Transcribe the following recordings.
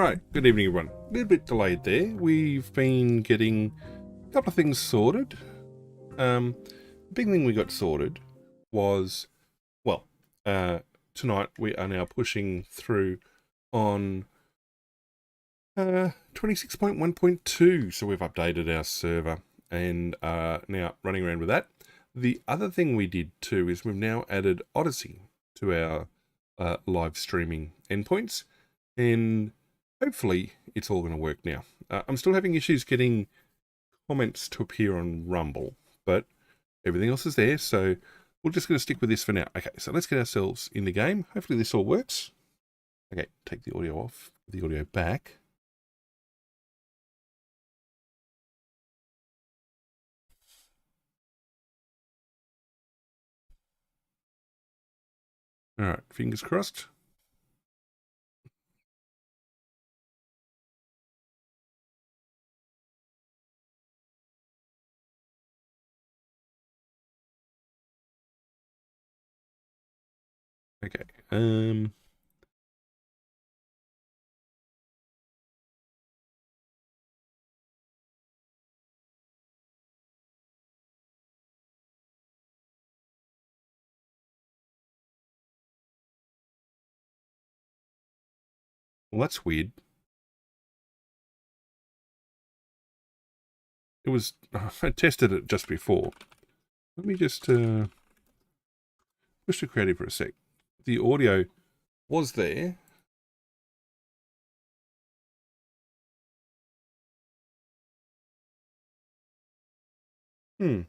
Alright, good evening everyone. A little bit delayed there. We've been getting a couple of things sorted. The big thing we got sorted was, well, tonight we are now pushing through on 26.1.2, so we've updated our server and are now running around with that. The other thing we did too is we've now added Odyssey to our live streaming endpoints, and hopefully it's all going to work now. I'm still having issues getting comments to appear on Rumble, but everything else is there, so we're just going to stick with this for now. Okay, so let's get ourselves in the game. Hopefully this all works. Okay, take the audio off, the audio back. All right, fingers crossed. Okay, well, that's weird. It was, I tested it just before. Let me just push to creative for a sec. The audio was there. That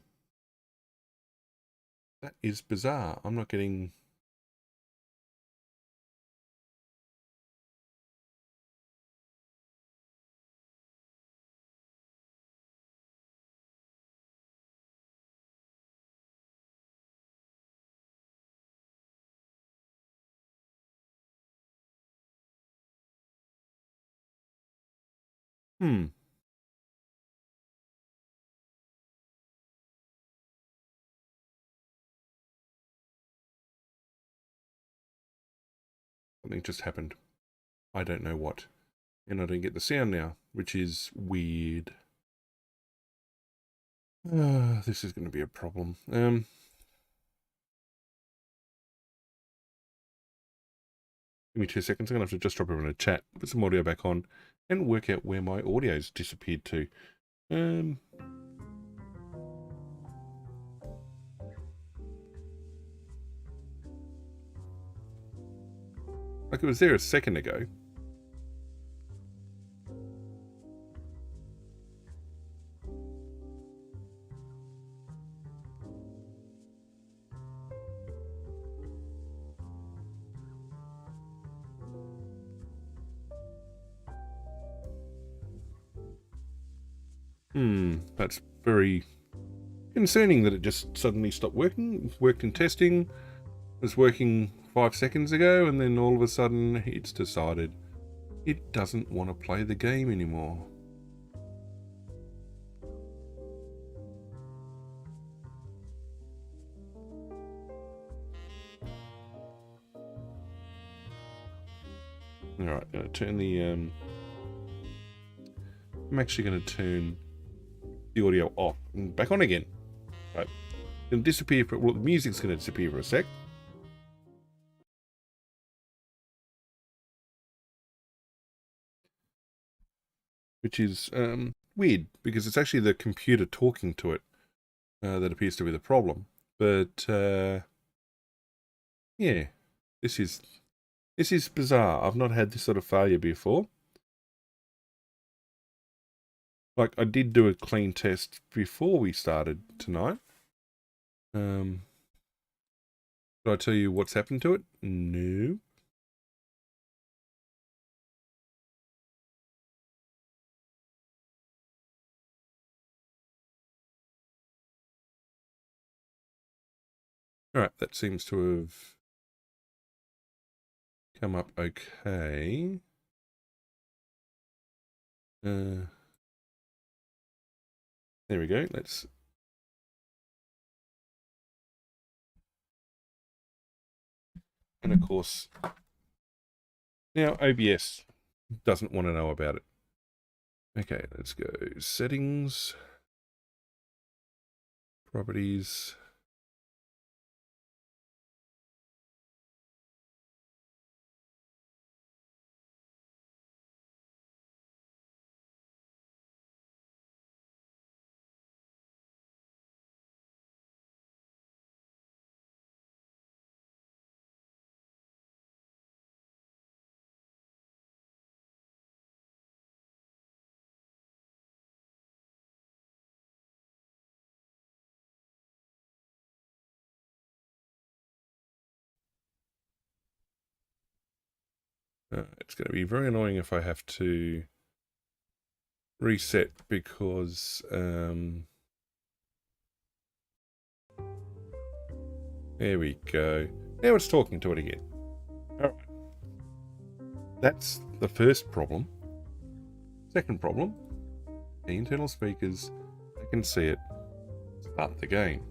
is bizarre. I'm not getting... Something just happened. I don't know what. And I don't get the sound now, which is weird. This is going to be a problem. Give me 2 seconds. I'm going to have to just drop everyone a chat, put some audio back on, and work out where my audio's disappeared to. Like it was there a second ago. That's very concerning that it just suddenly stopped working. Worked in testing, was working 5 seconds ago, and then all of a sudden it's decided it doesn't want to play the game anymore. Alright, I'm going to turn the... I'm actually going to turn the audio off and back on again. Right. It's going to disappear for... Well, the music's going to disappear for a sec. Which is weird, because it's actually the computer talking to it that appears to be the problem. But, yeah, this is bizarre. I've not had this sort of failure before. Like, I did do a clean test before we started tonight. Did I tell you what's happened to it? No. Alright, that seems to have come up okay. There we go. Let's... And of course, now OBS doesn't want to know about it. Okay, let's go settings, properties. It's going to be very annoying if I have to reset because there we go. Now it's talking to it again. All right. That's the first problem. Second problem, the internal speakers, I can see it start the game.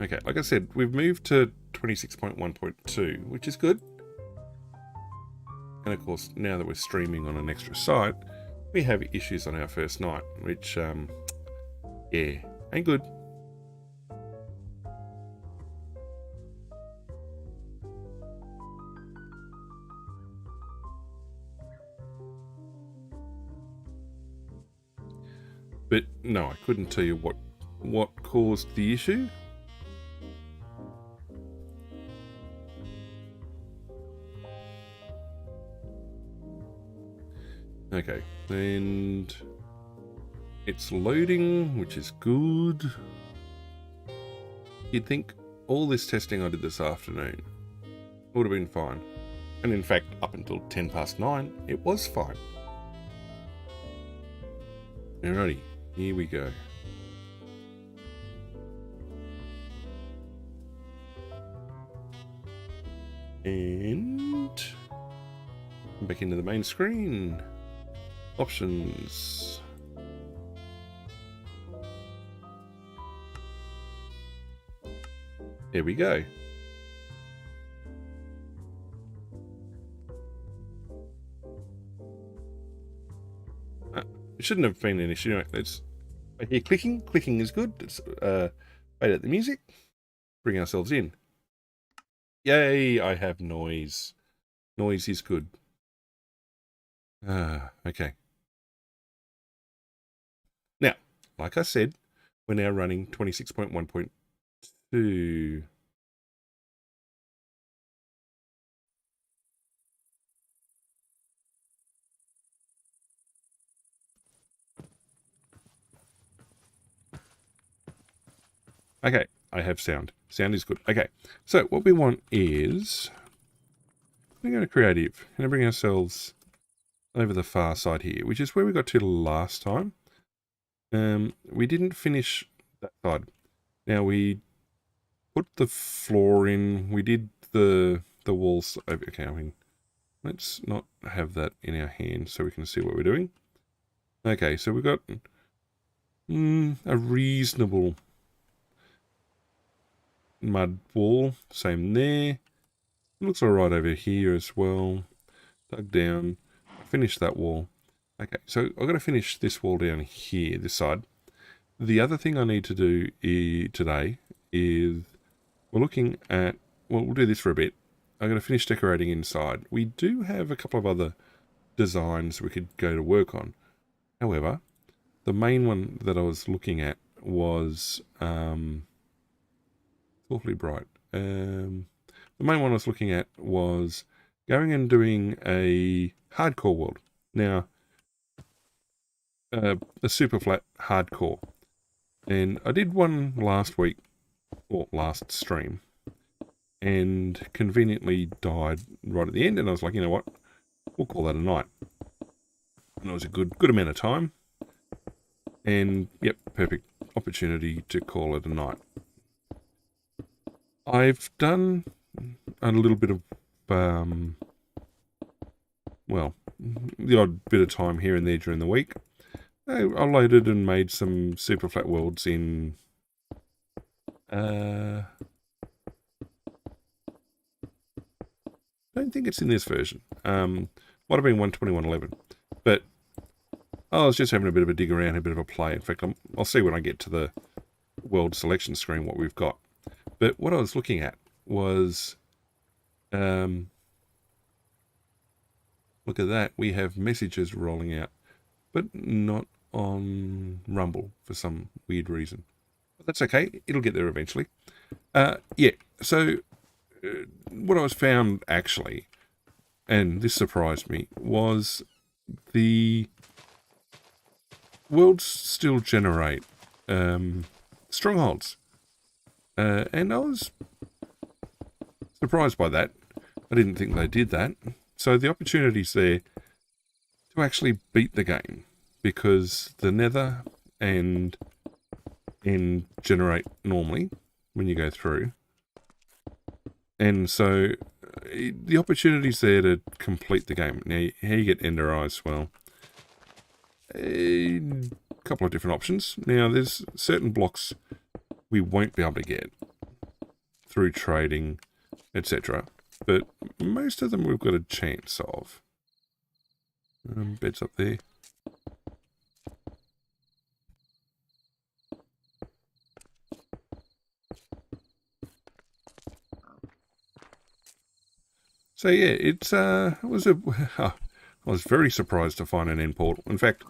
Okay, like I said, we've moved to 26.1.2, which is good. And of course, now that we're streaming on an extra site, we have issues on our first night, which, yeah, ain't good. But no, I couldn't tell you what caused the issue. Okay, and it's loading, which is good. You'd think all this testing I did this afternoon would have been fine. And in fact, up until 9:10, it was fine. Alrighty, here we go. And back into the main screen. Options. There we go. It shouldn't have been an issue. I hear clicking. Clicking is good. Let's wait at the music. Bring ourselves in. Yay, I have noise. Noise is good. Okay. Now, like I said, we're now running 26.1.2. Okay, I have sound. Sound is good. Okay, so what we want is, we're going to creative. We're going to bring ourselves over the far side here, which is where we got to last time. We didn't finish that side. Now we put the floor in. We did the walls. Okay, I mean, let's not have that in our hand so we can see what we're doing. Okay, so we've got a reasonable mud wall. Same there. It looks all right over here as well. Dug down. Finish that wall. Okay, so I've got to finish this wall down here, this side. The other thing I need to do today is we're looking at, well, we'll do this for a bit. I'm going to finish decorating inside. We do have a couple of other designs we could go to work on. However, the main one that I was looking at was awfully bright. The main one I was looking at was going and doing a hardcore world. Now, a super flat hardcore. And I did one last week, or last stream, and conveniently died right at the end. And I was like, you know what, we'll call that a night. And it was a good amount of time. And yep, perfect opportunity to call it a night. I've done a little bit of, well, the odd bit of time here and there during the week. I loaded and made some super flat worlds in think it's in this version. Might have been 121.11. But I was just having a bit of a dig around, a bit of a play. In fact, I'll see when I get to the world selection screen what we've got. But what I was looking at was, look at that. We have messages rolling out, but not on Rumble for some weird reason. But that's okay. It'll get there eventually. Yeah, so what I was found actually, and this surprised me, was the worlds still generate strongholds. And I was surprised by that. I didn't think they did that. So the opportunity's there to actually beat the game, because the nether and generate normally when you go through. And so the opportunity's there to complete the game. Now, how you get Ender Eyes? Well, a couple of different options. Now, there's certain blocks we won't be able to get through trading, etc. But most of them we've got a chance of. Beds up there. So yeah, I was very surprised to find an end portal. In fact,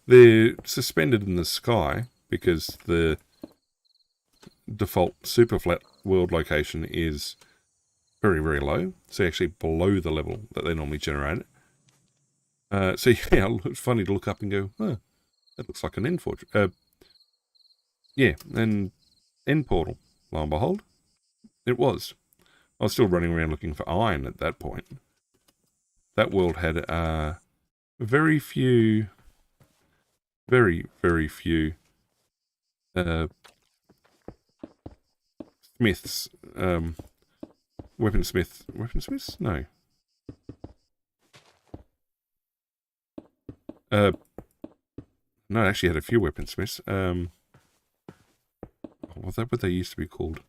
they're suspended in the sky because the default super flat world location is very, very low. So actually below the level that they normally generate it. So yeah, it's funny to look up and go, oh, that looks like an end fortress. Yeah, and end portal. Lo and behold, it was. I was still running around looking for iron at that point. That world had very, very few smiths. Weaponsmiths? No. No, it actually had a few weaponsmiths. Was that what they used to be called?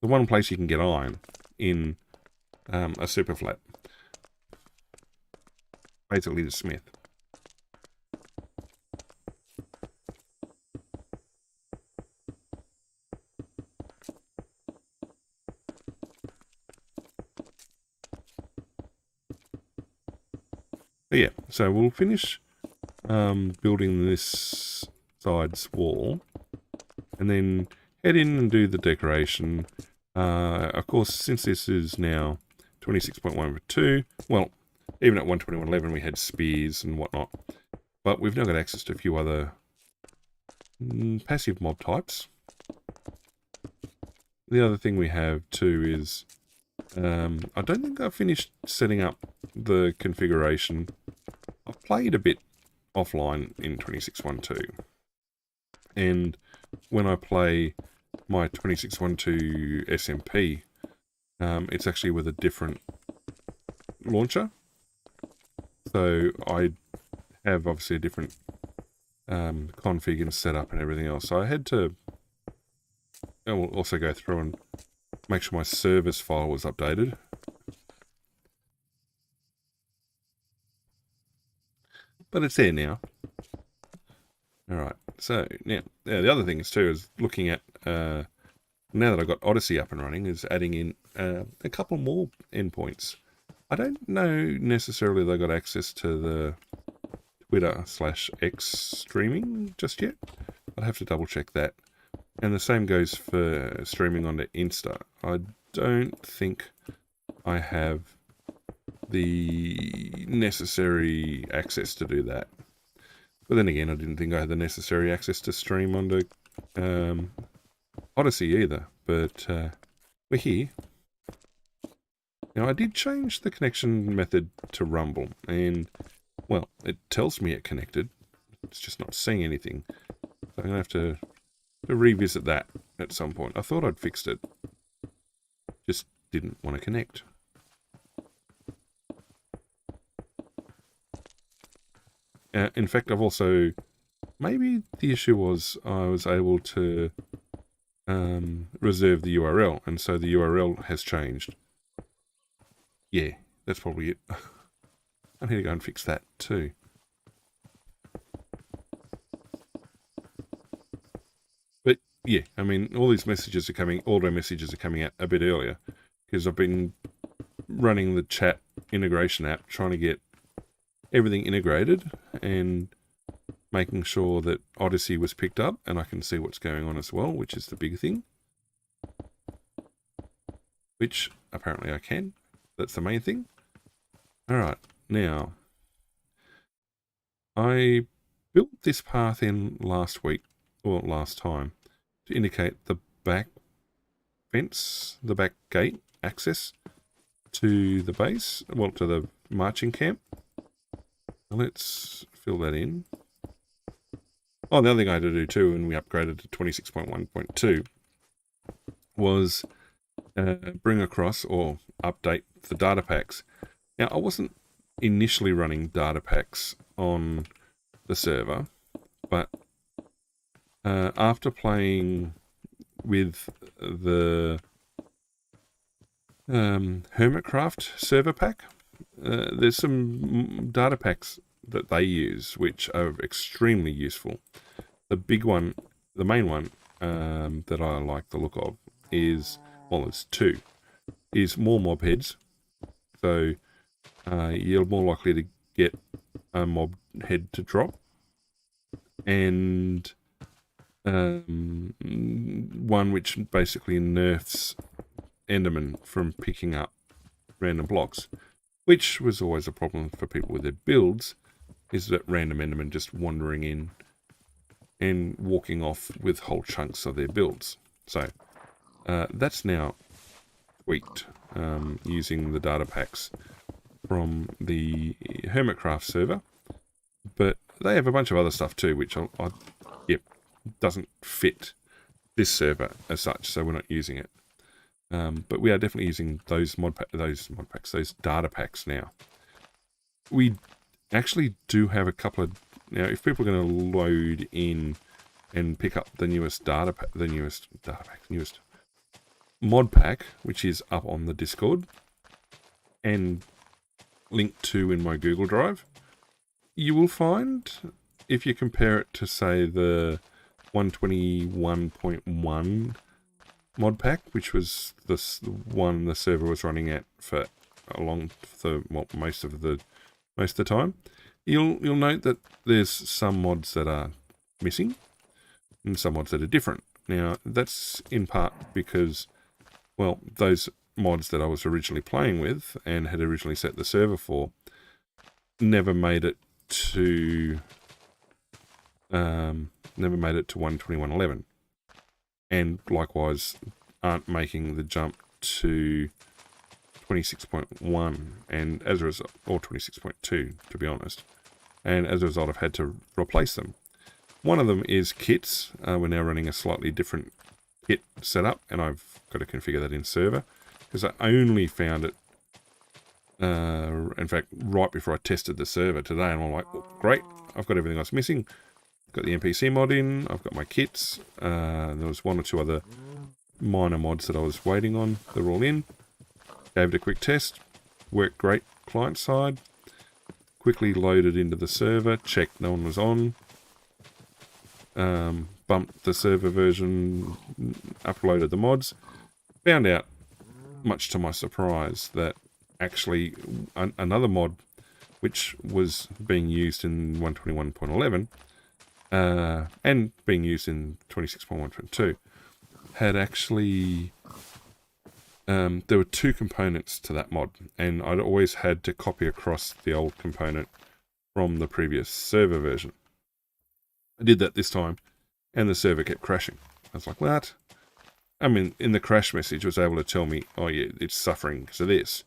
The one place you can get iron in a super flat. Basically the smith. But yeah, so we'll finish building this side's wall, and then head in and do the decoration. Of course, since this is now 26.1/2, well, even at 121.11 we had spears and whatnot, but we've now got access to a few other passive mob types. The other thing we have too is, I don't think I've finished setting up the configuration. I've played a bit offline in 26.1.2, and when I play my 26.1.2 SMP, it's actually with a different launcher. So I have obviously a different config and setup and everything else. So I had to also go through and make sure my service file was updated. But it's there now. Alright, so now the other thing is too is looking at, now that I've got Odyssey up and running, is adding in a couple more endpoints. I don't know necessarily they got access to the Twitter/X streaming just yet. I'd have to double check that. And the same goes for streaming onto Insta. I don't think I have the necessary access to do that. But then again, I didn't think I had the necessary access to stream onto Odyssey either. But we're here. Now, I did change the connection method to Rumble, and, well, it tells me it connected. It's just not seeing anything. So I'm going to have to revisit that at some point. I thought I'd fixed it. Just didn't want to connect. In fact, I've also... Maybe the issue was I was able to reserve the URL, and so the URL has changed. Yeah, that's probably it. I need to go and fix that too. But yeah, I mean, all these messages are coming, auto messages are coming out a bit earlier because I've been running the chat integration app, trying to get everything integrated and making sure that Odyssey was picked up and I can see what's going on as well, which is the big thing. Which apparently I can. That's the main thing. All right, now I built this path in last week, or last time, to indicate the back fence, the back gate access to the base, well, to the marching camp. Let's fill that in. Oh, the other thing I had to do too, when we upgraded to 26.1.2, was bring across or update the data packs. Now, I wasn't initially running data packs on the server, but after playing with the Hermitcraft server pack, there's some data packs that they use which are extremely useful. The big one, the main one that I like the look of is, well, there's two, is more mob heads. So you're more likely to get a mob head to drop, and one which basically nerfs Enderman from picking up random blocks, which was always a problem for people with their builds, is that random Endermen just wandering in and walking off with whole chunks of their builds. So that's now tweaked using the data packs from the Hermitcraft server, but they have a bunch of other stuff too, which doesn't fit this server as such, so we're not using it. But we are definitely using those those data packs now. We actually do have a couple of, now if people are going to load in and pick up the newest newest mod pack, which is up on the Discord and linked to in my Google Drive, you will find, if you compare it to say the 121.1 mod pack, which was the one the server was running at for most of the time, you'll note that there's some mods that are missing and some mods that are different. Now that's in part because, well, those mods that I was originally playing with and had originally set the server for never made it to 121.11, and likewise aren't making the jump to 26.1 and as a result, or 26.2 to be honest, and as a result I've had to replace them. One of them is kits. We're now running a slightly different kit setup, and I've got to configure that in server because I only found it in fact right before I tested the server today, and I'm like, oh, great, I've got everything I was missing. Got the NPC mod in, I've got my kits, there was one or two other minor mods that I was waiting on. They're all in. Gave it a quick test, worked great client side, quickly loaded into the server, checked no one was on, bumped the server version, uploaded the mods, found out, much to my surprise, that actually another mod which was being used in 121.11 and being used in 26.1.2 had actually, there were two components to that mod, and I'd always had to copy across the old component from the previous server version. I did that this time, and the server kept crashing. I was like, what? I mean, in the crash message, it was able to tell me, oh yeah, it's suffering because of this.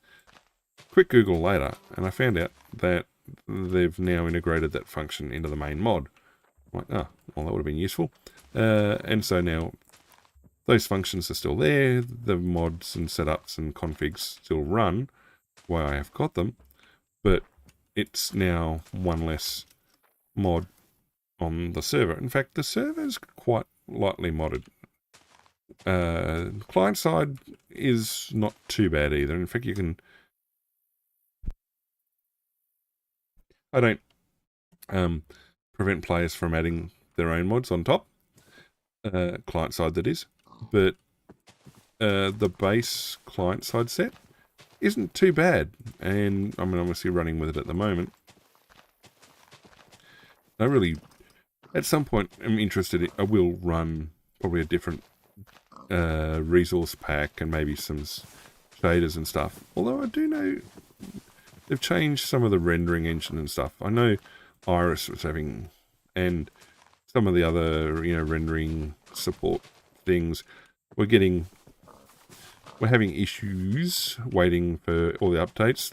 Quick Google later, and I found out that they've now integrated that function into the main mod. I'm like, oh, well, that would have been useful. And so now those functions are still there. The mods and setups and configs still run why I have got them, but it's now one less mod on the server. In fact, the server is quite lightly modded. Client side is not too bad either. In fact, you can... I don't prevent players from adding their own mods on top. Client side, that is. But the base client side set isn't too bad. And I'm obviously running with it at the moment. I really, at some point, am interested I will run probably a different resource pack and maybe some shaders and stuff. Although I do know they've changed some of the rendering engine and stuff. I know Iris was having, and some of the other, rendering support things, we're having issues waiting for all the updates.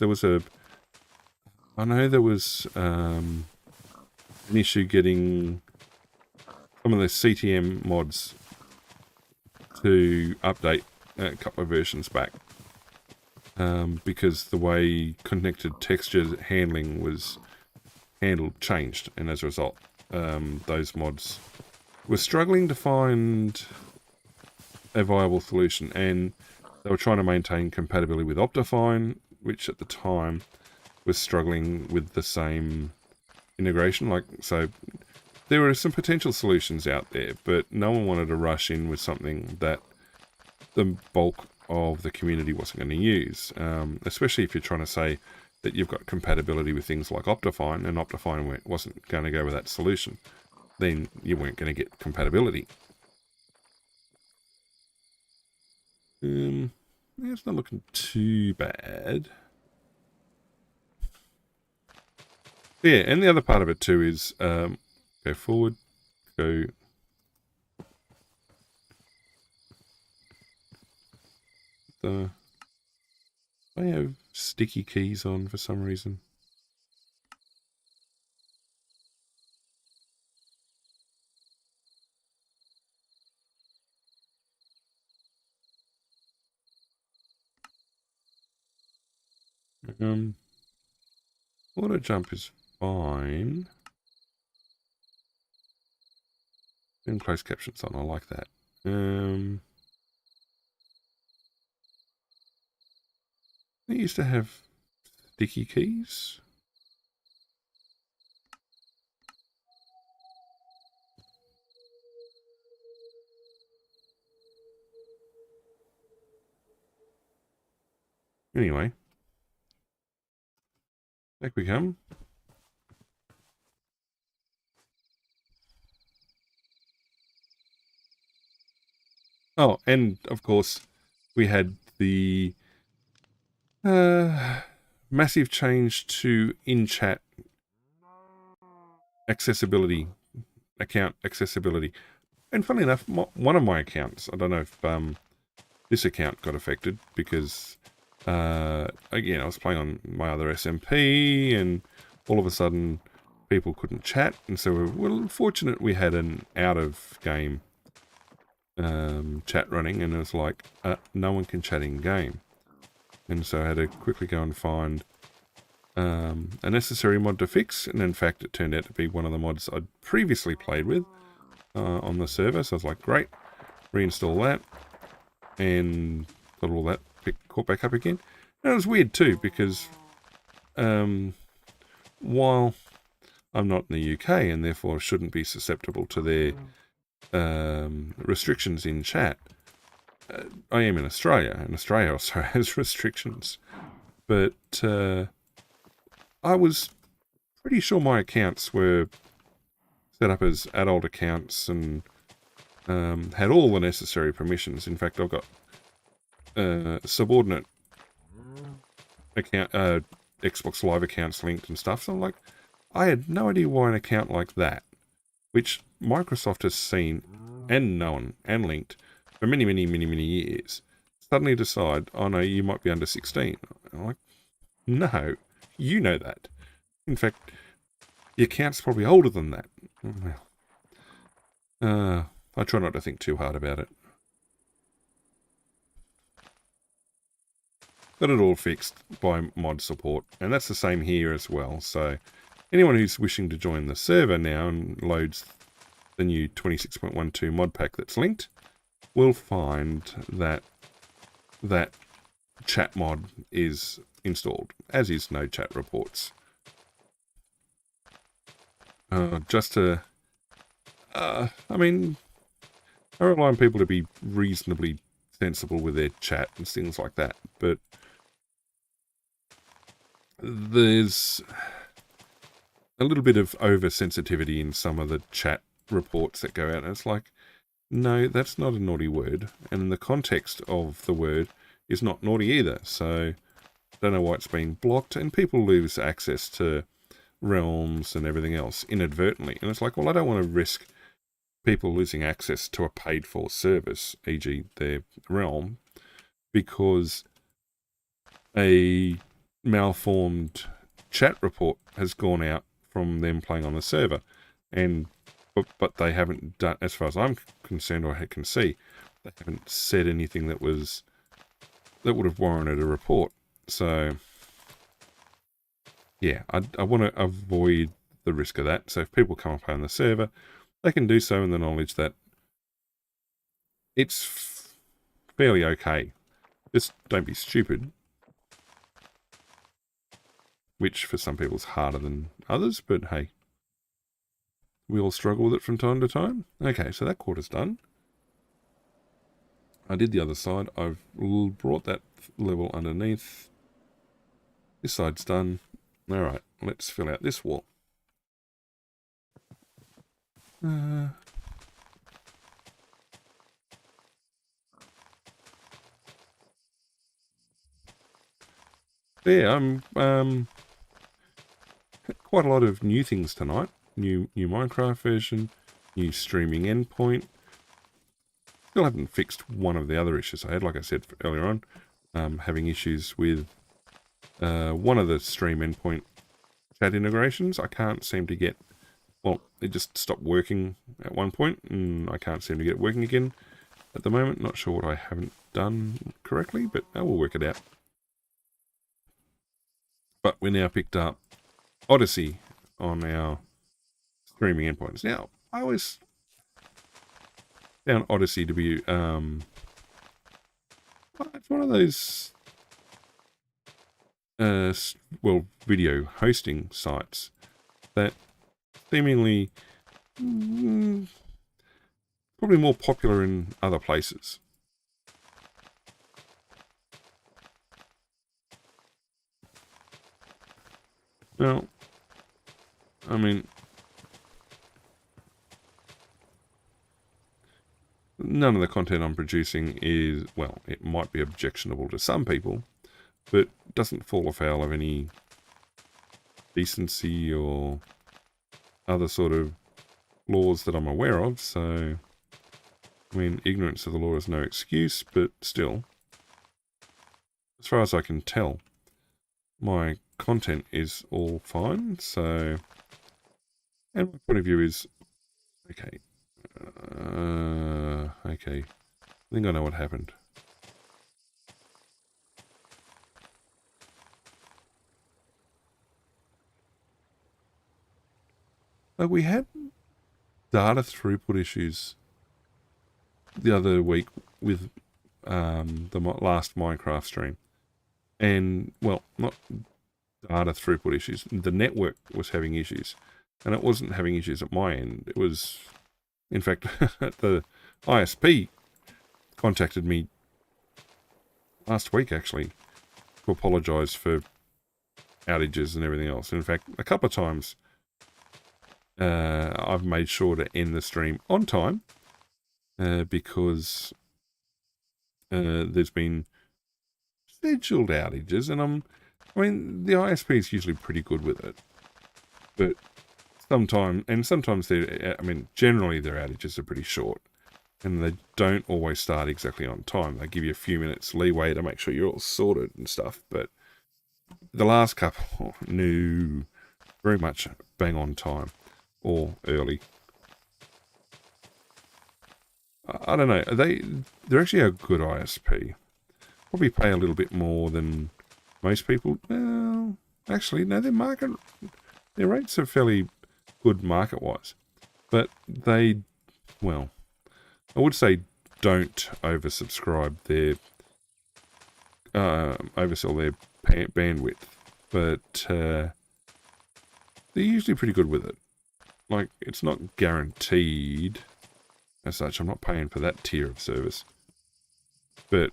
I know there was an issue getting some of the CTM mods to update a couple of versions back, because the way connected texture handling was changed, and as a result, those mods were struggling to find a viable solution, and they were trying to maintain compatibility with Optifine, which at the time was struggling with the same integration. So there were some potential solutions out there, but no one wanted to rush in with something that the bulk of the community wasn't going to use, especially if you're trying to say that you've got compatibility with things like Optifine, and Optifine wasn't going to go with that solution. Then you weren't going to get compatibility. It's not looking too bad. Yeah, and the other part of it too is go forward, go. I have sticky keys on for some reason. Auto jump is fine. And closed captions on, I like that. I used to have sticky keys. Anyway, back we come. Oh, and of course, we had the massive change to in-chat accessibility, account accessibility. And funnily enough, one of my accounts, I don't know if this account got affected, because again, I was playing on my other SMP, and all of a sudden people couldn't chat, and so we're fortunate we had an out-of-game chat running, and it was like, no one can chat in-game. And so I had to quickly go and find a necessary mod to fix, and in fact it turned out to be one of the mods I'd previously played with on the server. So I was like, great, reinstall that, and got all that caught back up again. And it was weird too, because while I'm not in the UK and therefore shouldn't be susceptible to their restrictions in chat, I am in Australia, and Australia also has restrictions. But I was pretty sure my accounts were set up as adult accounts and had all the necessary permissions. In fact, I've got subordinate account, Xbox Live accounts linked and stuff. So I'm like, I had no idea why an account like that, which Microsoft has seen and known and linked for many, many, many, many years, suddenly decide, oh no, you might be under 16. I'm like, no, you know that. In fact, the account's probably older than that. Well, I try not to think too hard about it. Got it all fixed by mod support, and that's the same here as well. So anyone who's wishing to join the server now and loads the new 26.12 mod pack that's linked, will find that that chat mod is installed, as is no chat reports. Just to, I mean, I rely on people to be reasonably sensible with their chat and things like that, but there's a little bit of oversensitivity in some of the chat reports that go out, and it's like, no, that's not a naughty word, and the context of the word is not naughty either, so I don't know why it's being blocked, and people lose access to realms and everything else inadvertently, and it's like, well, I don't want to risk people losing access to a paid-for service, e.g. their realm, because a malformed chat report has gone out from them playing on the server, and but they haven't done, as far as I'm concerned or I can see, they haven't said anything that would have warranted a report. So yeah, I want to avoid the risk of that. So if people come up on the server, they can do so in the knowledge that it's fairly okay. Just don't be stupid. Which for some people is harder than others, but hey, we all struggle with it from time to time. Okay, so that quarter's done. I did the other side. I've brought that level underneath. This side's done. All right, let's fill out this wall. Yeah, I'm quite a lot of new things tonight. New Minecraft version, new streaming endpoint. Still haven't fixed one of the other issues I had, like I said earlier on. Having issues with one of the stream endpoint chat integrations. I can't seem to get, well, it just stopped working at one point, and I can't seem to get it working again at the moment. Not sure what I haven't done correctly, but I will work it out. But we now picked up Odyssey on our streaming endpoints. Now, I always found Odyssey to be, it's one of those, video hosting sites that seemingly probably more popular in other places. Now, I mean, none of the content I'm producing is, well, it might be objectionable to some people, but doesn't fall afoul of any decency or other sort of laws that I'm aware of. So, I mean, ignorance of the law is no excuse, but still, as far as I can tell, my content is all fine. So, and my point of view is, okay, okay, I think I know what happened. Like, we had data throughput issues the other week with the last Minecraft stream. And, well, not data throughput issues. The network was having issues. And it wasn't having issues at my end. It was, in fact, the ISP contacted me last week, actually, to apologise for outages and everything else. In fact, a couple of times, I've made sure to end the stream on time because there's been scheduled outages, and I mean, the ISP is usually pretty good with it, but sometimes generally their outages are pretty short, and they don't always start exactly on time. They give you a few minutes leeway to make sure you're all sorted and stuff, but the last couple, no, very much bang on time. Or early. I don't know. They're actually a good ISP. Probably pay a little bit more than most people. Well, actually, no, their rates are fairly good market-wise. But I would say don't oversubscribe their oversell their bandwidth, but they're usually pretty good with it. Like, it's not guaranteed as such. I'm not paying for that tier of service, but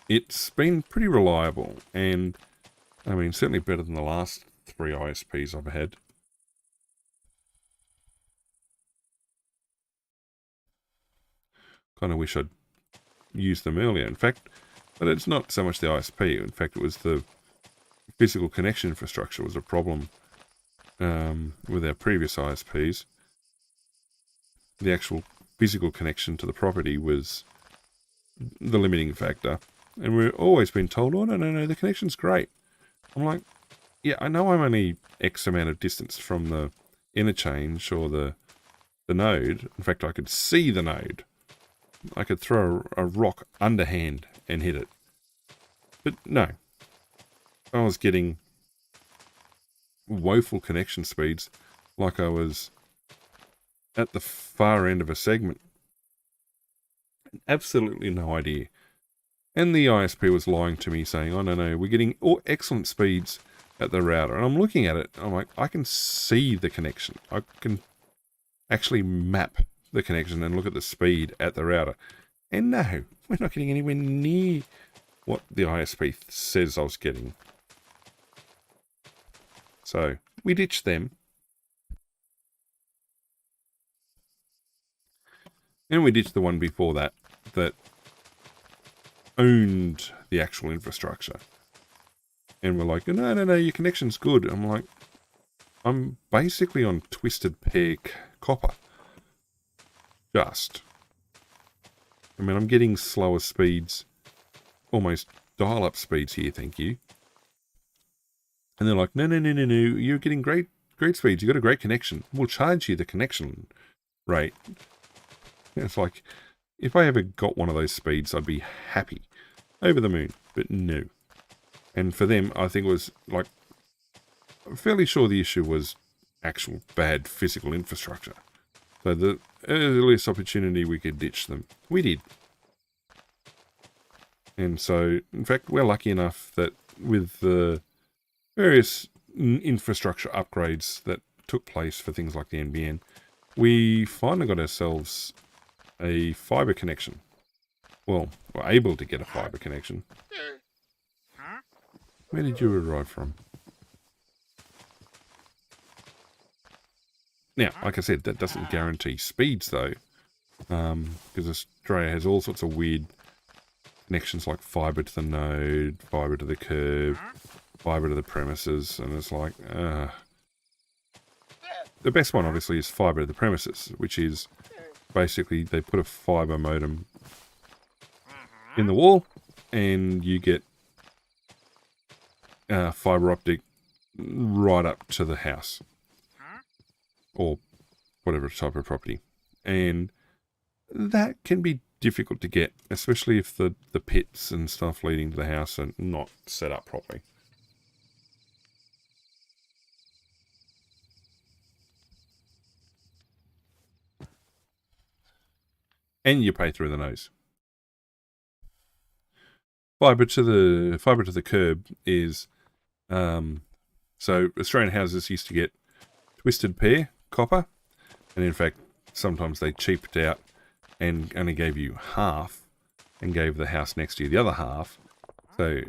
it's been pretty reliable, and I mean, certainly better than the last 3 ISPs I've had. Kind of wish I'd used them earlier, in fact, but it's not so much the ISP. In fact, it was the physical connection infrastructure was a problem with our previous ISPs. The actual physical connection to the property was the limiting factor. And we've always been told, oh, no, the connection's great. I'm like, yeah, I know I'm only X amount of distance from the interchange or the node. In fact, I could see the node. I could throw a rock underhand and hit it. But no. I was getting woeful connection speeds like I was at the far end of a segment. Absolutely no idea. And the ISP was lying to me saying, oh, no, we're getting excellent speeds at the router. And I'm looking at it, I'm like, I can see the connection. I can actually map the connection and look at the speed at the router. And no, we're not getting anywhere near what the ISP says I was getting. So we ditched them. And we ditched the one before that owned the actual infrastructure. And we're like, no, your connection's good. I'm like, I'm basically on twisted pair copper. Just. I mean, I'm getting slower speeds, almost dial-up speeds here, thank you. And they're like, no, you're getting great speeds. You've got a great connection. We'll charge you the connection rate. And it's like, if I ever got one of those speeds, I'd be happy. Over the moon. But no. And for them, I think it was like, I'm fairly sure the issue was actual bad physical infrastructure. So the earliest opportunity we could ditch them, we did. And so, in fact, we're lucky enough that with the various infrastructure upgrades that took place for things like the NBN, we finally got ourselves a fiber connection. Well, we're able to get a fiber connection. Where did you arrive from? Now, like I said, that doesn't guarantee speeds, though, because Australia has all sorts of weird connections like fiber to the node, fiber to the curb, fiber to the premises, and it's like, the best one, obviously, is fiber to the premises, which is basically they put a fiber modem in the wall, and you get fiber optic right up to the house. Or whatever type of property. And that can be difficult to get, especially if the pits and stuff leading to the house are not set up properly. And you pay through the nose. Fiber to the curb is so Australian houses used to get twisted pair copper, and in fact sometimes they cheaped out and only gave you half and gave the house next to you the other half. So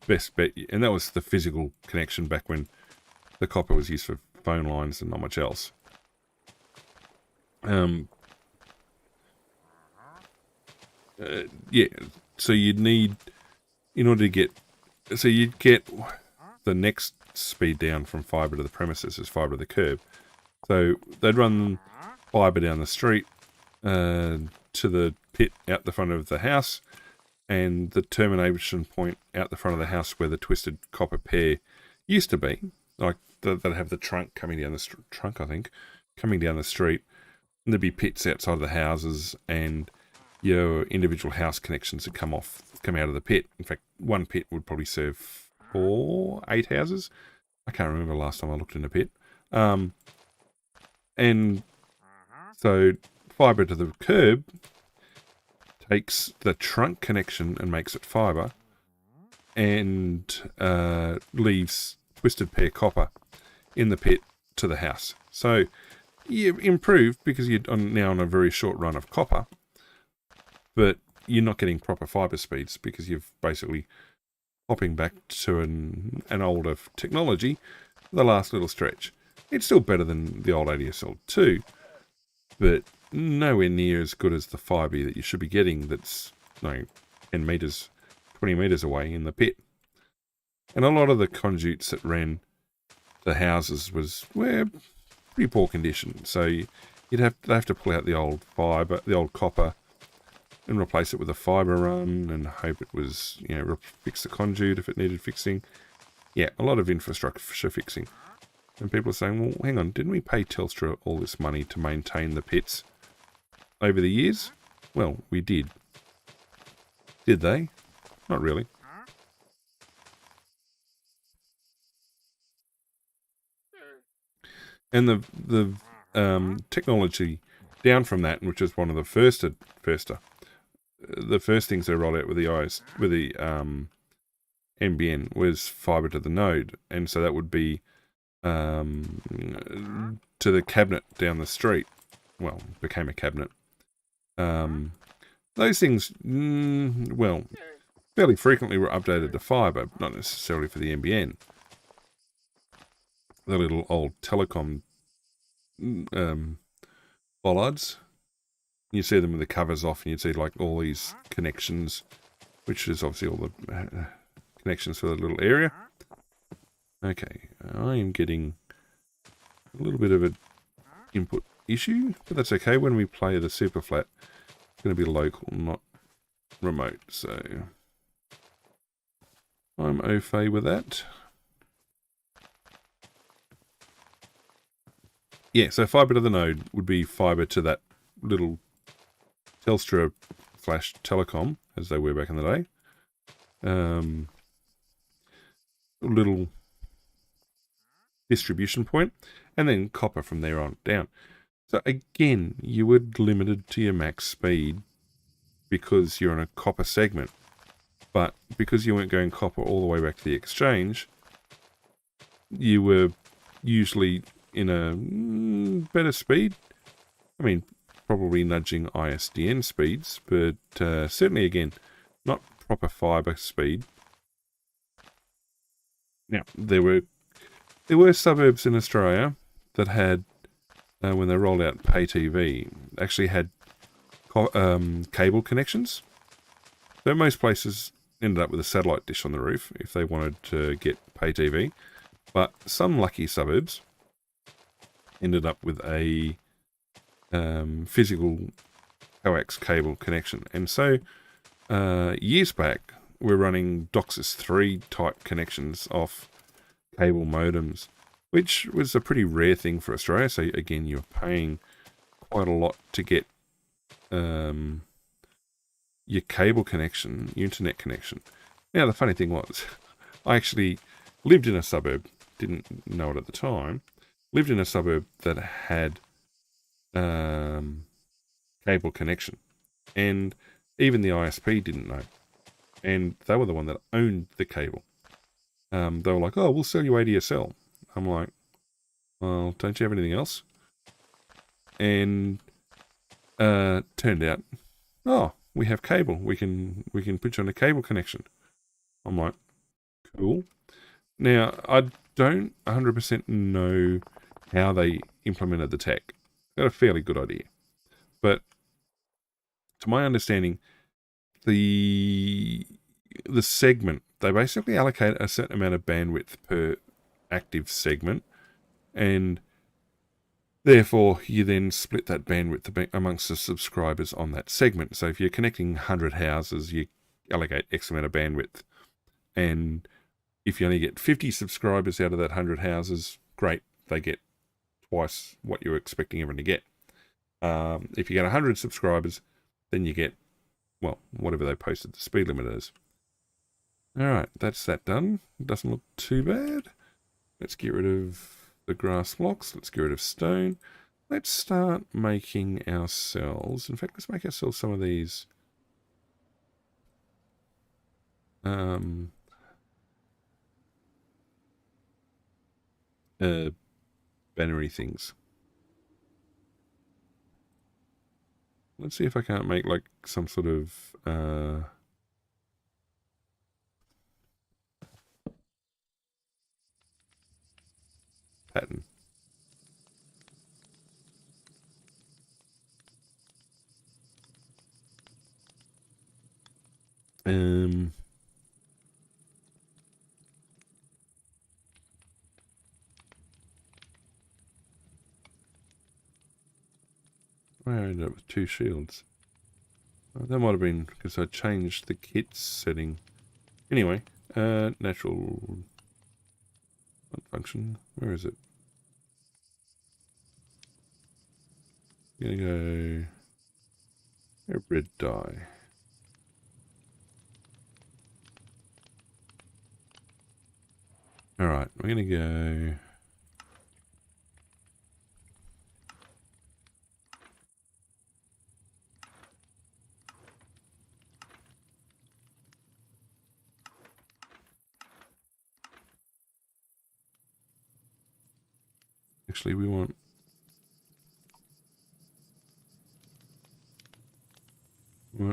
best bet, and that was the physical connection back when the copper was used for phone lines and not much else. Yeah, so you'd need, in order to get, so you'd get the next speed down from fibre to the premises is fibre to the curb. So they'd run fibre down the street to the pit out the front of the house, and the termination point out the front of the house where the twisted copper pair used to be. Like they'd have the trunk coming down the coming down the street, and there'd be pits outside of the houses, and your individual house connections would come out of the pit. In fact, one pit would probably serve 8 houses. I can't remember the last time I looked in a pit. And so fibre to the curb takes the trunk connection and makes it fibre, and leaves twisted pair copper in the pit to the house. So you improve because you're now on a very short run of copper, but you're not getting proper fibre speeds because you've basically hopping back to an older technology, the last little stretch. It's still better than the old ADSL2, but nowhere near as good as the fibre that you should be getting that's 10 metres, 20 metres away in the pit. And a lot of the conduits that ran the houses were pretty poor condition, so they have to pull out the old fibre, the old copper, and replace it with a fibre run and hope it was, fix the conduit if it needed fixing. Yeah, a lot of infrastructure fixing. And people are saying, well, hang on, didn't we pay Telstra all this money to maintain the pits over the years? Well, we did. Did they? Not really. And the technology down from that, which is one of the first things they rolled out with the NBN was fibre to the node, and so that would be to the cabinet down the street. Well, became a cabinet. Those things, fairly frequently were updated to fibre, not necessarily for the NBN. The little old telecom bollards. You see them with the covers off, and you'd see like all these connections, which is obviously all the connections for the little area. Okay, I am getting a little bit of an input issue, but that's okay. When we play the super flat, it's going to be local, not remote, so I'm au fait with that. Yeah, so fibre to the node would be fibre to that little Telstra flash telecom, as they were back in the day. Little distribution point, and then copper from there on down. So again, you were limited to your max speed because you're on a copper segment, but because you weren't going copper all the way back to the exchange, you were usually in a better speed. I mean, probably nudging ISDN speeds, but certainly, again, not proper fibre speed. Now, there were suburbs in Australia that had, when they rolled out pay TV, actually had cable connections. So most places ended up with a satellite dish on the roof if they wanted to get pay TV. But some lucky suburbs ended up with a physical coax cable connection. And so years back, we're running DOCSIS 3 type connections off cable modems, which was a pretty rare thing for Australia. So again, you're paying quite a lot to get your cable connection, your internet connection. Now, the funny thing was, I actually lived in a suburb, didn't know it at the time, lived in a suburb that had cable connection, and even the ISP didn't know, and they were the one that owned the cable. They were like, oh, we'll sell you ADSL. I'm like, well, don't you have anything else? And turned out, oh, we have cable. We can put you on a cable connection. I'm like, cool. Now, I don't 100% know how they implemented the tech. Got a fairly good idea. But to my understanding, the segment, they basically allocate a certain amount of bandwidth per active segment, and therefore you then split that bandwidth amongst the subscribers on that segment. So if you're connecting 100 houses, you allocate X amount of bandwidth. And if you only get 50 subscribers out of that 100 houses, great, they get twice what you're expecting everyone to get. If you get 100 subscribers, then you get, well, whatever they posted the speed limit is. All right, that's that done. Doesn't look too bad. Let's get rid of the grass blocks. Let's get rid of stone. Let's start making ourselves, in fact, let's make ourselves some of these bannery things. Let's see if I can't make like some sort of pattern. I ended up with 2 shields. That might have been because I changed the kit setting. Anyway, natural function. Where is it? I'm gonna go a red dye. Alright, we're gonna go actually we want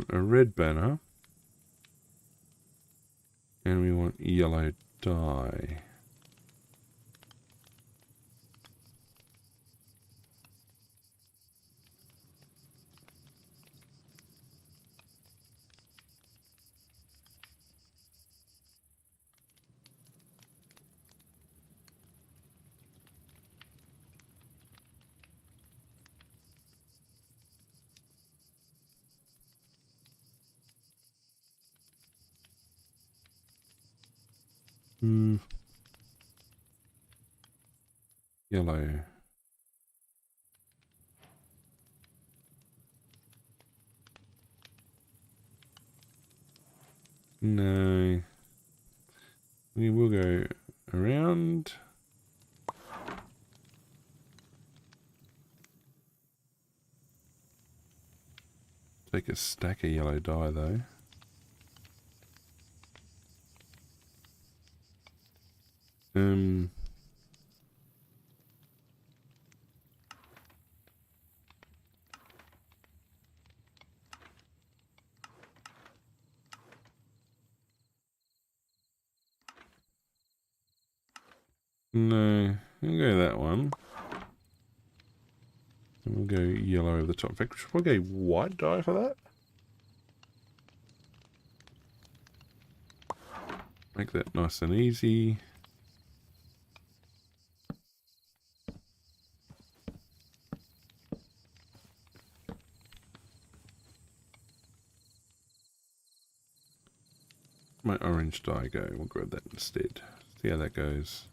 a red banner and we want yellow dye. Yellow. No. We will go around. Take a stack of yellow dye though. No, we'll go that one. And we'll go yellow over the top. In fact, should we go white dye for that? Make that nice and easy. My orange dye go. We'll grab that instead. See how that goes.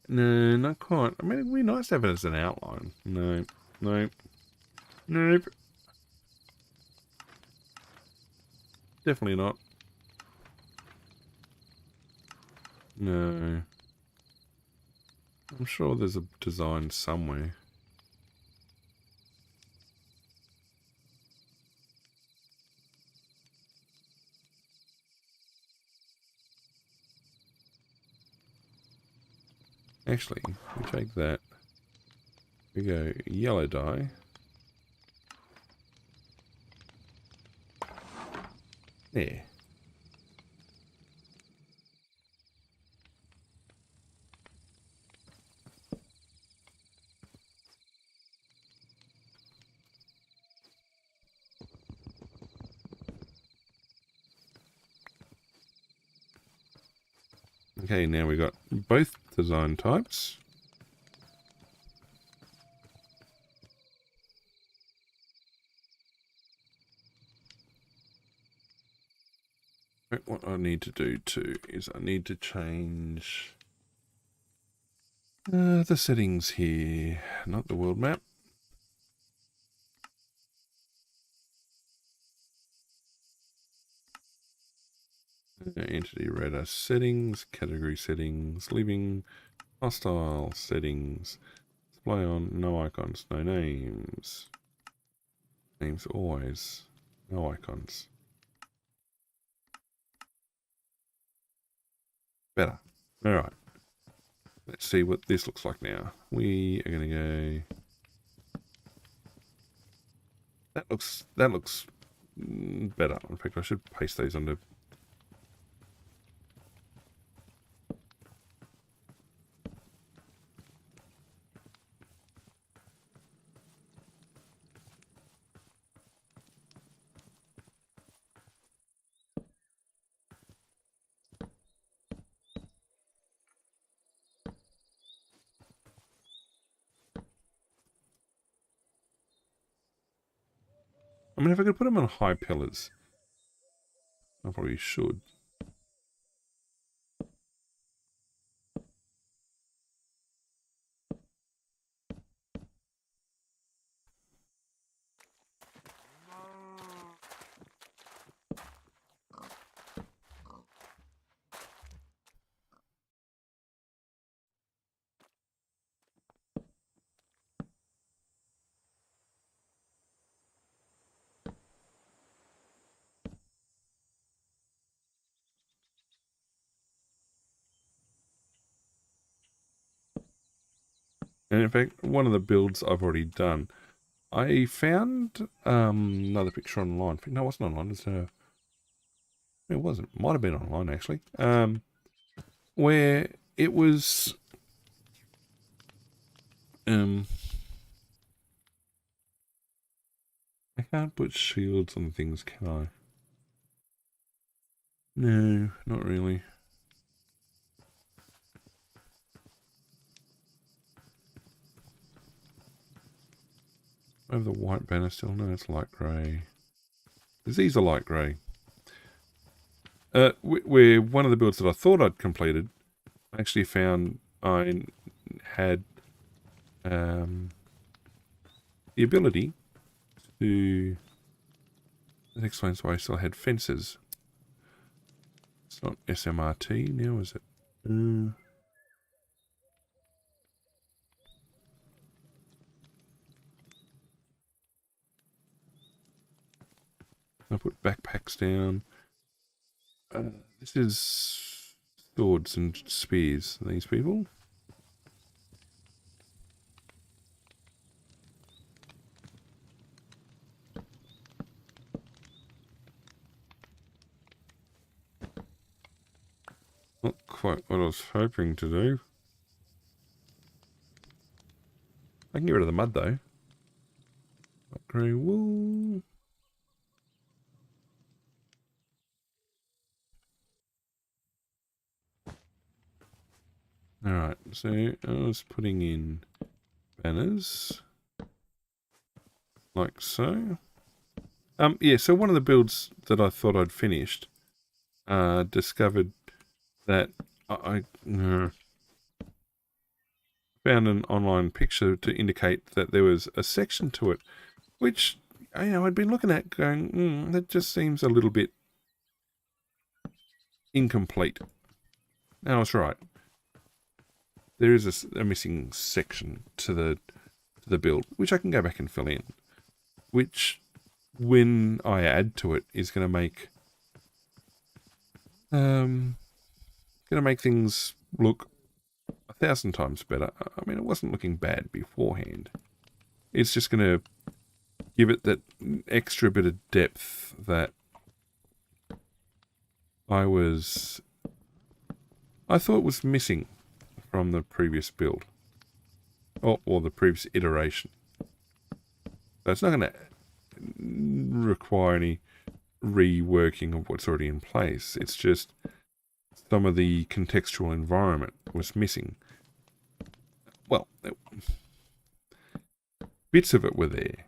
No, not quite. I mean, it'd be nice to have it as an outline. No, no, nope. Definitely not. No. I'm sure there's a design somewhere. Actually, we take that. We go yellow dye. There. Okay, now we got both design types. What I need to do too is I need to change the settings here, not the world map. Entity radar settings, category settings, living, hostile settings, display on, no icons, no names. Names always, no icons. Better. All right. Let's see what this looks like now. We are going to go. That looks better. In fact, I should paste those under. I mean, if I could put them on high pillars, I probably should. And in fact, one of the builds I've already done, I found another picture online. No, it wasn't online. It wasn't. It might have been online, actually. Where it was... I can't put shields on things, can I? No, not really. I have the white banner still. No, it's light grey. These are light grey. Where one of the builds that I thought I'd completed, I actually found I had the ability to... That explains why I still had fences. It's not SMRT now, is it? I put backpacks down. This is swords and spears. These people. Not quite what I was hoping to do. I can get rid of the mud though. Grey wool. Alright, so I was putting in banners. Like so. Yeah, so one of the builds that I thought I'd finished, discovered that I found an online picture to indicate that there was a section to it, which, I'd been looking at going, that just seems a little bit incomplete. Now, I was right. There is a missing section to the build, which I can go back and fill in, which, when I add to it, is going to make things look 1,000 times better. I mean, it wasn't looking bad beforehand. It's just going to give it that extra bit of depth that I thought was missing from the previous build, or the previous iteration. So it's not going to require any reworking of what's already in place. It's just some of the contextual environment was missing. Well, bits of it were there,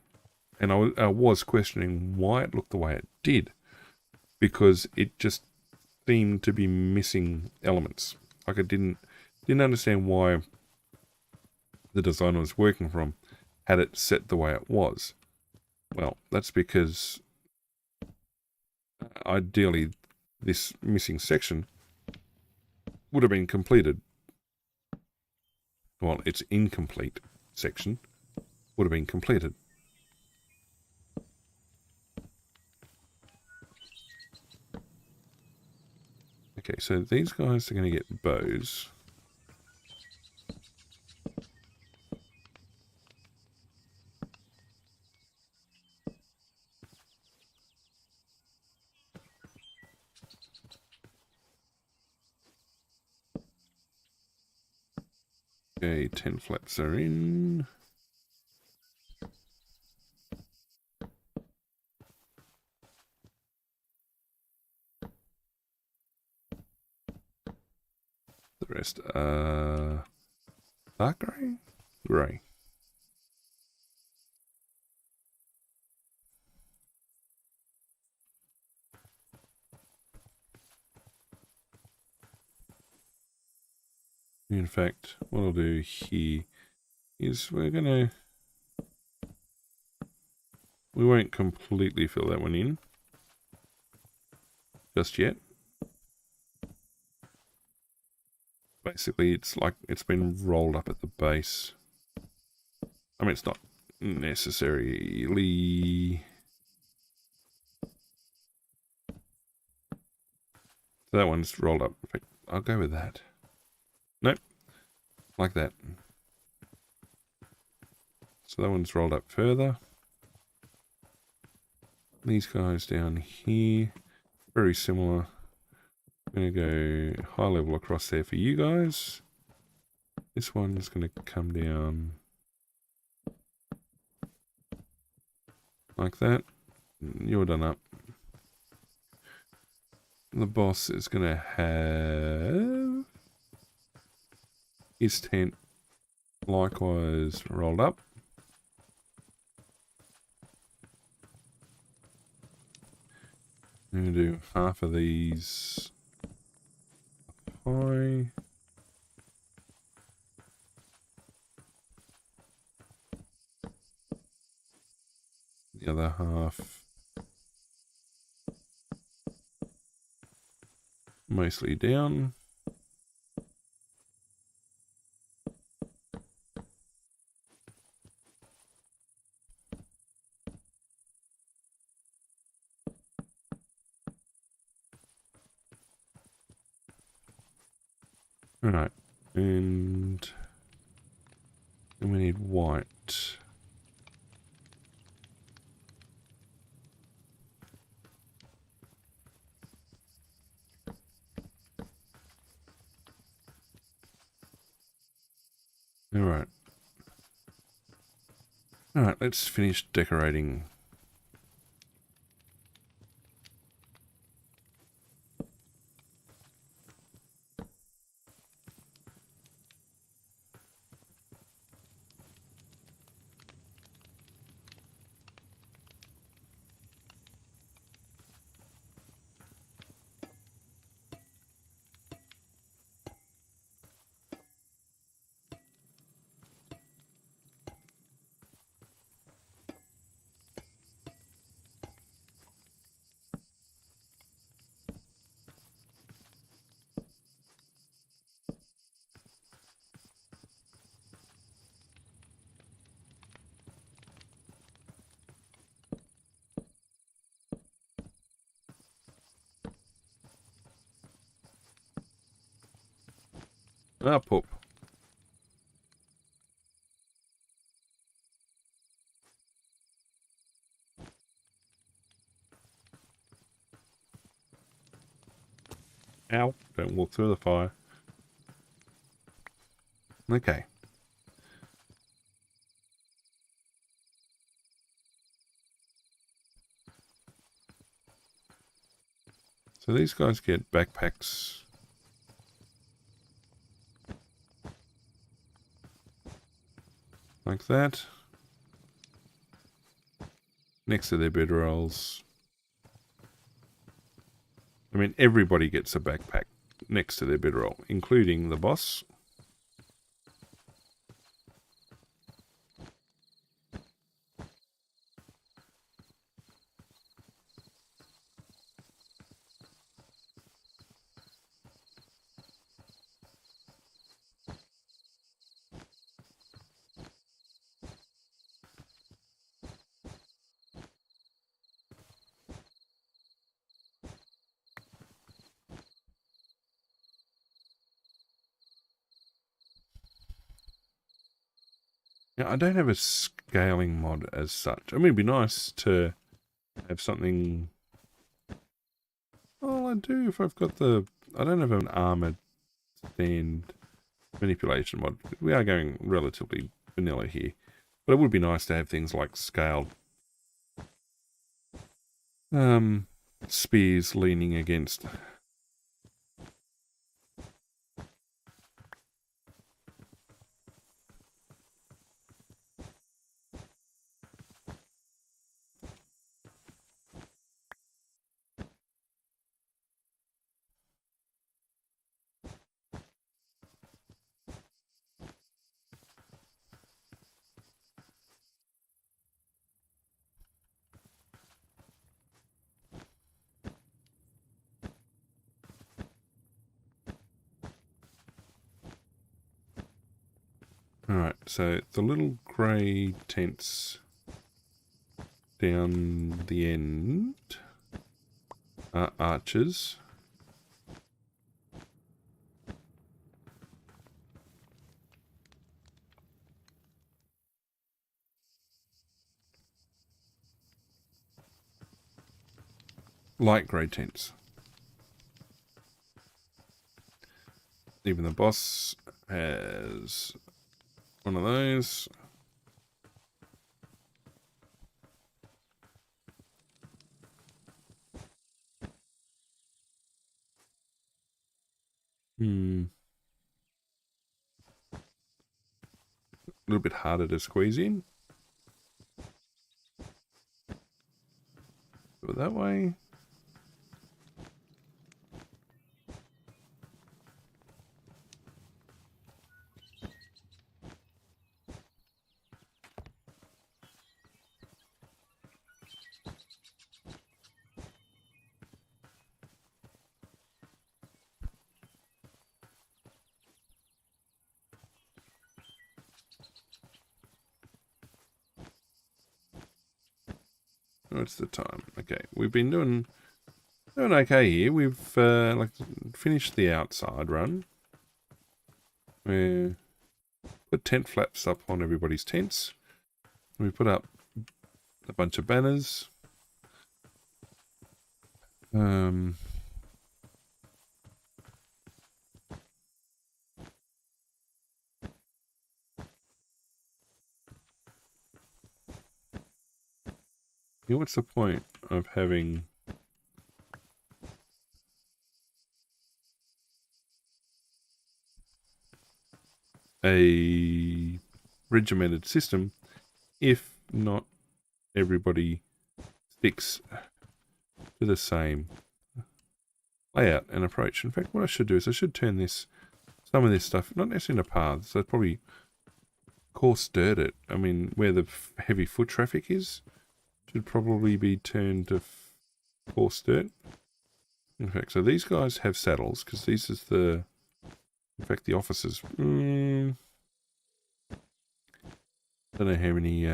and I was questioning why it looked the way it did, because it just seemed to be missing elements. Like I didn't understand why the designer was working from had it set the way it was. Well, that's because ideally this missing section would have been completed. Well, it's incomplete, section would have been completed. Okay, so these guys are going to get bows. Okay, 10 flaps are in. The rest are dark grey? Grey. In fact, what I'll do here is we won't completely fill that one in just yet. Basically, it's like it's been rolled up at the base. I mean, it's not necessarily... That one's rolled up. In fact, I'll go with that. Nope. Like that. So that one's rolled up further. These guys down here, very similar. I'm going to go high level across there for you guys. This one's going to come down like that. You're done up. The boss is going to have his tent likewise rolled up. I'm going to do half of these high. The other half mostly down. Alright, and then we need white. Alright. Alright, let's finish decorating. Ah, poop. Ow, don't walk through the fire. Okay. So these guys get backpacks. Like that. Next to their bedrolls. I mean, everybody gets a backpack next to their bedroll, including the boss. Now, I don't have a scaling mod as such. I mean, it'd be nice to have something. Well, I do if I've got the. I don't have an armored stand manipulation mod. We are going relatively vanilla here. But it would be nice to have things like scaled spears leaning against. Alright, so the little grey tents down the end are archers. Light grey tents. Even the boss has one of those. A little bit harder to squeeze in. Do it that way. What's the time? Okay, we've been doing okay here. We've like finished the outside run. We put tent flaps up on everybody's tents. We put up a bunch of banners. Yeah, what's the point of having a regimented system if not everybody sticks to the same layout and approach? In fact, what I should do is I should turn some of this stuff, not necessarily into paths, so probably coarse dirt it. I mean, where the heavy foot traffic is, should probably be turned to coarse dirt. In fact, so these guys have saddles, because this is in fact, the officers. Don't know how many,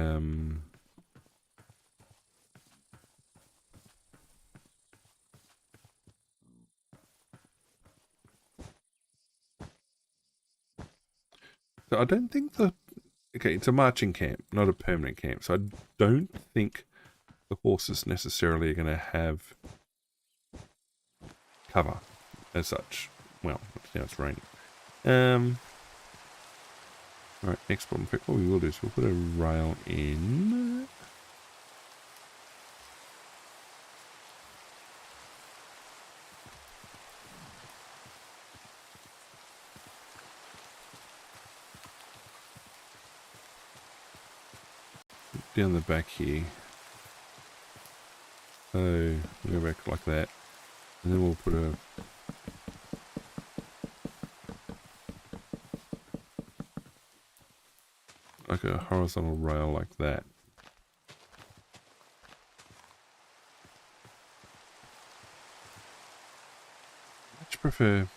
so I don't think okay, it's a marching camp, not a permanent camp, so I don't think the horses necessarily are going to have cover as such. Well, now it's raining. Alright, next problem. In fact, what we will do is we'll put a rail in. Down the back here. So, we'll go back like that. And then we'll put a horizontal rail like that. I much prefer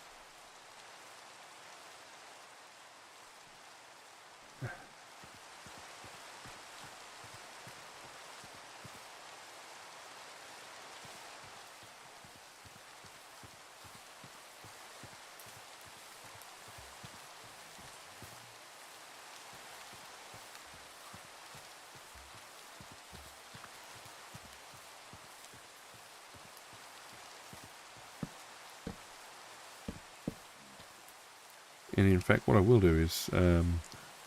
And in fact, what I will do is,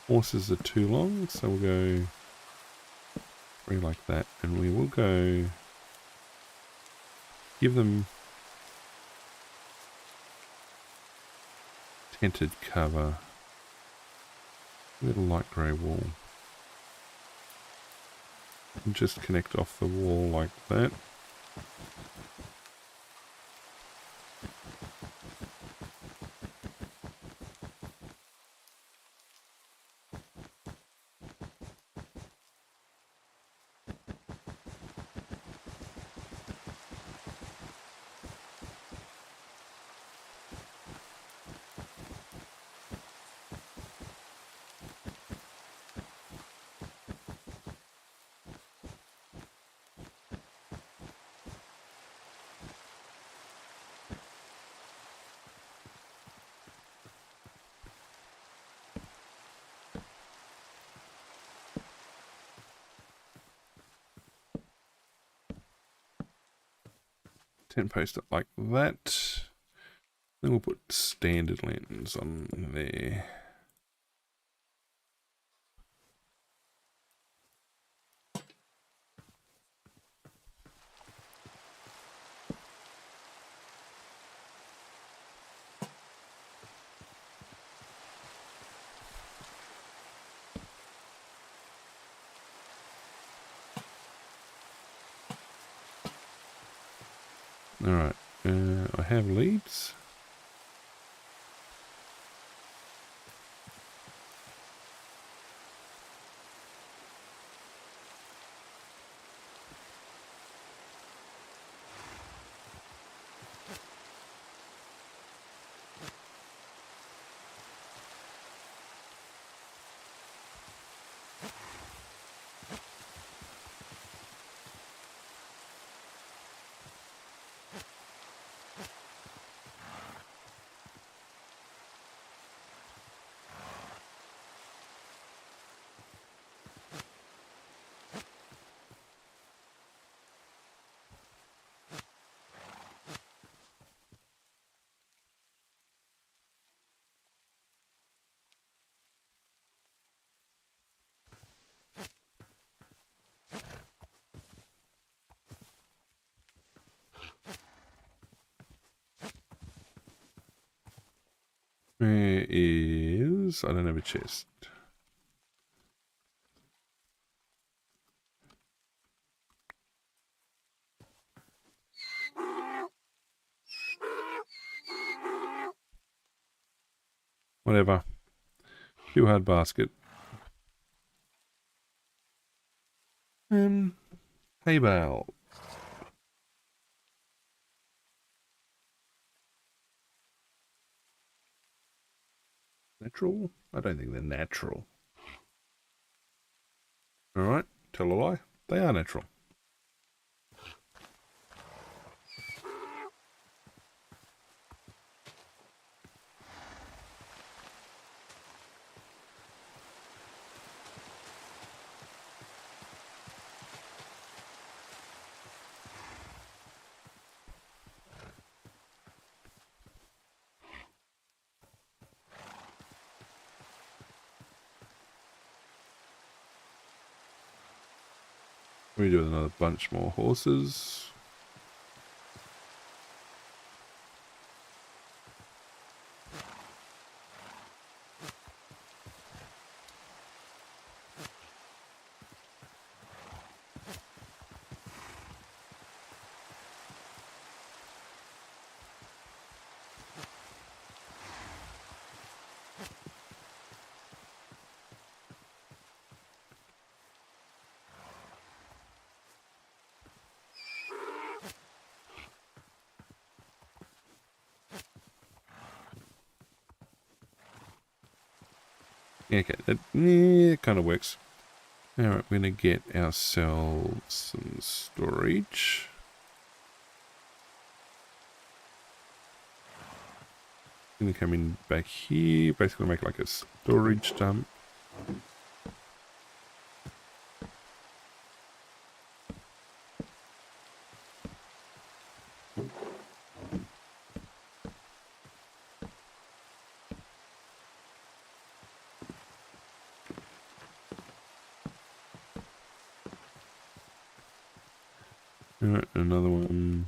horses are too long, so we'll go 3 like that, and we will go give them tented cover with a light grey wall. And just connect off the wall like that. Tent post it like that. Then we'll put standard lanterns on there. Alright, I have leads. Where is... I don't have a chest. Whatever. Too hard basket. Hay bale. Natural? I don't think they're natural. Alright, tell a lie. They are natural. We do another bunch more horses. Okay, that kind of works. Alright, we're going to get ourselves some storage. Going to come in back here, basically make like a storage dump. Alright, another one.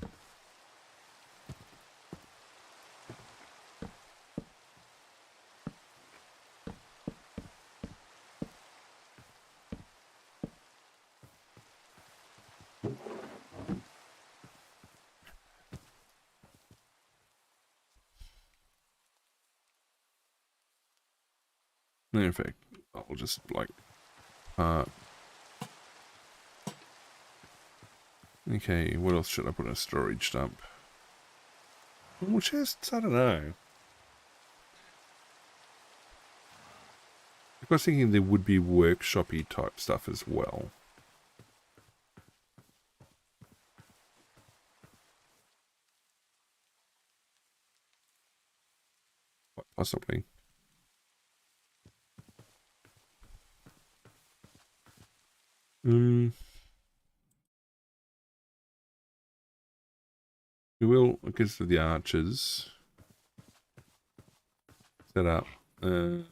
In fact, I'll just like okay, what else should I put in a storage dump? More chests? I don't know. I was thinking there would be workshop-y type stuff as well. Quite possibly. We will, because of the archers, set up 1,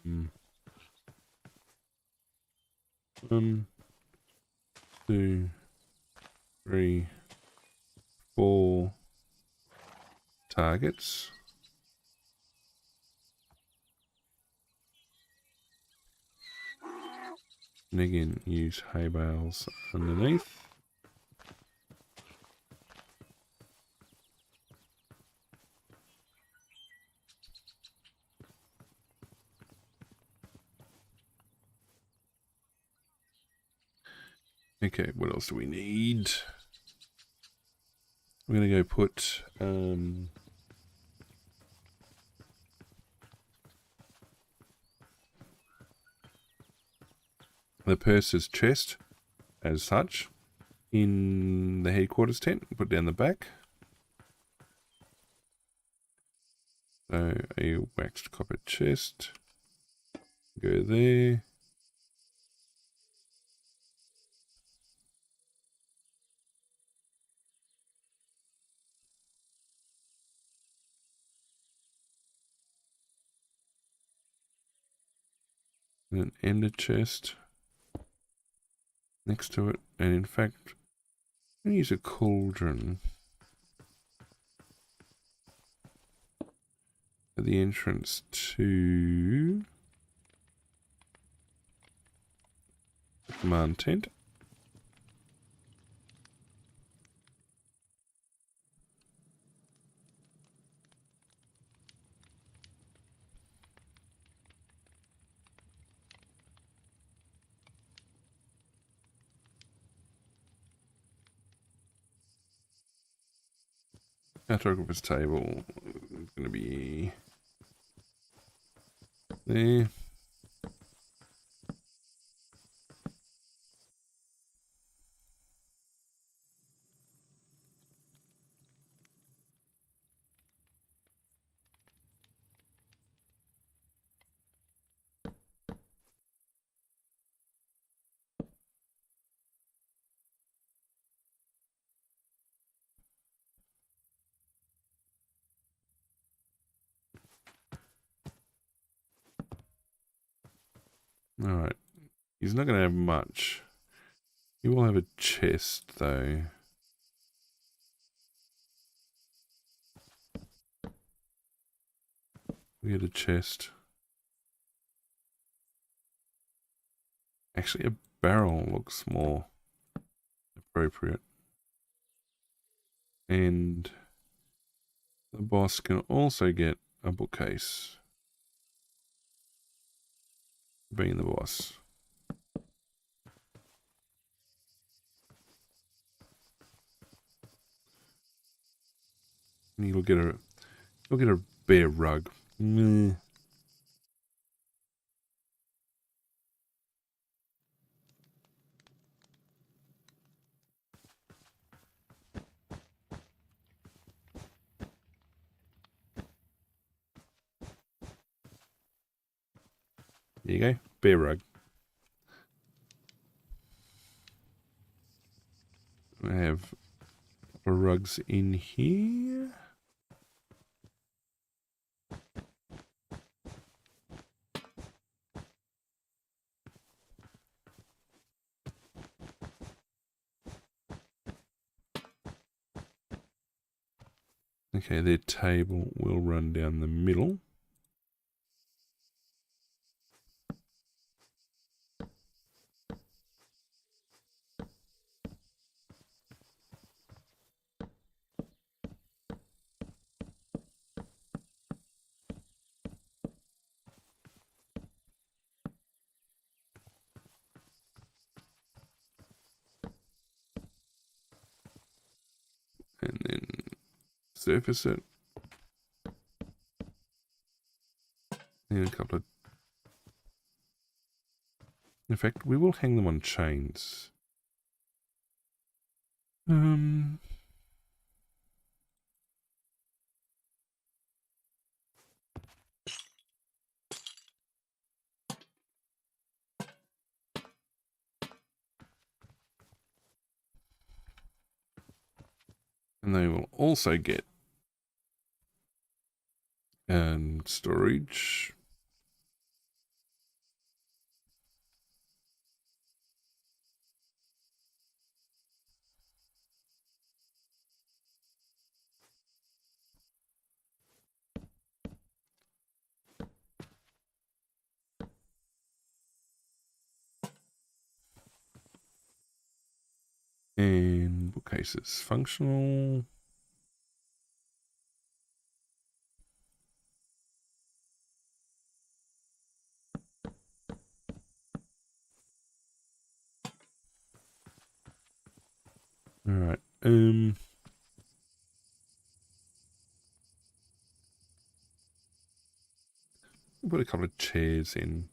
2, 3, 4 targets. And again, use hay bales underneath. Okay, what else do we need? We're going to go put the purser's chest as such in the headquarters tent. Put down the back. So a waxed copper chest. Go there. And an ender chest next to it. And in fact, I'm going to use a cauldron at the entrance to the command tent. Cartographer's table is going to be there. Alright. He's not going to have much. He will have a chest, though. We had a chest. Actually, a barrel looks more appropriate. And the boss can also get a bookcase. Being the boss. And he'll get a bear rug. Meh. There you go, bear rug. I have rugs in here. Okay, their table will run down the middle. And then surface it. And a couple of... In fact, we will hang them on chains. And they will also get storage. And bookcases, functional. All right. We'll put a couple of chairs in.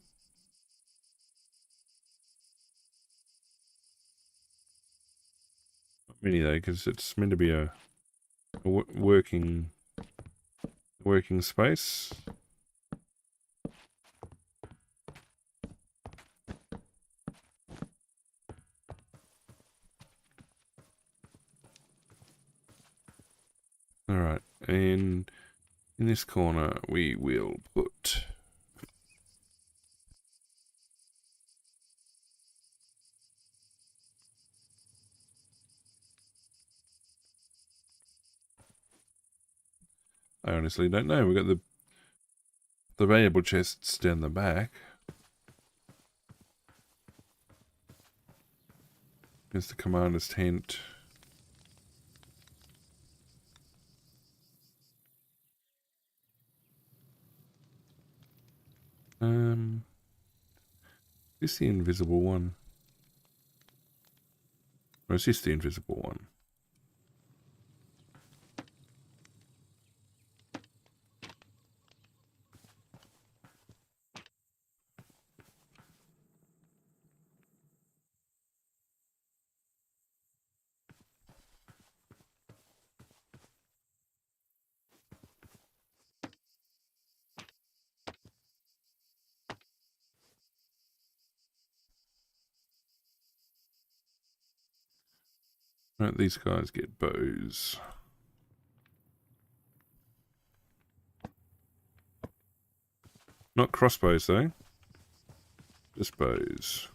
Not many though, because it's meant to be a working space. All right, and in this corner we will put I honestly don't know. We've got the variable chests down the back. Here's the commander's tent. Is this the invisible one? Or is this the invisible one? Right, these guys get bows. Not crossbows though. Just bows.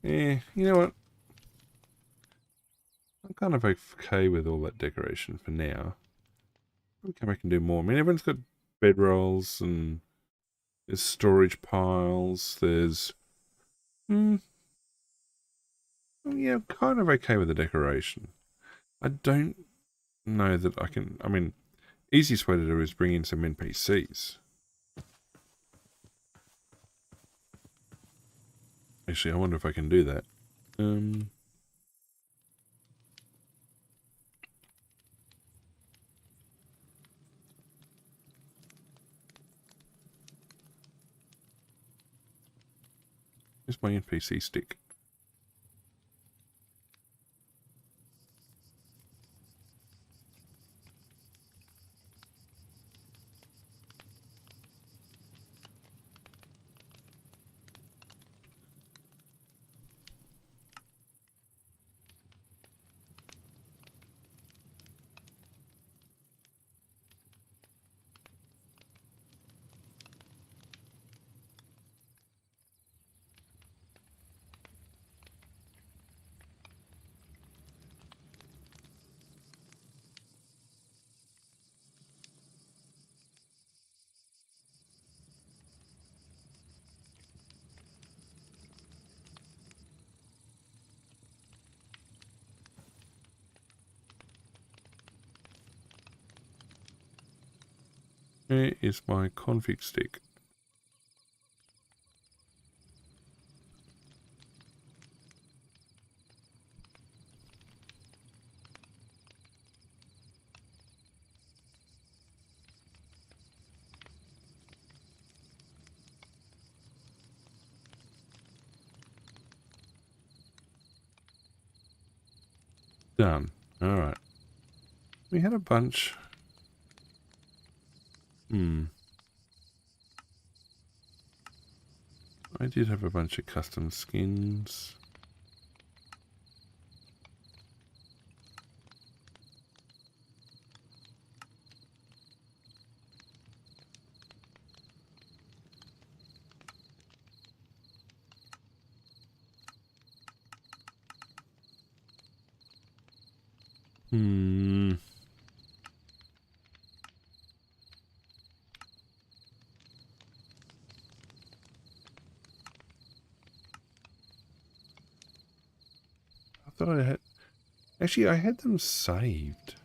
Yeah, you know what? I'm kind of okay with all that decoration for now. We'll come back and do more. I mean, everyone's got bedrolls and there's storage piles. There's... yeah, kind of okay with the decoration. I don't know that I can... I mean, easiest way to do is bring in some NPCs. Actually, I wonder if I can do that. Here's my NPC stick. Where is my config stick? Done. Alright. We had a bunch. I did have a bunch of custom skins. I thought I had... Actually, I had them saved.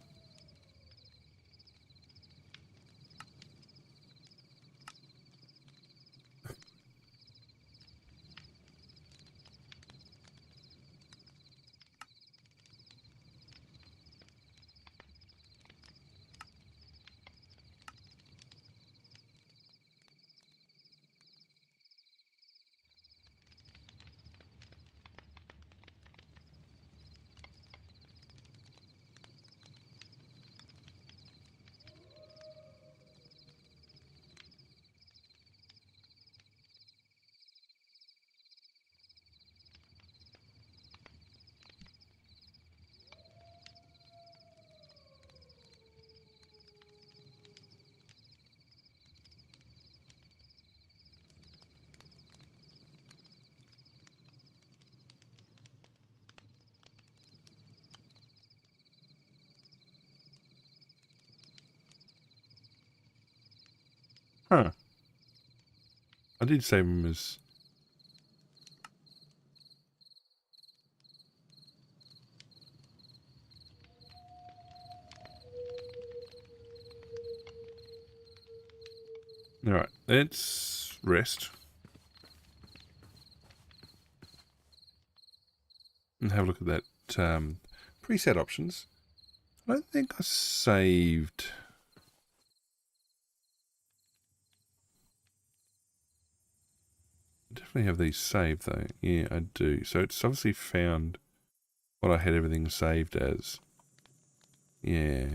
Huh. I did save them as... Alright, let's rest. And have a look at that preset options. I don't think I saved... I definitely have these saved though. Yeah, I do. So it's obviously found what I had everything saved as. Yeah.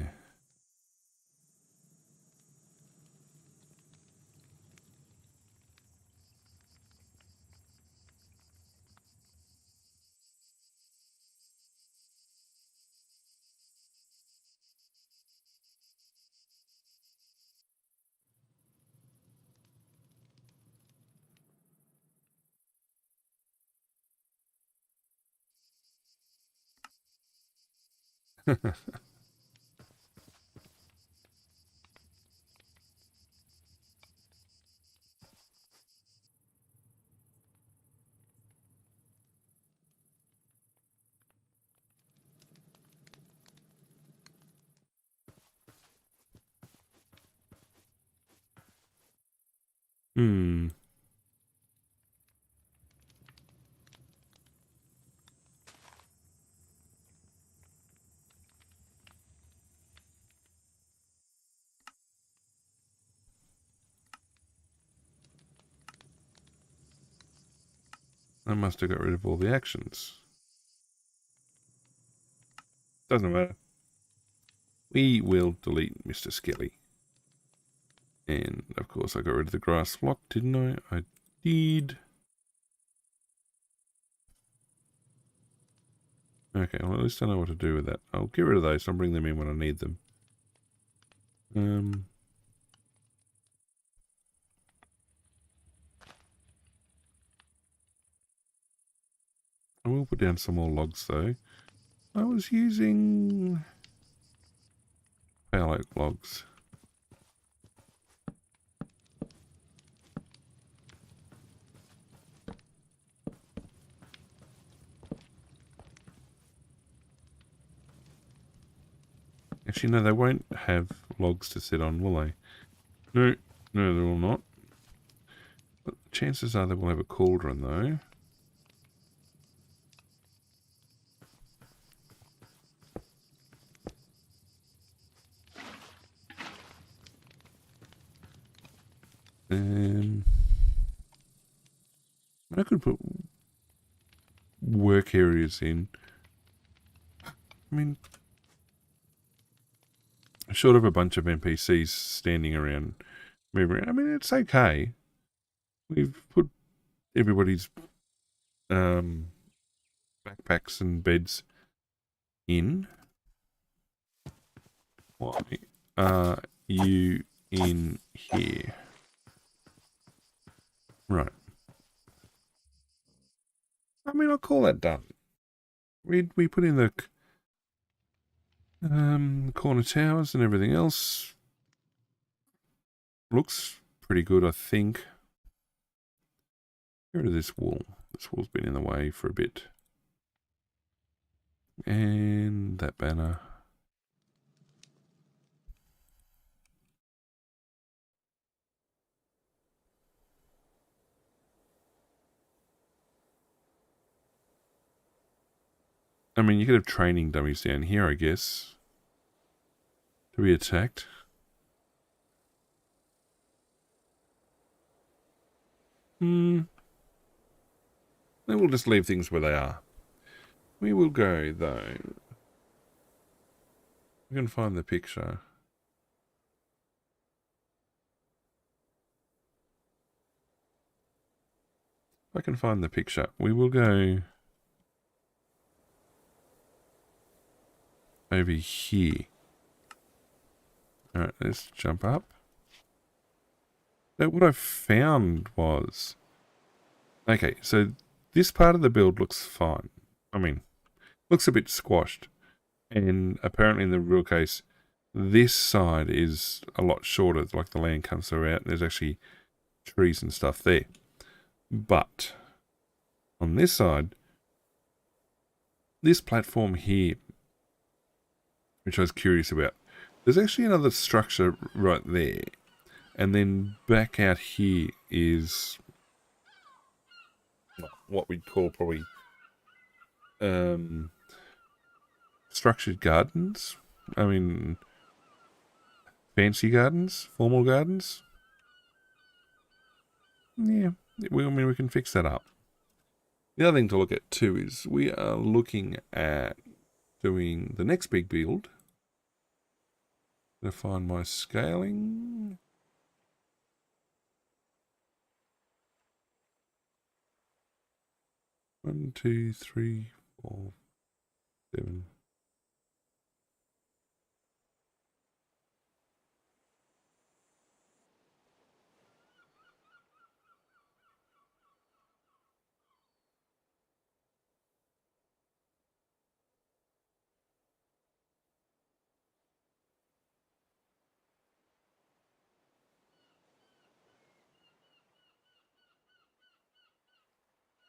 Hmm. I must have got rid of all the actions. Doesn't matter. We will delete Mr. Skelly. And, of course, I got rid of the grass flock, didn't I? I did. Okay, well, at least I know what to do with that. I'll get rid of those. I'll bring them in when I need them. I will put down some more logs, though. I was using pale oak logs. Actually, no, they won't have logs to sit on, will they? No, no, they will not. But chances are they will have a cauldron, though. I could put work areas in. I mean, short of a bunch of NPCs standing around, moving around, I mean, it's okay. We've put everybody's backpacks and beds in. Why are you in here? Right. I mean, I'll call that done. We put in the corner towers and everything else. Looks pretty good, I think. Get rid of this wall. This wall's been in the way for a bit. And that banner. I mean, you could have training dummies down here, I guess, to be attacked. Then we'll just leave things where they are. We will go, though. We can find the picture. If I can find the picture, we will go over here. Alright, let's jump up. So what I found was... Okay, so this part of the build looks fine. I mean, looks a bit squashed. And apparently in the real case, this side is a lot shorter. Like the land comes throughout. There's actually trees and stuff there. But on this side, this platform here, which I was curious about, there's actually another structure right there. And then back out here is what we'd call probably structured gardens. I mean, fancy gardens, formal gardens. Yeah, I mean, we can fix that up. The other thing to look at too is we are looking at doing the next big build. I'm going to find my scaling. One, two, three, 4, 7.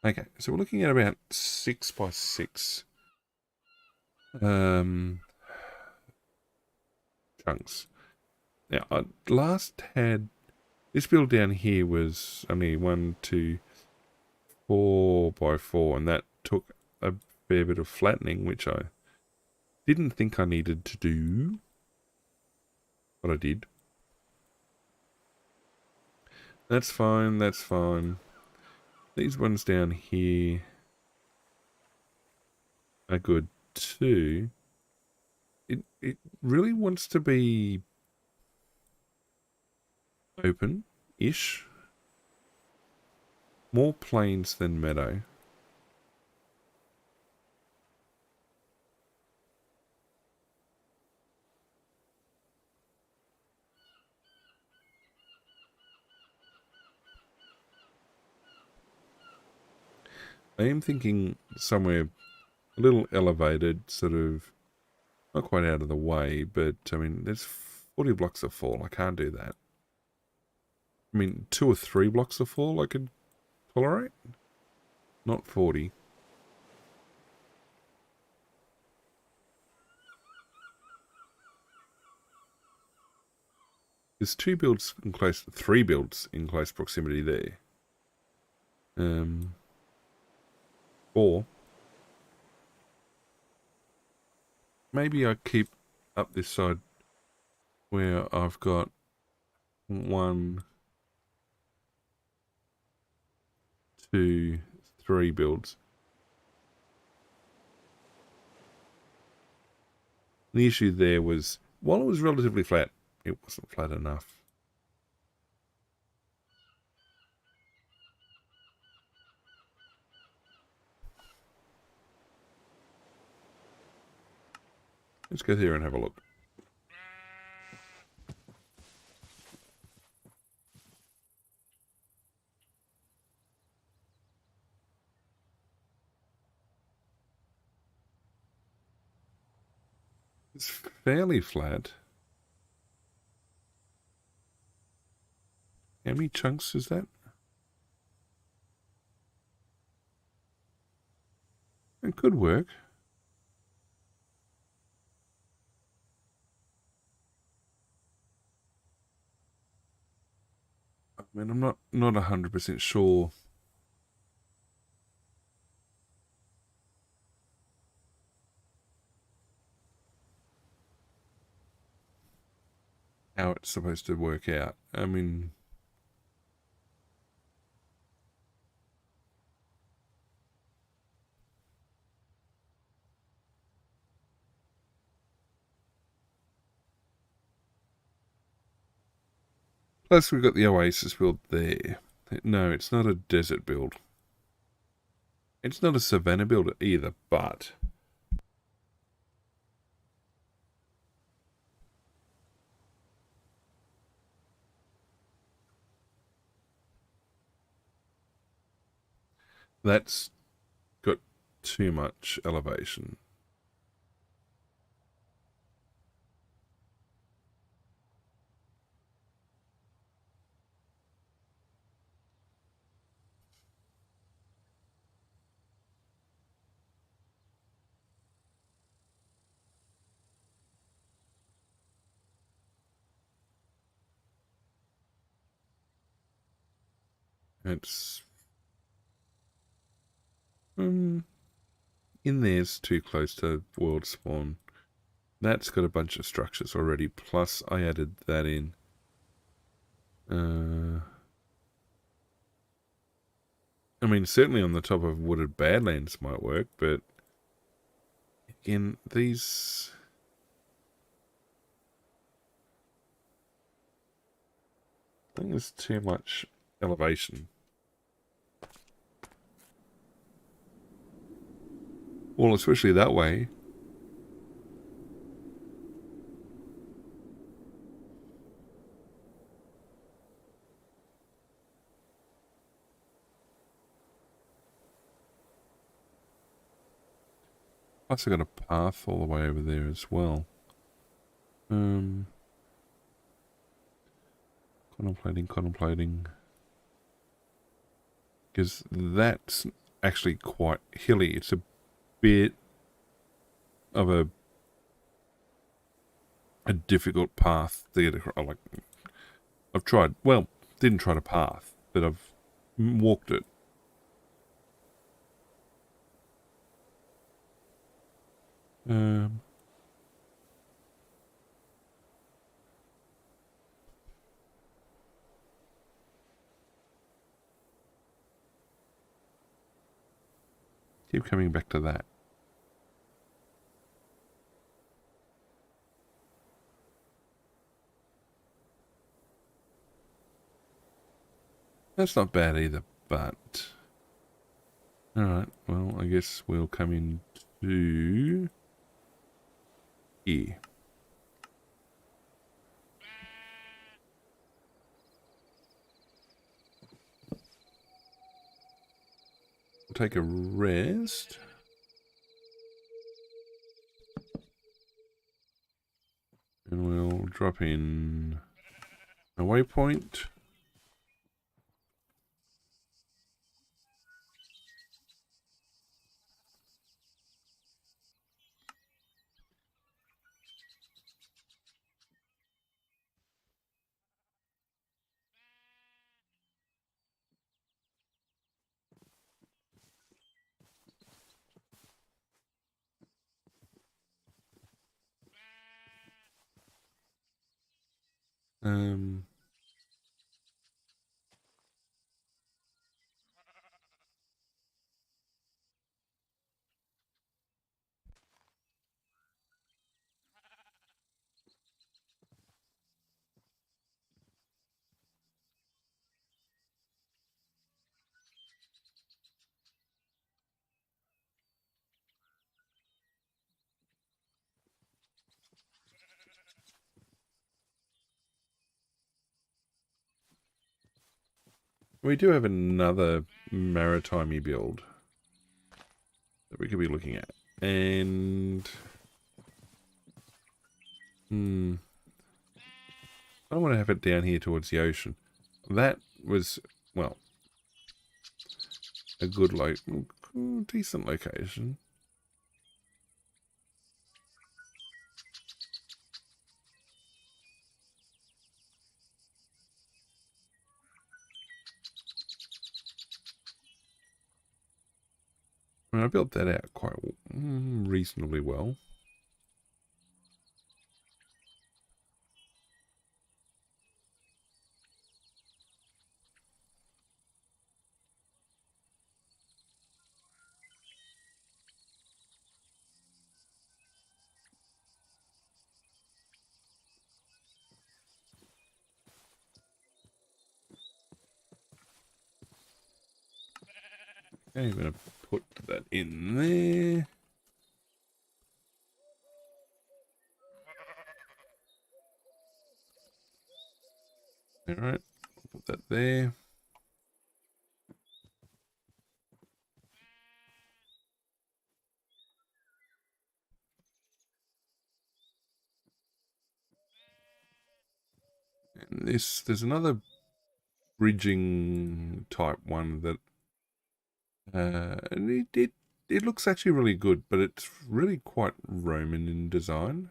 Okay, so we're looking at about 6 by 6 chunks. Now, I last had this build down here was only 1, 2, 4 by 4, and that took a fair bit of flattening, which I didn't think I needed to do, but I did. That's fine, that's fine. These ones down here are good too. It really wants to be open-ish. More plains than meadow. I am thinking somewhere a little elevated, sort of, not quite out of the way, but, I mean, there's 40 blocks of fall. I can't do that. I mean, 2 or 3 blocks of fall I could tolerate. Not 40. There's three builds in close proximity there. Or maybe I keep up this side where I've got 1, 2, 3 builds. The issue there was, while it was relatively flat, it wasn't flat enough. Let's go there and have a look. It's fairly flat. How many chunks is that? It could work. I mean, I'm not 100% sure how it's supposed to work out. I mean, plus we've got the Oasis build there. No, it's not a desert build. It's not a Savannah build either, but that's got too much elevation. It's in there's too close to world spawn. That's got a bunch of structures already, plus I added that in. I mean, certainly on the top of wooded badlands might work, but again, these... I think there's too much elevation. Well, especially that way. Plus I got a path all the way over there as well. Contemplating. Because that's actually quite hilly. It's a bit of a difficult path to get across. Like, I've tried, well, didn't try to path, but I've walked it. Keep coming back to that. That's not bad either, but... Alright, well, I guess we'll come into... here. We'll take a rest. And we'll drop in a waypoint. We do have another maritime build that we could be looking at. And I don't want to have it down here towards the ocean. That was, well, a good, decent location. I mean, I built that out quite reasonably well. Okay, I'm going to put that in there. Alright, put that there. And there's another bridging type one that and it looks actually really good, but it's really quite Roman in design.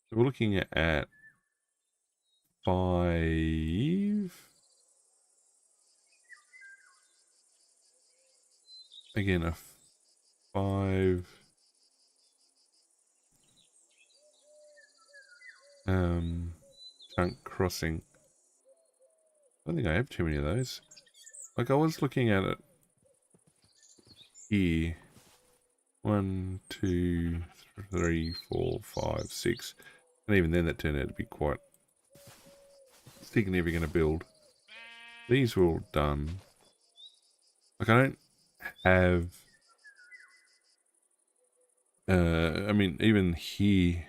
So we're looking at 5. Again, a 5. Chunk crossing. I don't think I have too many of those. Like, I was looking at it here. 1, 2, 3, 4, 5, 6. And even then that turned out to be quite significant a build. These were all done. Like, I don't have... I mean, even here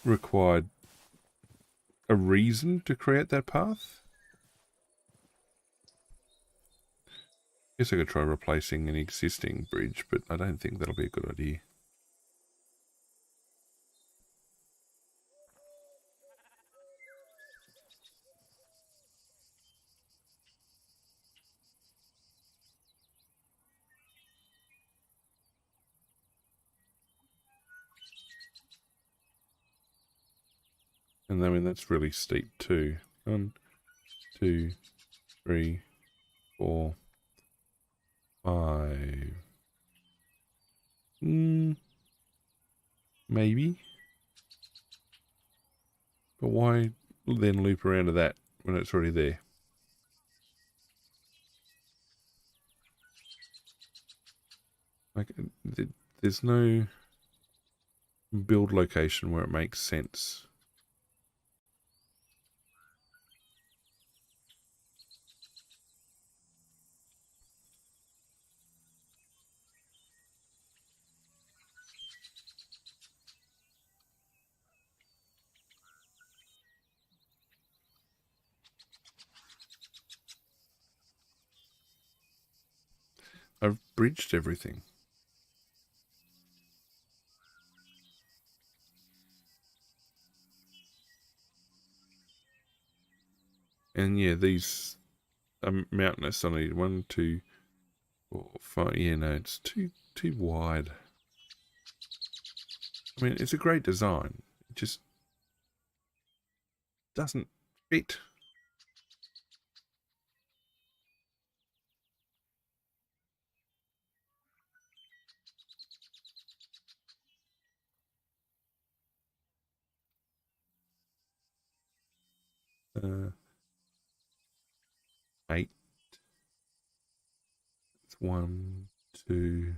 required a reason to create that path. Guess I could try replacing an existing bridge, but I don't think that'll be a good idea. And I mean, that's really steep too. 1, 2, 3, 4, 5. Maybe. But why then loop around to that when it's already there? Like, there's no build location where it makes sense. I've bridged everything. And yeah, these mountainous. I need 1, 2, 4, 5. Yeah, no, it's too wide. I mean, it's a great design. It just doesn't fit. Uh, 8. It's 1, 2.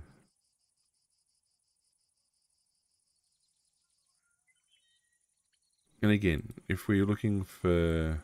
And again, if we're looking for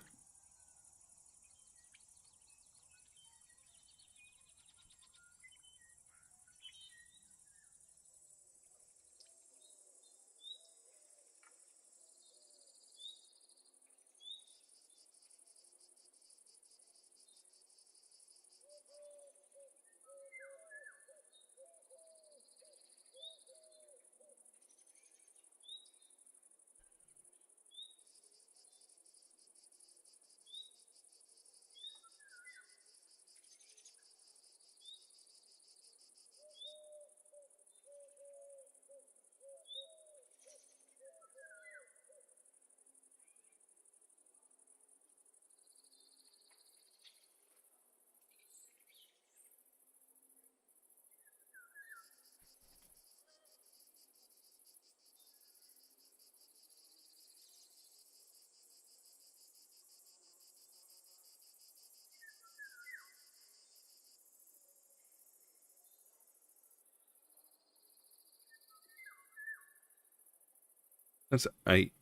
that's 8.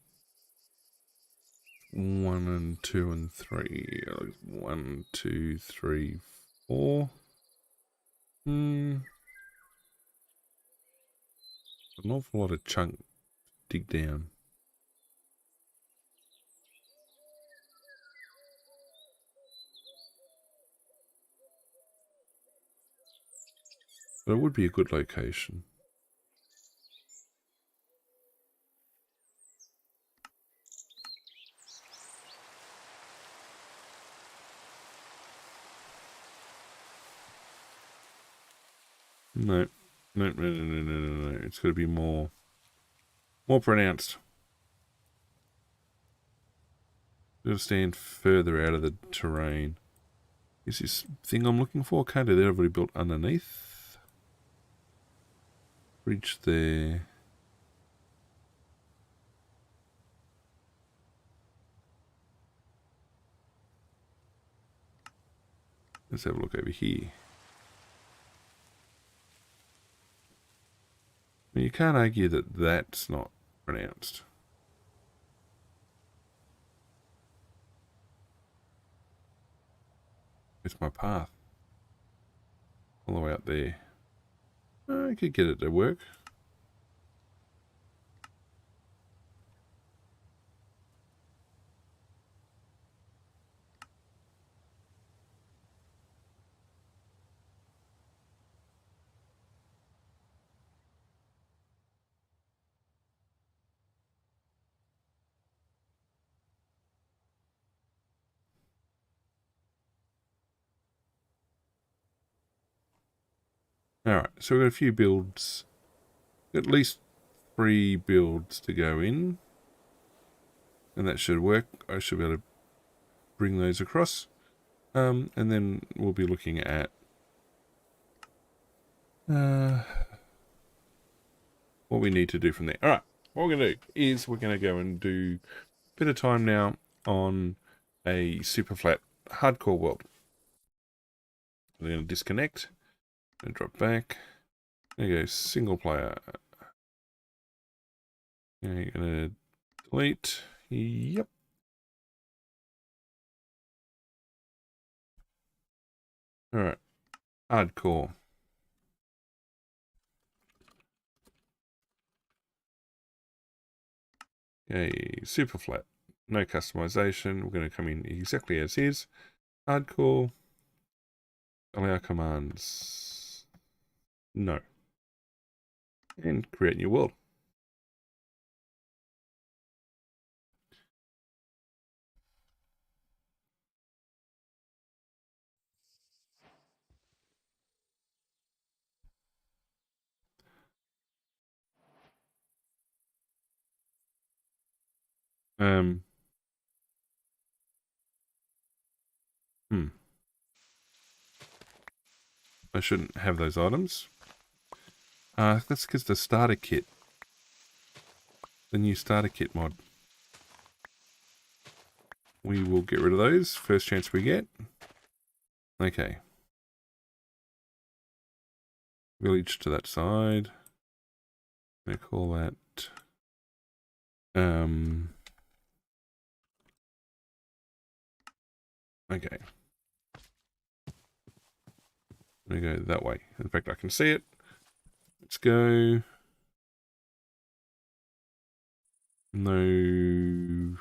1 and 2 and 3. 1, 2, 3, 4. An awful lot of chunk to dig down. But it would be a good location. No. It's got to be more pronounced. Got to stand further out of the terrain. Is this thing I'm looking for? Can't do that. I've already built underneath. Bridge there. Let's have a look over here. I mean, you can't argue that that's not pronounced. It's my path. All the way up there. I could get it to work. Alright, so we've got a few builds. At least 3 builds to go in. And that should work. I should be able to bring those across. And then we'll be looking at what we need to do from there. Alright, what we're going to do is we're going to go and do a bit of time now on a super flat hardcore world. I'm going to disconnect and drop back. There you go, single player. Now you're going to delete. Yep. Alright, hardcore. Okay, super flat. No customization. We're going to come in exactly as is. Hardcore. Allow commands. No. And create new world. Hmm. I shouldn't have those items. That's because the starter kit. The new starter kit mod. We will get rid of those first chance we get. Okay. Village to that side. I call that okay. I'm gonna go that way. In fact, I can see it. Let's go. No.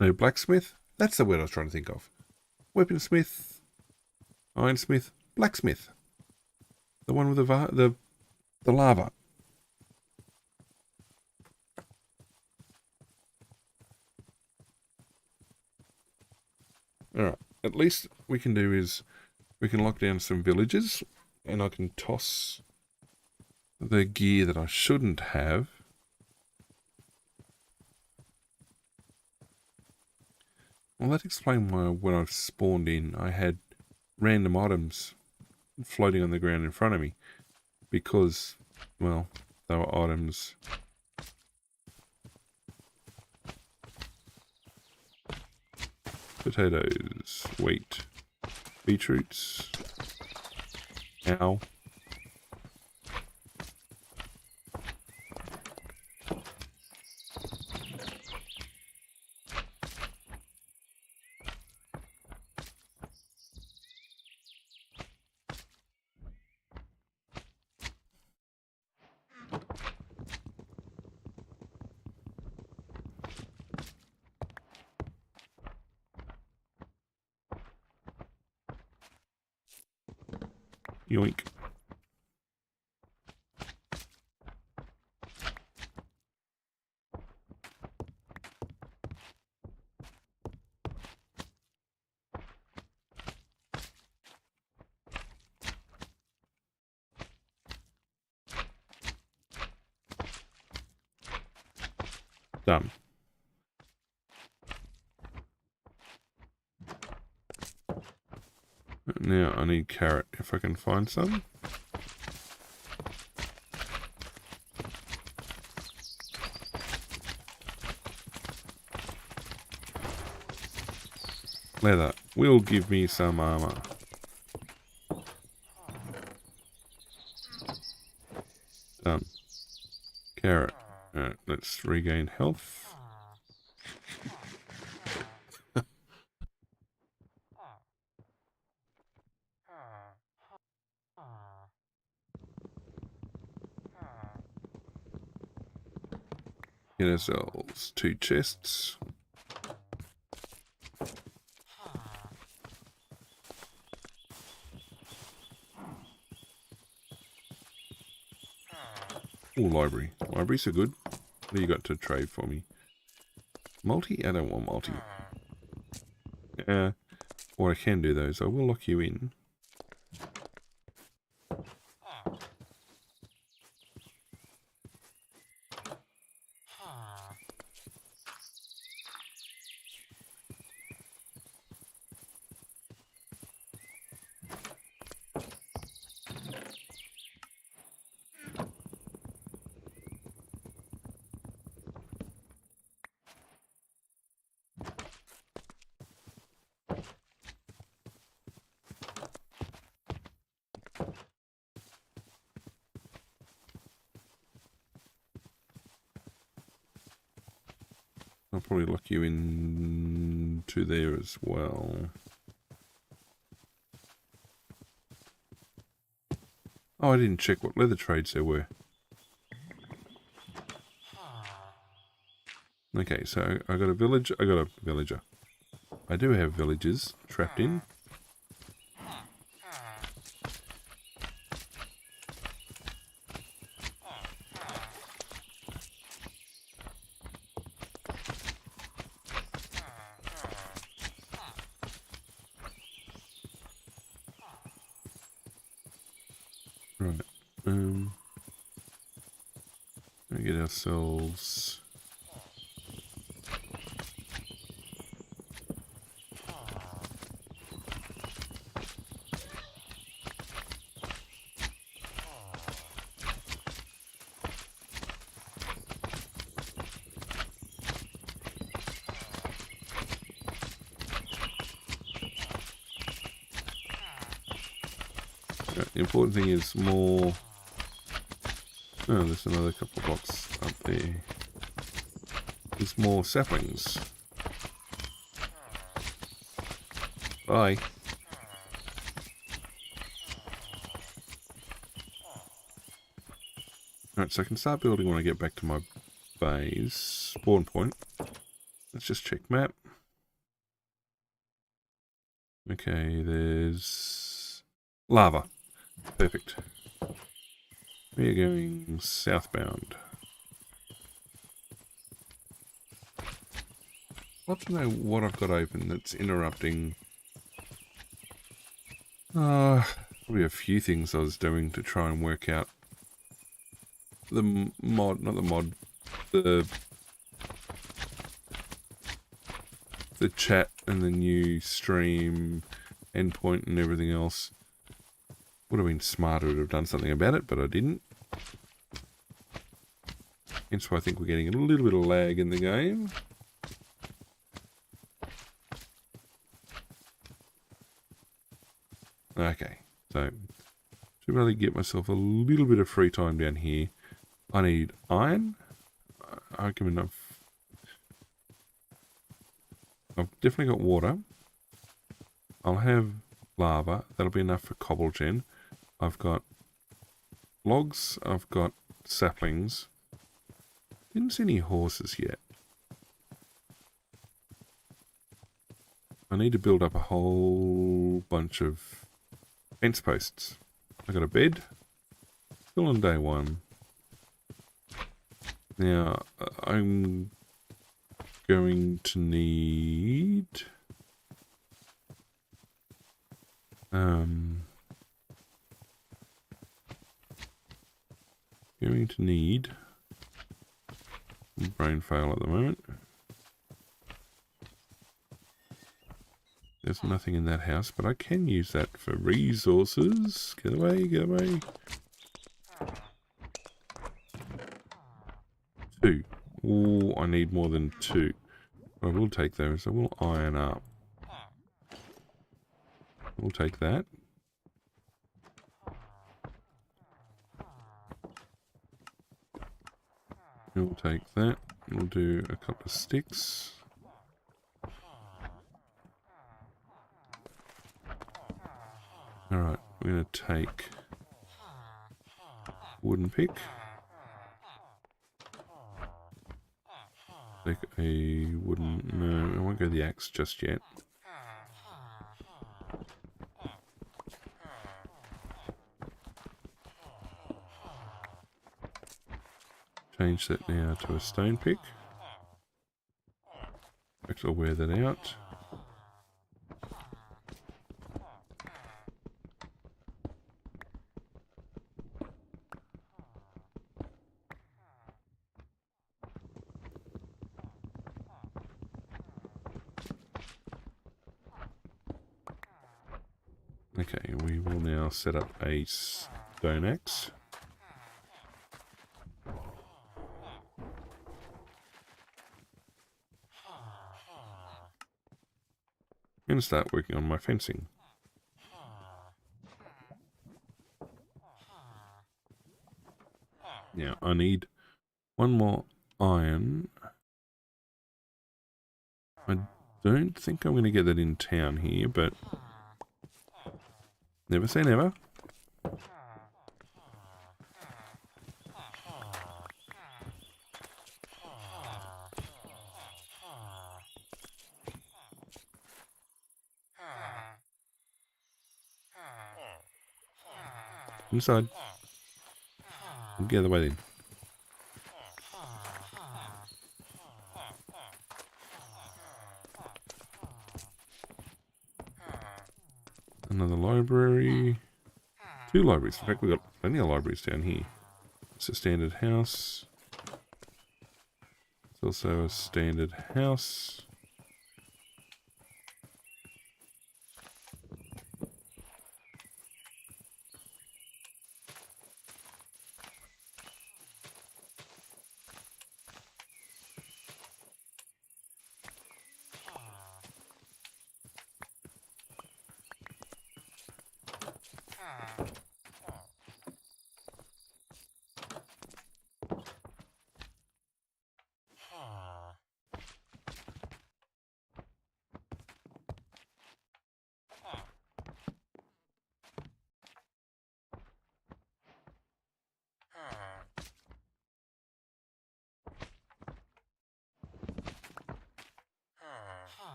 No blacksmith. That's the word I was trying to think of. Weaponsmith, ironsmith, blacksmith. The one with the lava. All right. At least we can do is we can lock down some villages, and I can toss the gear that I shouldn't have. Well, that explains why when I spawned in, I had random items floating on the ground in front of me. Because, well, they were items. Potatoes, wheat, beetroots. Ow. Yoink. Done. Now I need carrot if I can find some. Leather will give me some armor. Done. Carrot. Alright, let's regain health. Get ourselves 2 chests. Oh, library. Libraries are good. What do you got to trade for me? Multi? I don't want multi. What I can do though is I will lock you in. I'll probably lock you in to there as well. Oh, I didn't check what leather trades there were. Okay, so I got a village. I got a villager. I do have villagers trapped in. Right. We get ourselves the important thing is more. Oh, there's another couple of blocks up there. There's more saplings. Bye. Alright, so I can start building when I get back to my base spawn point. Let's just check map. Okay, there's lava. Perfect. We are going southbound. I'd love to know what I've got open that's interrupting. Probably a few things I was doing to try and work out the mod, not the mod, the chat and the new stream endpoint and everything else. Would have been smarter to have done something about it, but I didn't. Hence why I think we're getting a little bit of lag in the game. Okay, so should really get myself a little bit of free time down here. I need iron. I'll give enough. I've definitely got water. I'll have lava. That'll be enough for cobble gen. I've got logs. I've got saplings. Didn't see any horses yet. I need to build up a whole bunch of fence posts. I got a bed. Still on day one. Now, I'm going to need brain fail at the moment. There's nothing in that house, but I can use that for resources. Get away, get away. 2. Oh, I need more than 2. I will take those. I will iron up. We'll take that. We'll take that. We'll do a couple of sticks. Alright, we're going to take wooden pick. Take a wooden... No, I won't go the axe just yet. Change that now to a stone pick. Actually, I'll wear that out. Okay, we will now set up a stone axe. I'm going to start working on my fencing. Now, I need one more iron. I don't think I'm going to get that in town here, but never say never. Inside. Get the way then. Another library. 2 libraries. In fact, we've got plenty of libraries down here. It's a standard house. It's also a standard house.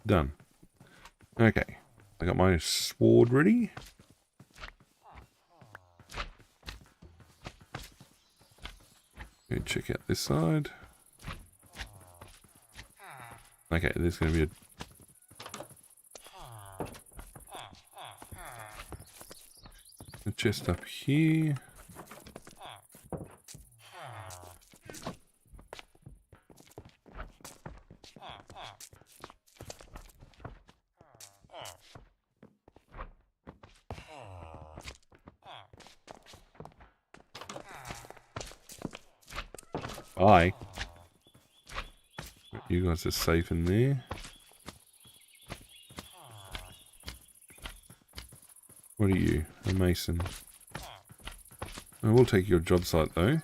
Done. Okay, I got my sword ready. Go check out this side. Okay, there's going to be a chest up here. Bye. You guys are safe in there. What are you? A mason. I will take your job site though.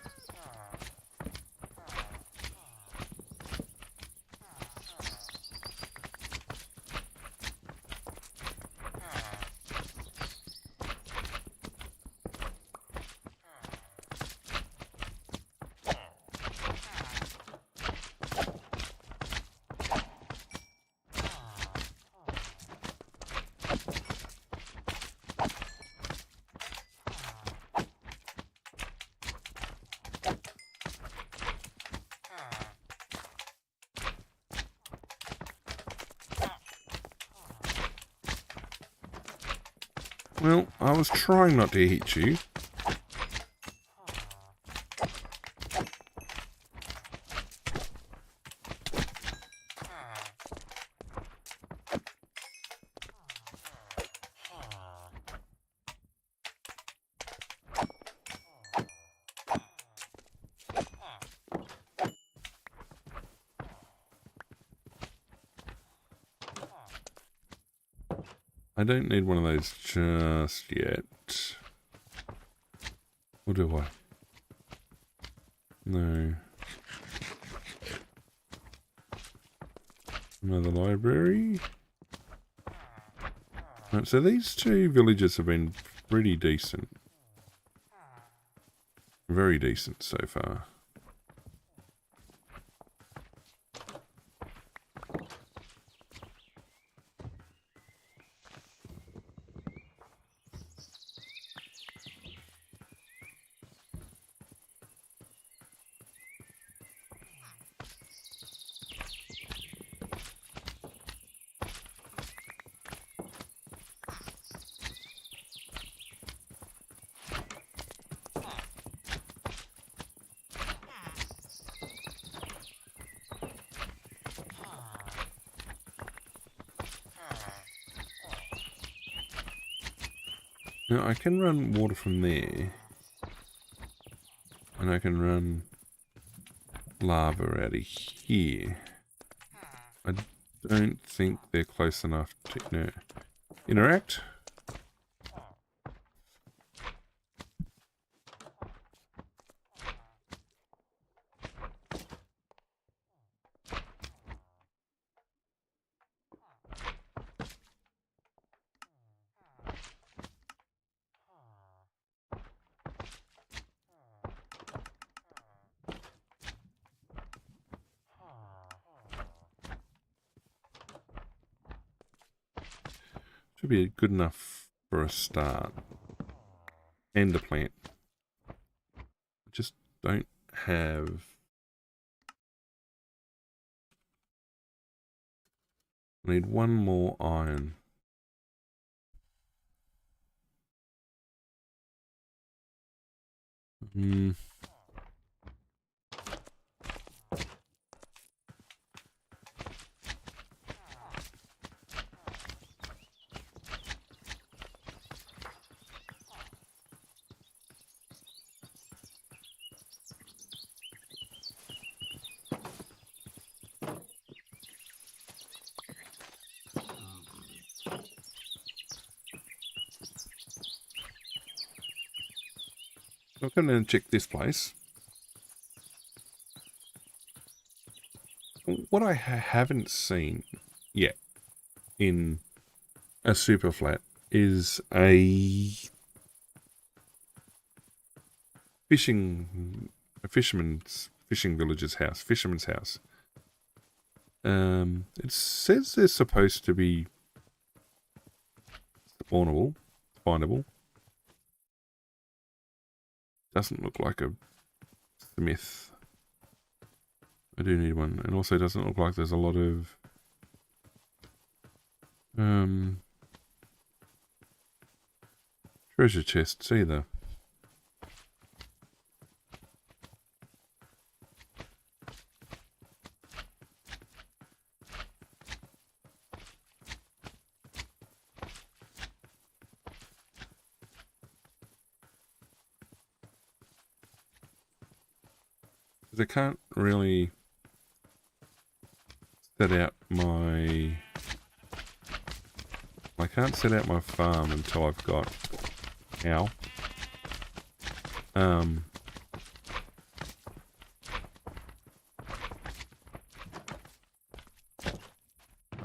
Well, I was trying not to hit you. I don't need one of those just yet. Or do I? No. Another library. Right, so these two villages have been pretty decent. Very decent so far. Now I can run water from there. And I can run lava out of here. I don't think they're close enough to interact. Should be good enough for a start. And a plant. I just don't have... I need one more iron. I'm going to check this place. What I haven't seen yet in a super flat is a fisherman's fishing village's house, fisherman's house. It says they're supposed to be findable. Doesn't look like a smith. I do need one, and also doesn't look like there's a lot of treasure chests either. I can't really set out my... I can't set out my farm until I've got... Ow. A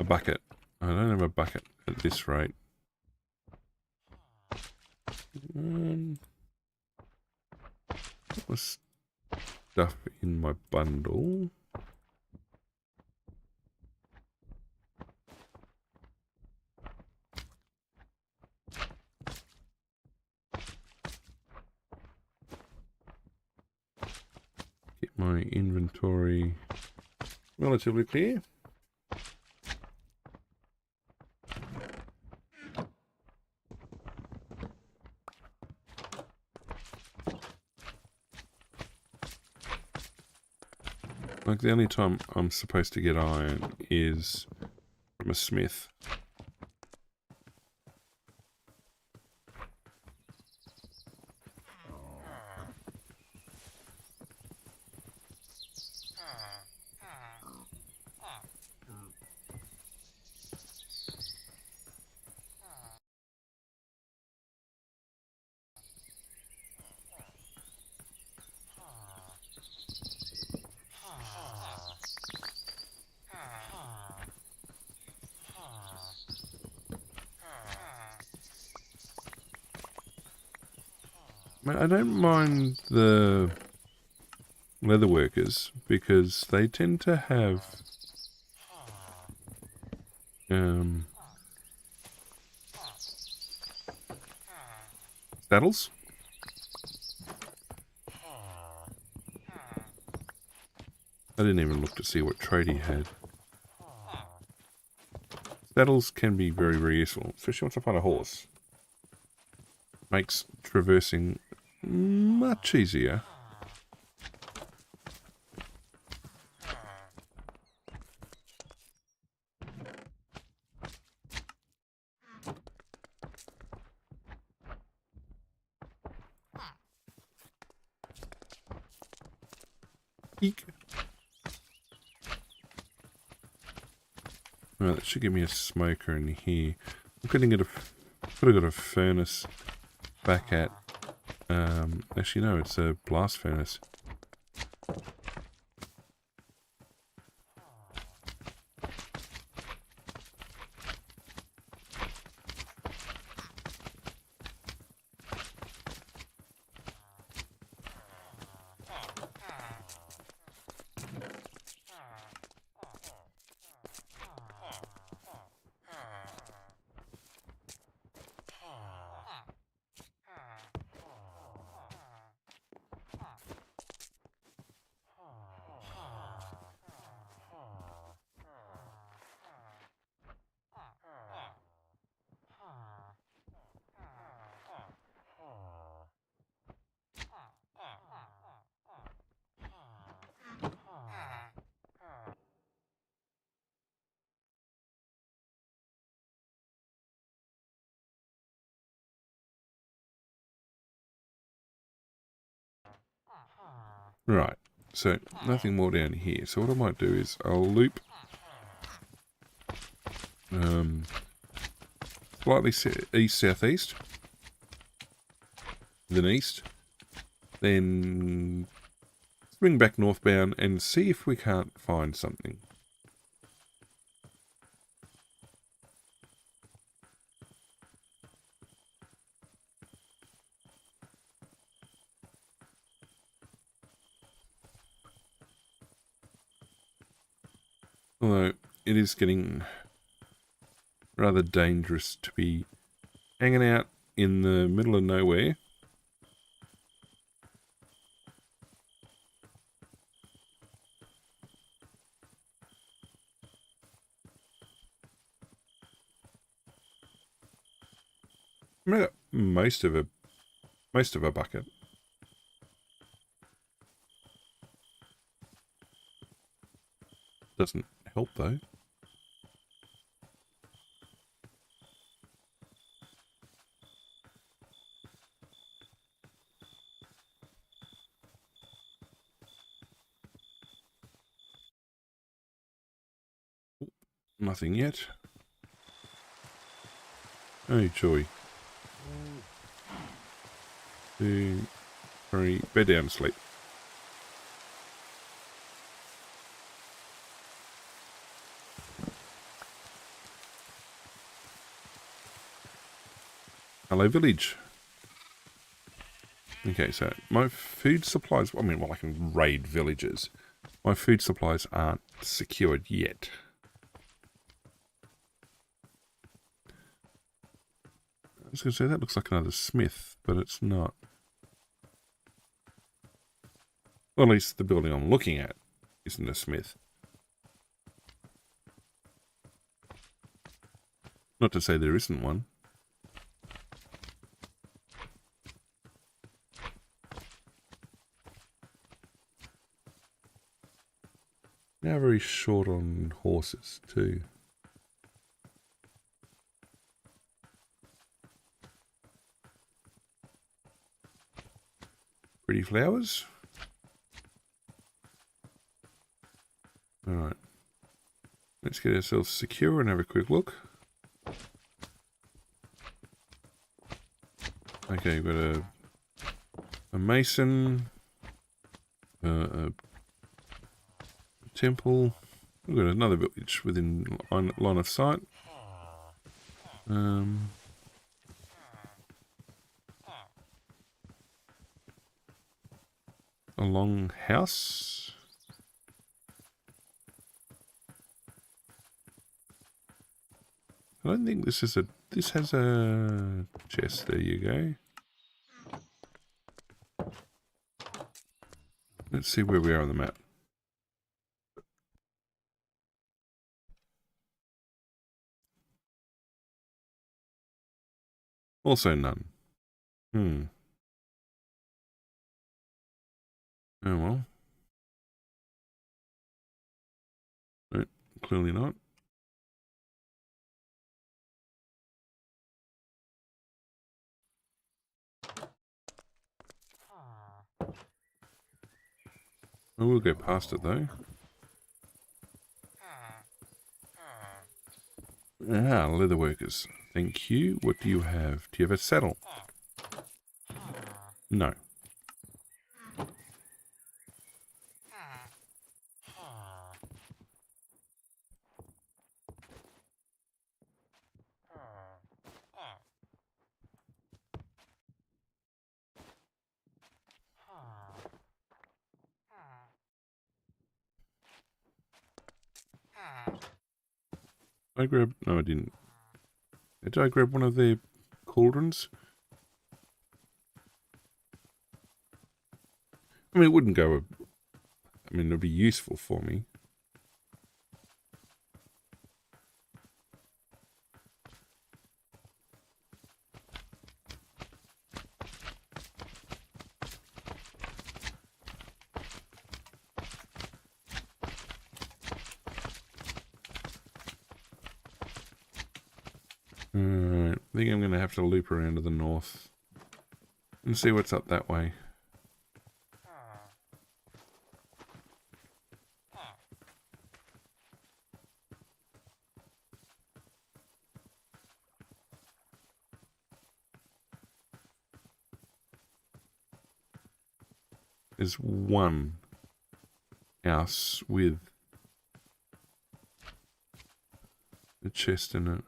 bucket. I don't have a bucket at this rate. What's stuff in my bundle? Get my inventory relatively clear. Like, the only time I'm supposed to get iron is from a smith. I don't mind the leather workers because they tend to have saddles. I didn't even look to see what trade he had. Saddles can be very, very useful, especially once I find a horse. Makes traversing much easier. Eek. Well, that should give me a smoker in here. I'm going to get could have got a furnace back at. Actually, no, it's a blast furnace. Right, so nothing more down here. So what I might do is I'll loop slightly east-southeast, then east, then swing back northbound and see if we can't find something. Although it is getting rather dangerous to be hanging out in the middle of nowhere. I got most of a bucket. Doesn't help though. Nothing yet. Oh joy. 2, 3, bed down, sleep. Hello village. Okay, so my food supplies, I mean, well, I can raid villages. My food supplies aren't secured yet. I was going to say, that looks like another smith, but it's not. Well, at least the building I'm looking at isn't a smith. Not to say there isn't one. Now very short on horses too. Pretty flowers. Alright. Let's get ourselves secure and have a quick look. Okay, we've got a mason, a temple. We've got another village within line of sight. A long house. I don't think this is this has a chest. There you go. Let's see where we are on the map. Also none. Oh well. No, clearly not. I will go past it though. Ah, leather workers. Thank you. What do you have? Do you have a saddle? No. I grabbed... No, I didn't. Did I grab one of the cauldrons? I mean, it wouldn't go... I mean, it would be useful for me. Alright, I think I'm going to have to loop around to the north and see what's up that way. is one house with a chest in it.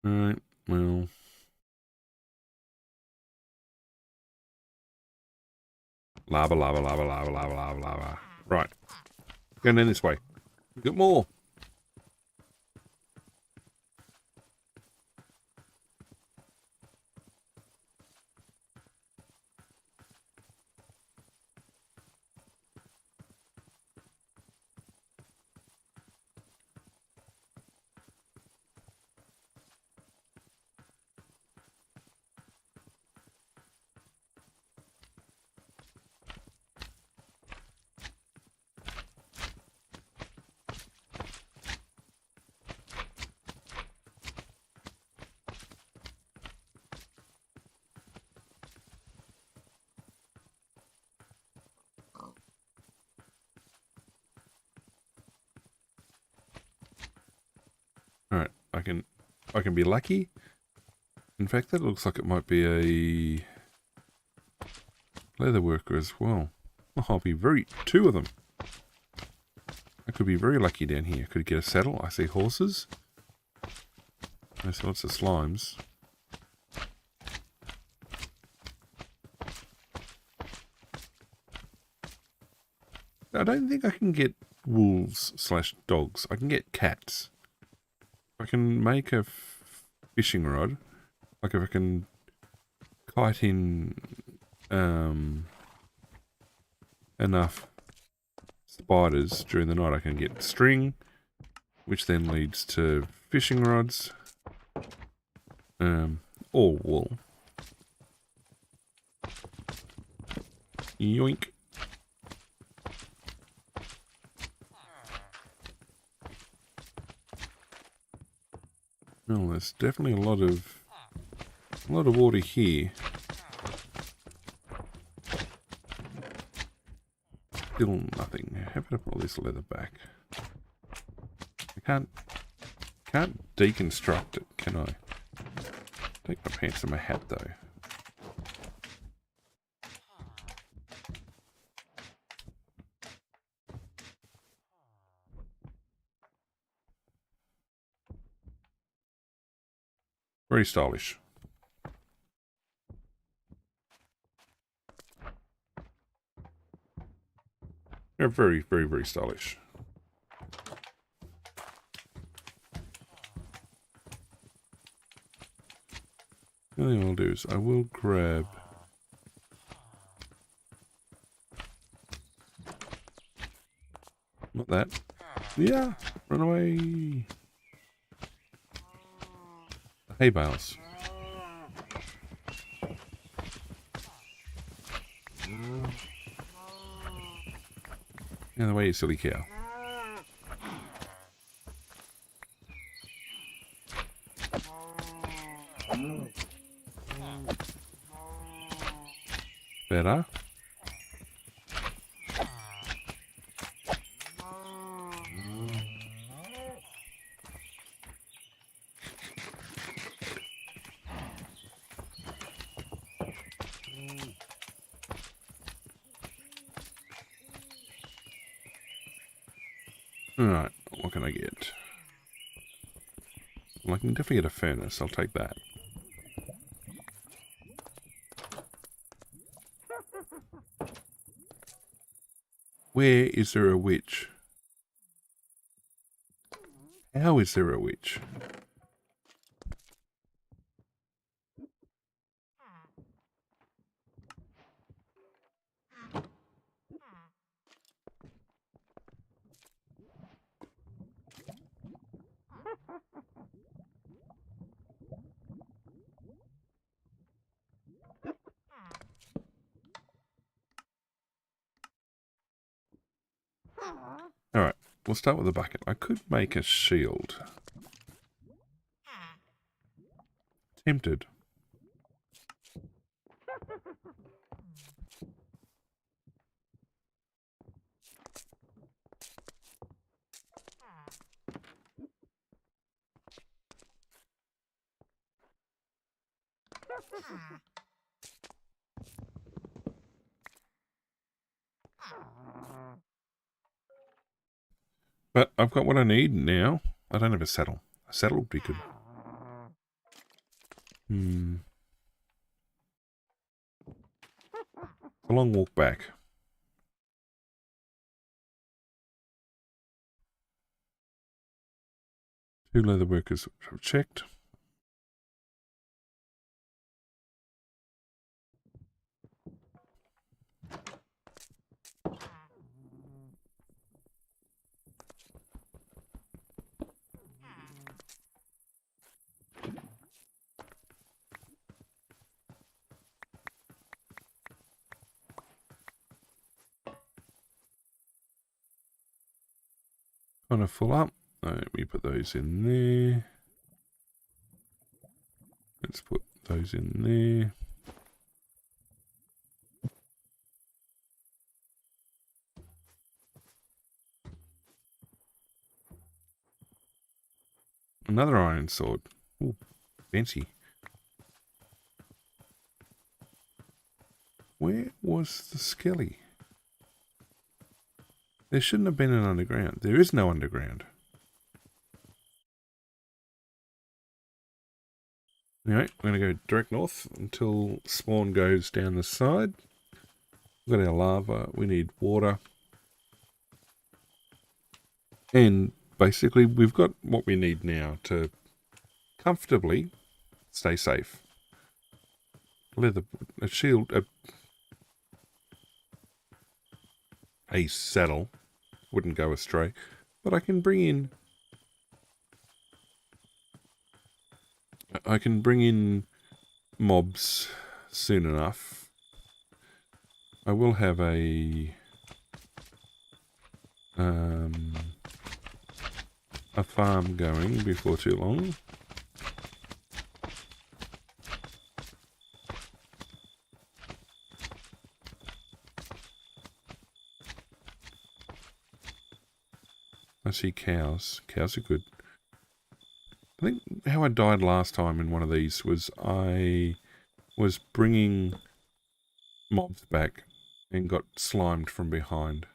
Alright, well. Lava, lava, lava, lava, lava, lava, lava. Right. Going down this way. We've got more. Alright, I can be lucky. In fact, that looks like it might be a leather worker as well. I'll be two of them. I could be very lucky down here. Could get a saddle. I see horses. I see lots of slimes. I don't think I can get wolves/dogs. I can get cats. I can make a fishing rod. Like if I can kite in enough spiders during the night, I can get string, which then leads to fishing rods, or wool. Yoink. Well, there's definitely a lot of water here. Still nothing. How about I put all this leather back? I can't deconstruct it, can I? Take my pants and my hat though. Very stylish. They're very, very, very stylish. The only thing I'll do is I will grab not that. Yeah, run away. Hay bales. Out of the way, you silly cow. Better. Alright, what can I get? Well, I can definitely get a furnace, I'll take that. Where is there a witch? How is there a witch? Alright, we'll start with a bucket. I could make a shield. Tempted. But I've got what I need now. I don't have a saddle. A saddle would be good. A long walk back. Two leather workers I've checked. Kind of full up. We put those in there. Let's put those in there. Another iron sword. Ooh, fancy. Where was the skelly? There shouldn't have been an underground. There is no underground. Anyway, we're going to go direct north until spawn goes down the side. We've got our lava. We need water. And basically, we've got what we need now to comfortably stay safe. Leather, a shield, a saddle wouldn't go astray, but I can bring in mobs soon enough. I will have a farm going before too long. I see cows. Cows are good. I think how I died last time in one of these was I was bringing mobs back and got slimed from behind.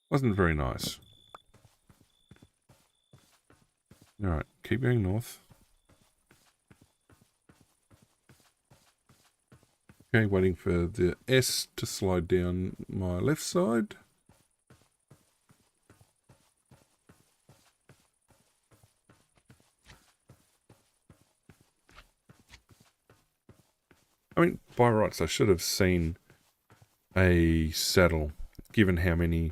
Wasn't very nice. Alright, keep going north. Okay, waiting for the S to slide down my left side. I mean, by rights, I should have seen a saddle, given how many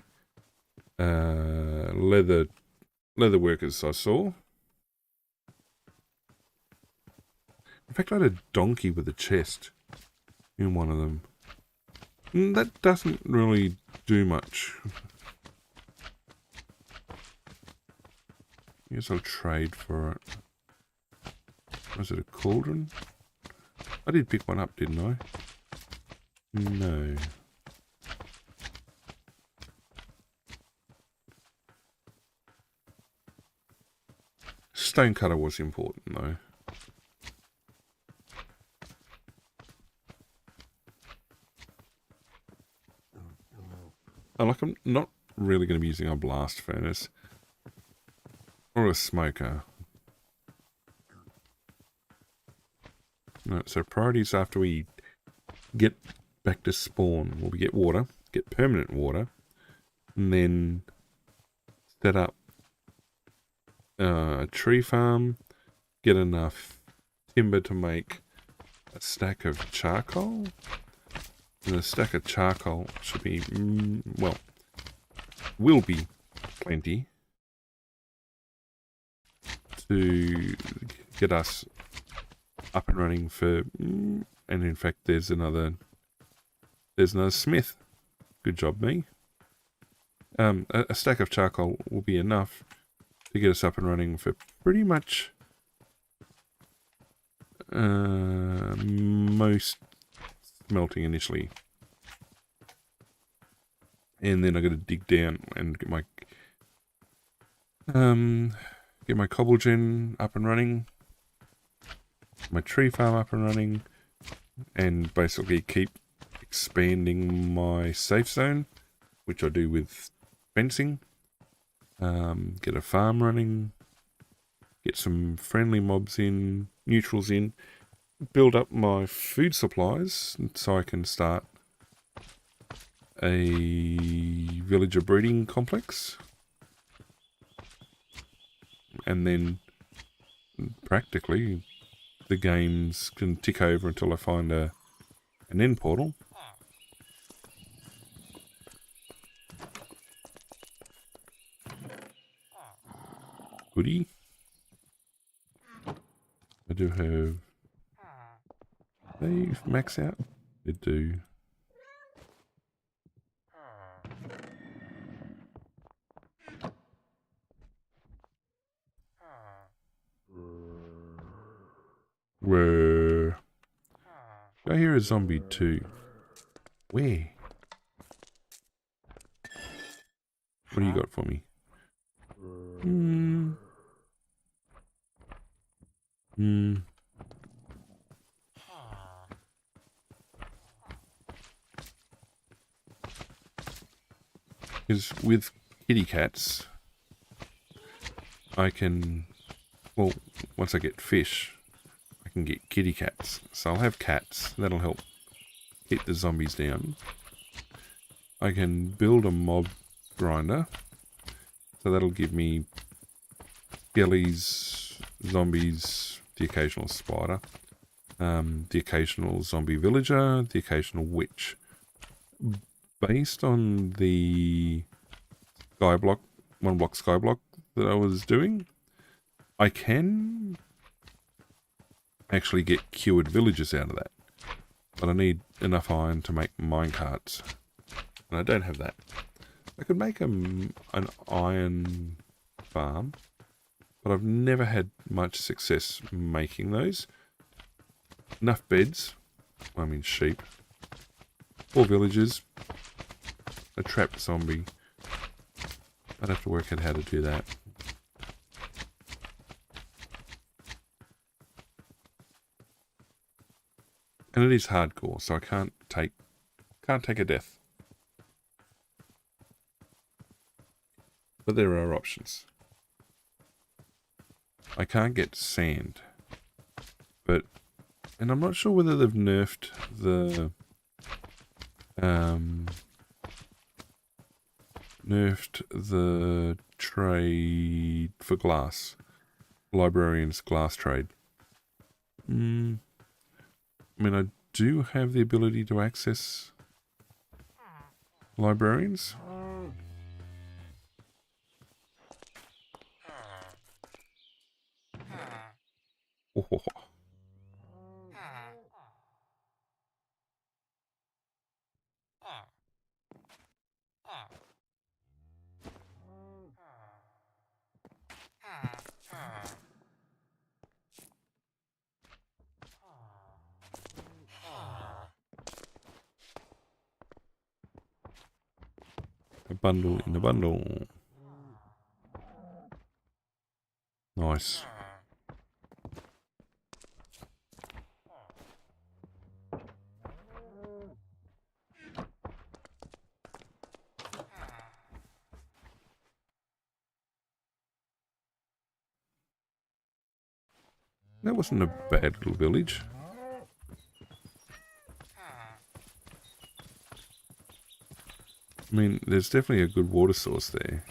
leather workers I saw. In fact, I had a donkey with a chest in one of them. And that doesn't really do much. I guess I'll trade for it. Was it a cauldron? I did pick one up, didn't I? No. Stonecutter was important, though. Like, I'm not really going to be using a blast furnace or a smoker. No, so priorities after we get back to spawn, well, we get water, get permanent water, and then set up a tree farm, get enough timber to make a stack of charcoal. And a stack of charcoal should be, well, will be plenty to get us up and running for, and in fact there's another smith. Good job, me. A stack of charcoal will be enough to get us up and running for pretty much most smelting initially. And then I got to dig down and get my cobble gen up and running. my tree farm up and running, and basically keep expanding my safe zone, which I do with fencing. Get a farm running, get some friendly mobs in, neutrals in, build up my food supplies so I can start a villager breeding complex, and then practically the games can tick over until I find an end portal. Goodie. I do have... They max out? They do. Where? I hear a zombie too. Where? What do you got for me? Because with kitty cats, I can, well, once I get fish, I can get kitty cats. So I'll have cats. That'll help keep the zombies down. I can build a mob grinder. So that'll give me skellies, zombies, the occasional spider, the occasional zombie villager, the occasional witch. Based on the skyblock, one block skyblock that I was doing, I can actually get cured villagers out of that. But I need enough iron to make minecarts. And I don't have that. I could make an iron farm, but I've never had much success making those. Enough beds, I mean sheep, 4 villagers, a trapped zombie. I'd have to work out how to do that. And it is hardcore, so I can't take a death. But there are options. I can't get sand. But, and I'm not sure whether they've nerfed the trade for glass. Librarian's glass trade. I mean, I do have the ability to access librarians. Oh. A bundle in a bundle. Nice. That wasn't a bad little village. I mean, there's definitely a good water source there.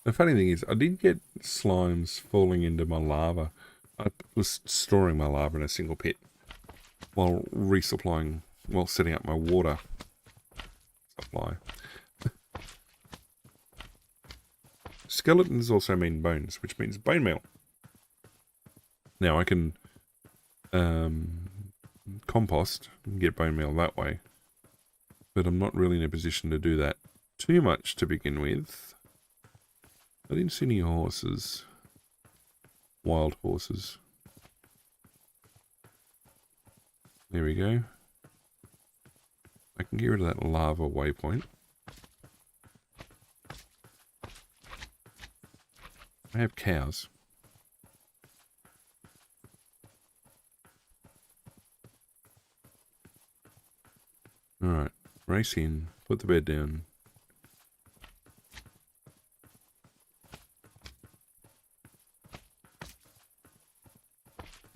The funny thing is, I did get slimes falling into my lava. I was storing my lava in a single pit while resupplying, while setting up my water supply. Skeletons also mean bones, which means bone meal. Now I can compost and get bone meal that way, but I'm not really in a position to do that too much to begin with. I didn't see any horses, wild horses. There we go. I can get rid of that lava waypoint. I have cows. Alright, race in, put the bed down.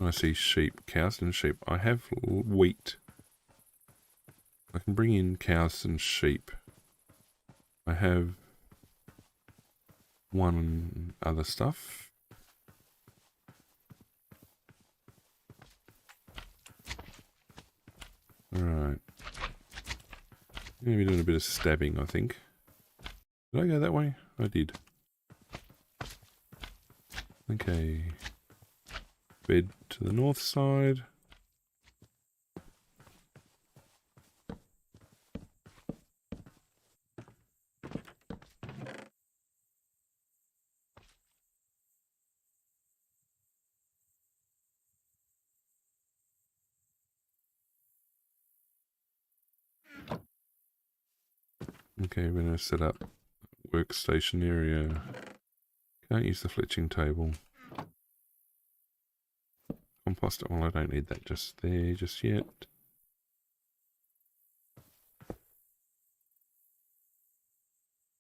I see sheep, cows and sheep. I have wheat. I can bring in cows and sheep. I have one other stuff. Alright. Maybe doing a bit of stabbing, I think. Did I go that way? I did. Okay. Bed to the north side. Okay, we're going to set up workstation area. Can't use the fletching table. Composter, well, I don't need that just there just yet.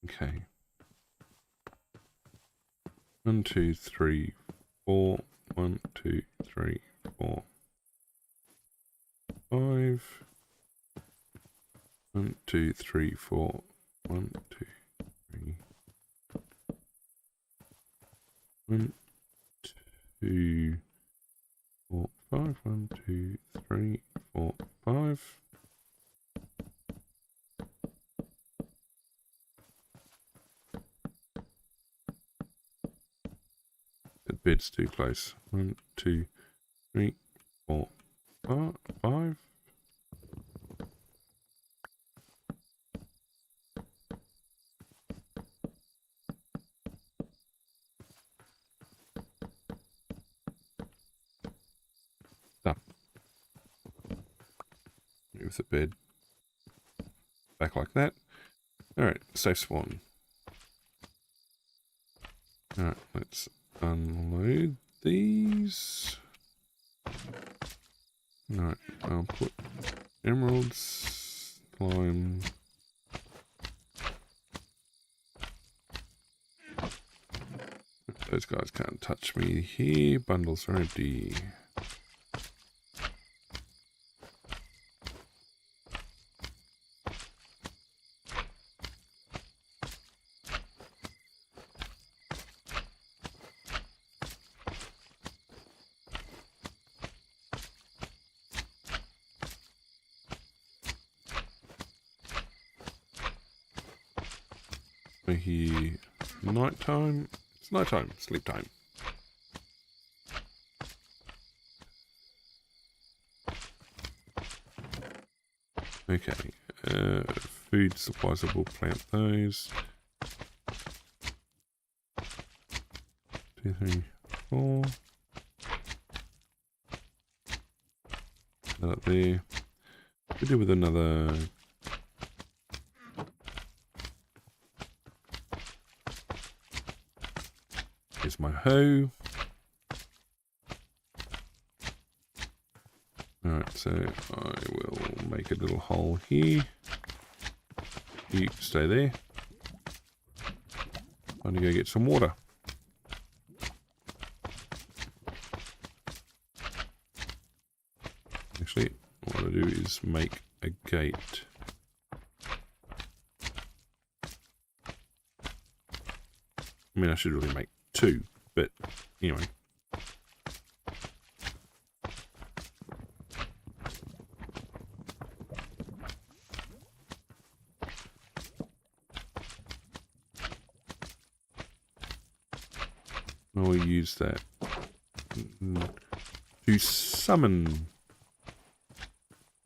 Okay. 1, 2, 3, 4. 1, 2, 3, 4, 5. 1, 2, 3, 4. 1, 2, 3. 1, 2, 4, 5. 1, 2, 3, 4, 5. The bed's too close. 1, 2, 3, 4, 5. Up. Move the bed back like that. Alright, safe spawn. Alright, let's unload these. Alright, I'll put emeralds, climb. Those guys can't touch me here. Bundles are empty. I hear night time. It's night time, sleep time. Okay, food supplies, I will plant those. 2, 3, 4. That up there. Could do with another. Here's my hoe. Alright, so I will make a little hole here. You stay there. I'm gonna go get some water. Actually, what I do is make a gate. I mean, I should really make 2, but anyway. I will use that to summon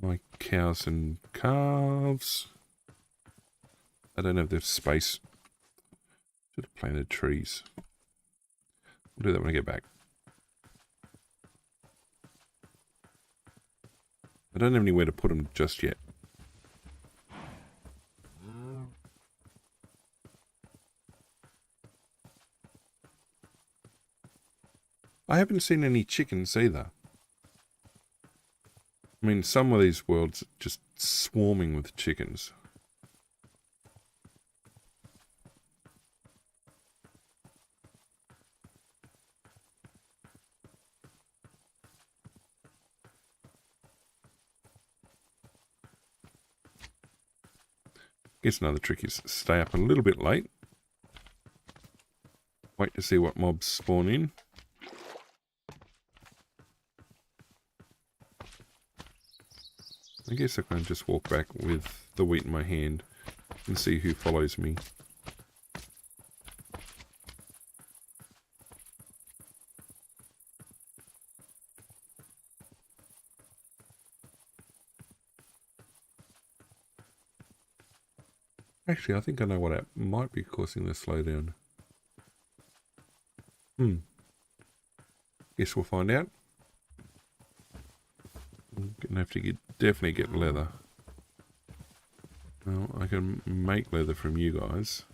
my cows and calves. I don't have the space. Should have planted trees. I'll do that when I get back. I don't have anywhere to put them just yet. haven't seen any chickens either. I mean, some of these worlds are just swarming with chickens. Guess another trick is stay up a little bit late. Wait to see what mobs spawn in. I guess I can just walk back with the wheat in my hand and see who follows me. Actually, I think I know what might be causing the slowdown. Guess we'll find out. I'm gonna have to definitely get leather. Well, I can make leather from you guys.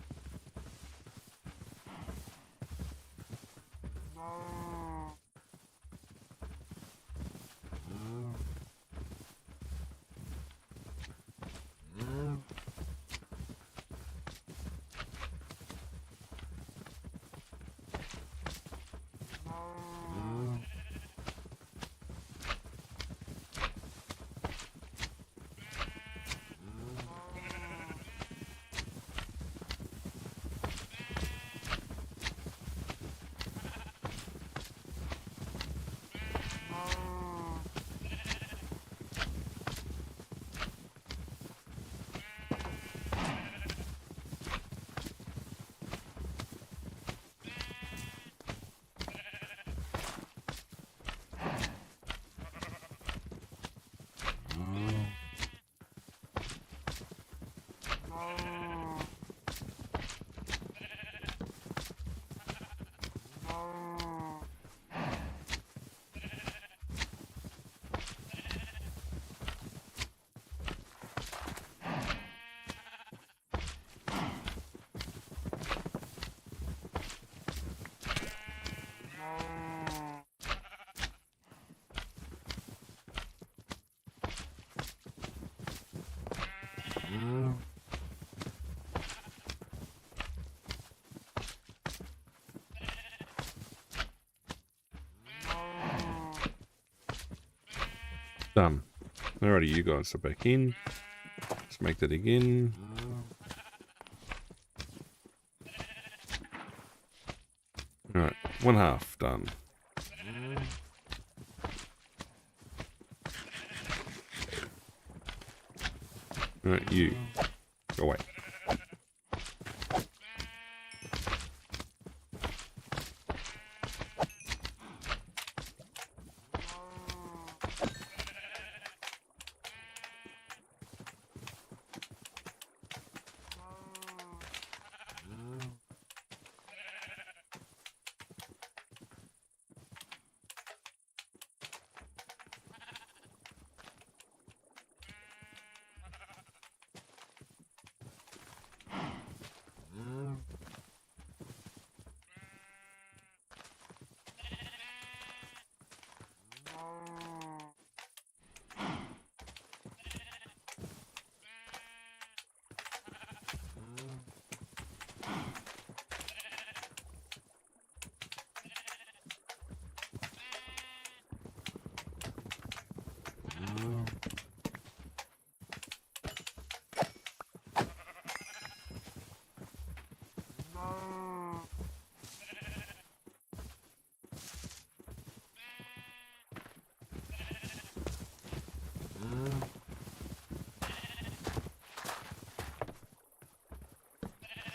Done. Alrighty, you guys are back in. Let's make that again. Alright, 1/2 done. Alright, you. Go away.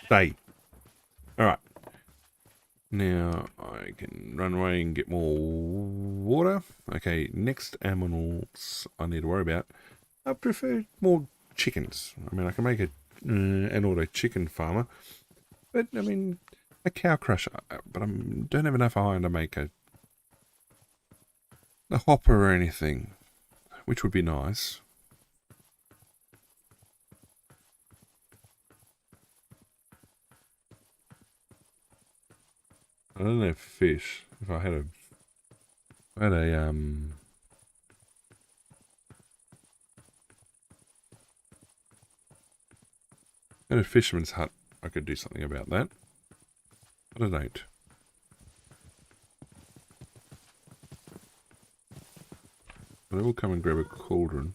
Stay. Alright. Now I can run away and get more water. Okay, next animals I need to worry about. I prefer more chickens. I mean, I can make an auto chicken farmer. But, I mean, a cow crusher. But I don't have enough iron to make a hopper or anything. Which would be nice. I don't have fish. If I had a I had a fisherman's hut. I could do something about that, but I don't. But I will come and grab a cauldron.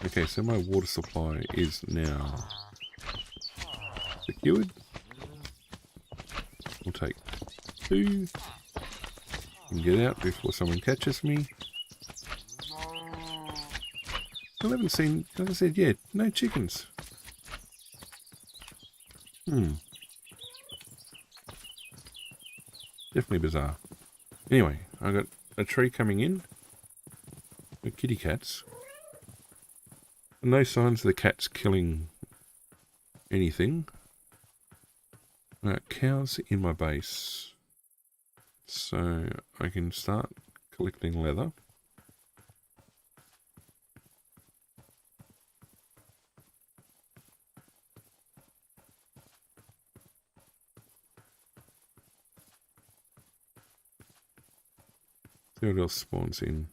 Okay, so my water supply is now secured. We'll take 2 and get out before someone catches me. I haven't seen, as I said, yeah, no chickens. Definitely bizarre. Anyway, I got a tree coming in with kitty cats. No signs of the cats killing anything. Cows in my base. So I can start collecting leather. See what else spawns in.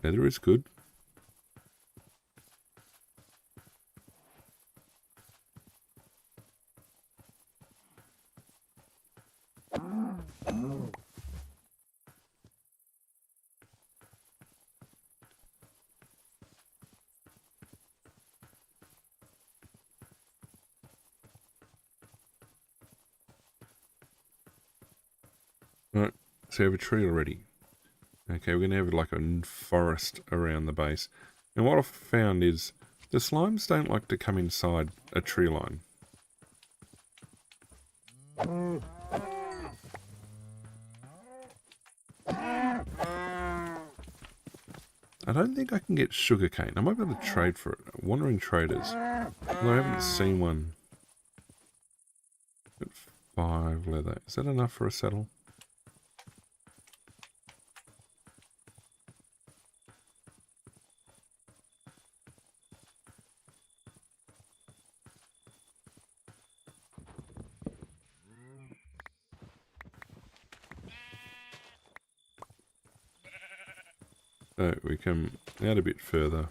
Leather is good. Right, so we have a tree already. Okay, we're going to have like a forest around the base. And what I've found is the slimes don't like to come inside a tree line. I don't think I can get sugarcane. I might be able to trade for it. Wandering traders. Although I haven't seen one. Got 5 leather. Is that enough for a saddle? So we come out a bit further.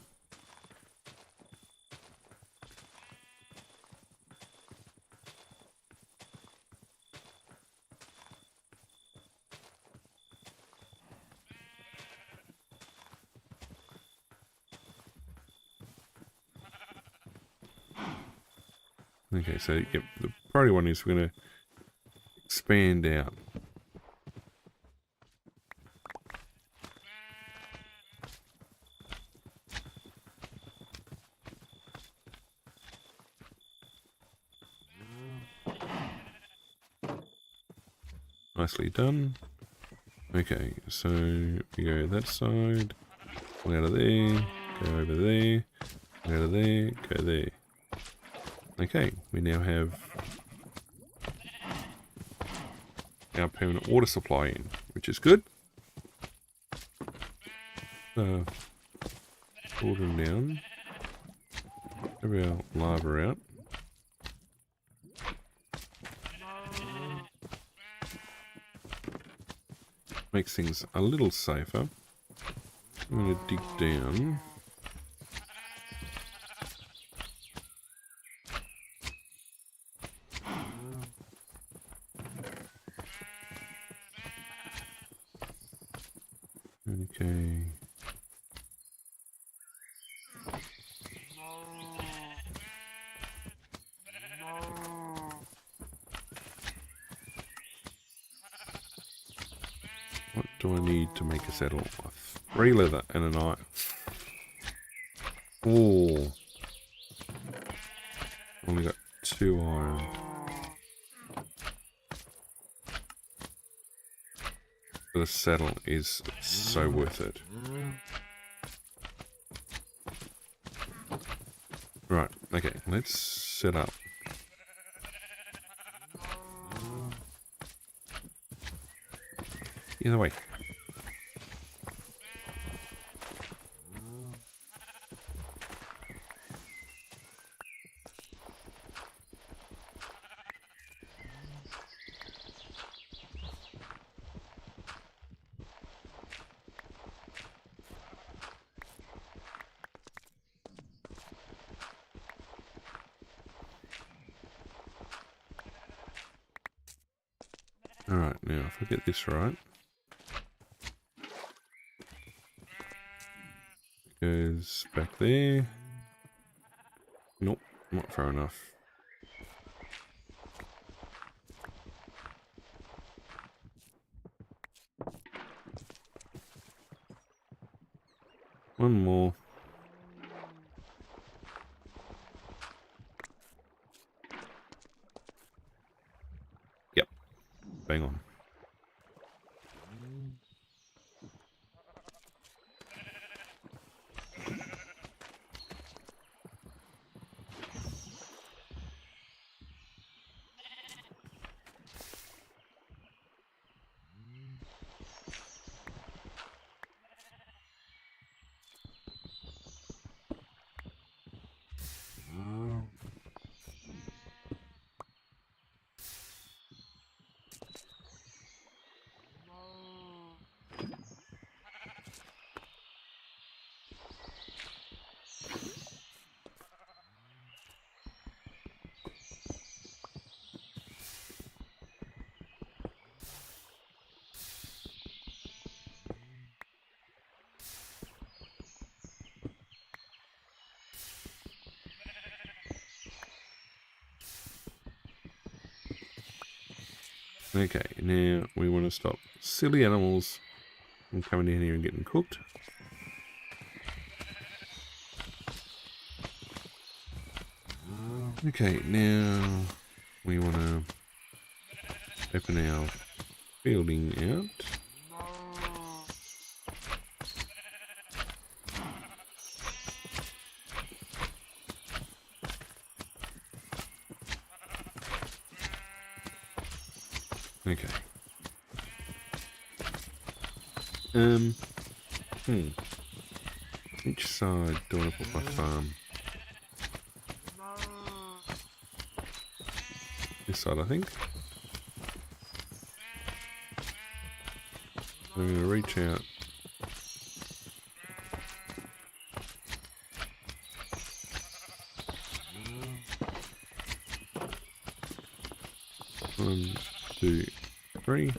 Okay, so yep, the priority one is we're going to expand out. Nicely done. Okay, so we go that side, go out of there, go over there, go out of there, go there. Okay, we now have our permanent water supply in, which is good. Pull them down. Have our lava out. Makes things a little safer. I'm going to dig down. Okay. What do I need to make a saddle? 3 leather and a knife. Oh. Only got 2 iron. The saddle is so worth it. Right, okay, let's set up. Either way. Alright, now if I get this right. Goes back there. Nope, not far enough. One more. Yep, bang on. Okay, now we want to stop silly animals from coming in here and getting cooked. Okay, now we want to open our building out. Okay. Which side do I want to put my farm? This side, I think. I'm going to reach out. One, two, three.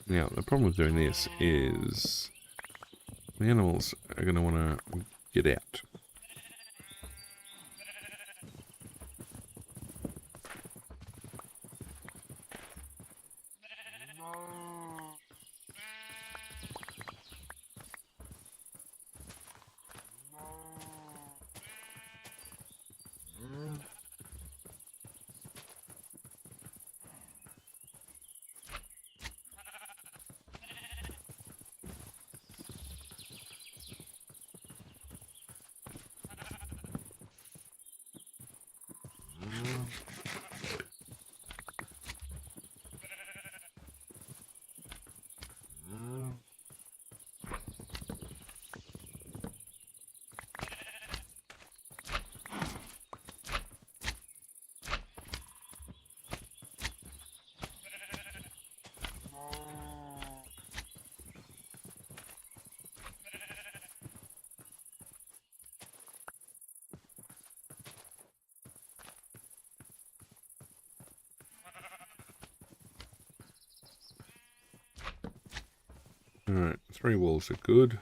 Now, the problem with doing this is the animals are going to want to get out. Alright, 3 walls are good.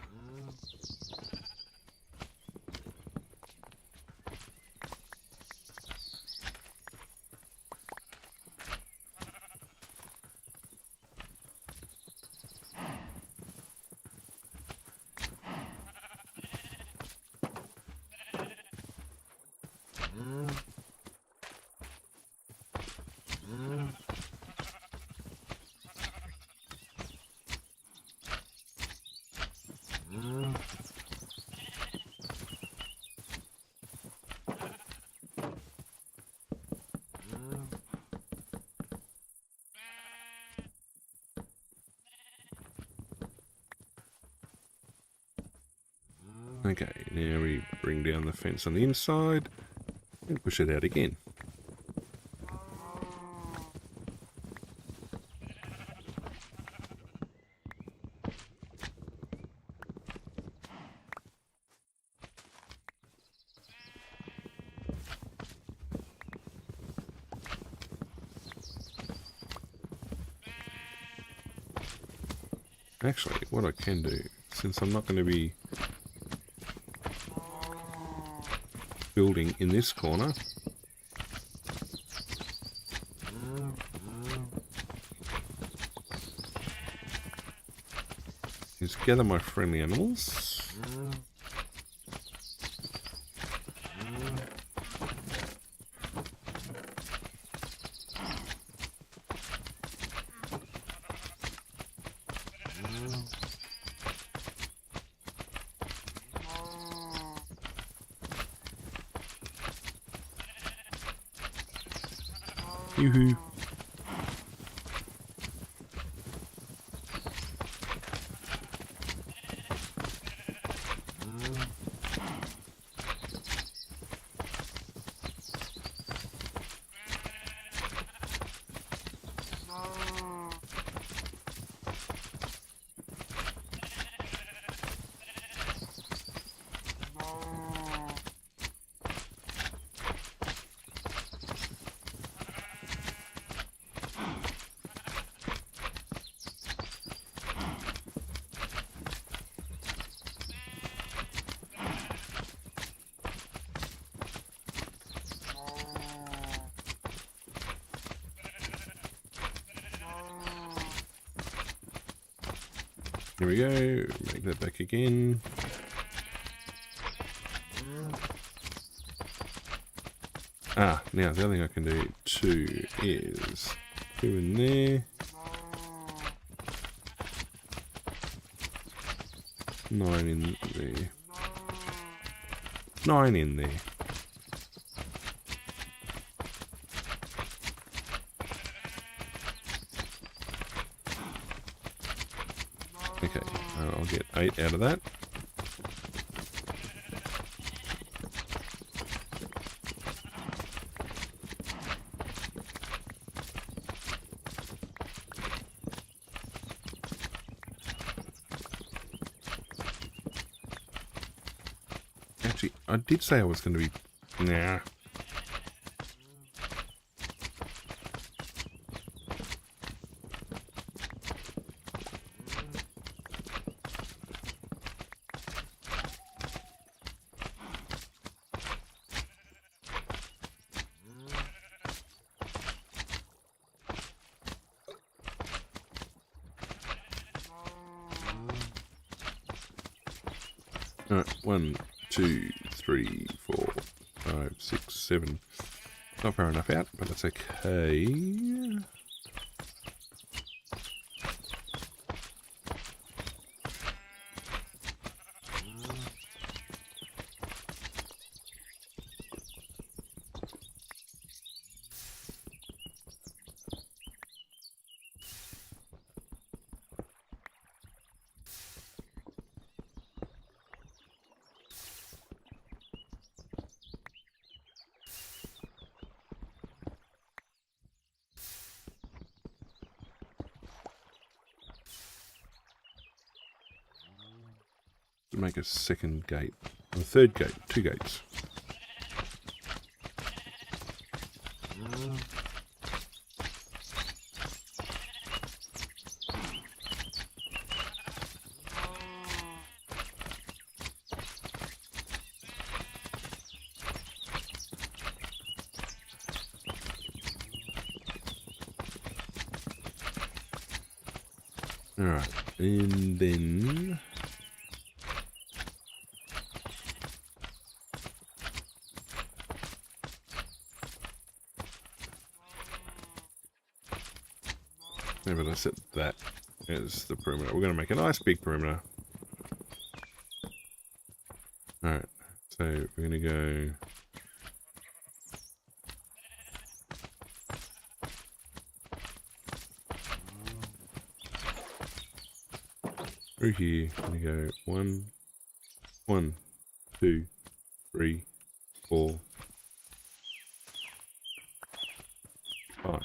Okay, now we bring down the fence on the inside and push it out again. Actually, what I can do, since I'm not going to be building in this corner, is gather my friendly animals. Yoo-hoo. Here we go, make that back again. Ah, now the other thing I can do too is 2 in there. 9 in there. 9 in there. Okay, I'll get 8 out of that. Actually, I did say I was going to be... Nah. Alright, 1, 2, 3, 4, 5, 6, 7. Not far enough out, but that's okay. To make a second gate, or a third gate, 2 gates. Alright, and then maybe I set that as the perimeter. We're going to make a nice big perimeter. Alright, so we're going to go through here. I'm going to go 1, 2, 3, 4, 5.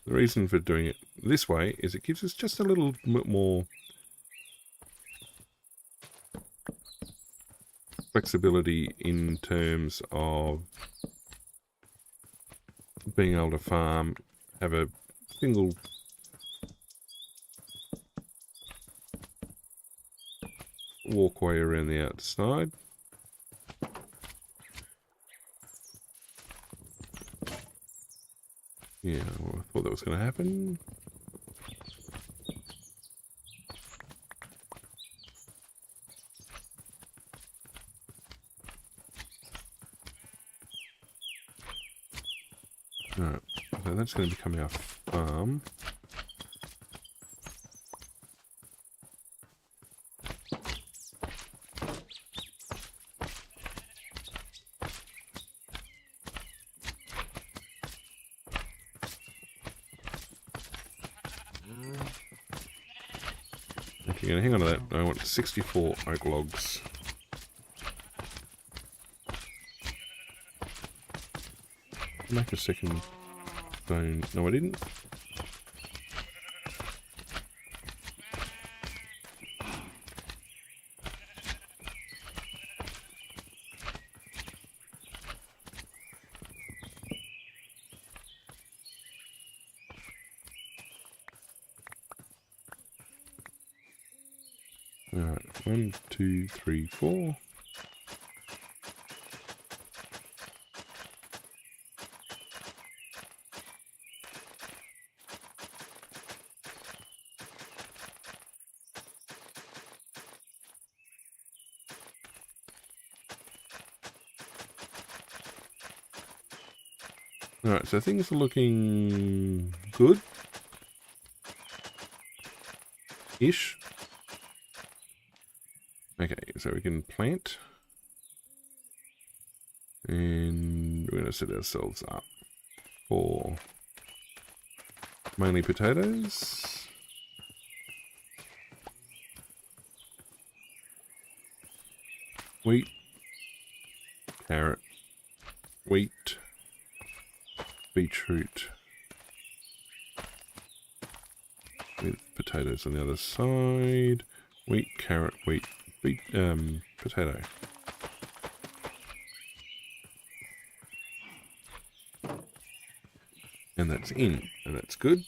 The reason for doing it this way is it gives us just a little bit more flexibility in terms of being able to farm, have a single walkway around the outside. Yeah, well, I thought that was going to happen. Alright, so that's going to become our farm. If you're going to hang on to that, I want 64 oak logs. Make a second stone. No, I didn't. Alright, 1, 2, 3, 4. Alright, so things are looking good-ish. Okay, so we can plant. And we're going to set ourselves up for mainly potatoes. Wheat. Carrot. Wheat. Beetroot. With potatoes on the other side. Wheat, carrot, wheat, potato. And that's in, and that's good.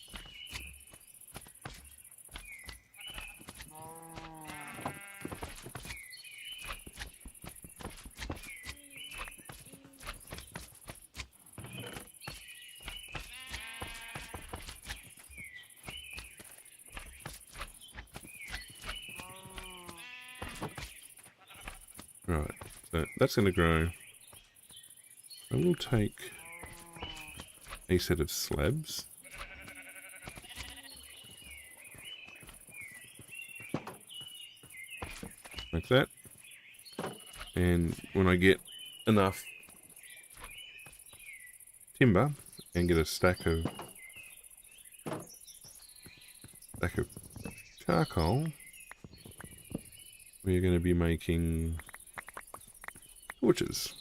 Right, so that's going to grow. I will take a set of slabs. Like that. And when I get enough timber and get a stack of charcoal, we're going to be making torches.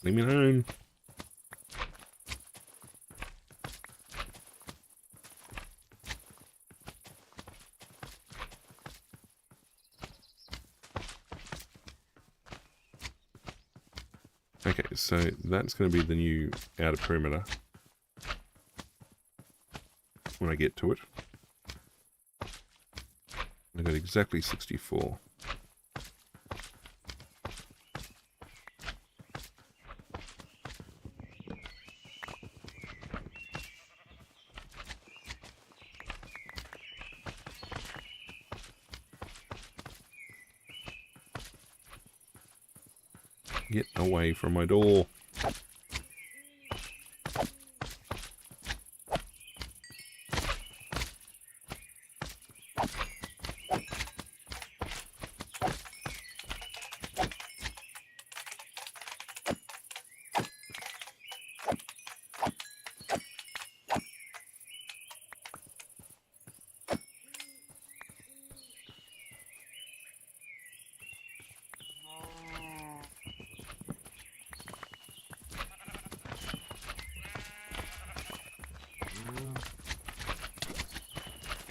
Leave me alone. Okay, so that's going to be the new outer perimeter when I get to it. I got exactly 64. Get away from my door.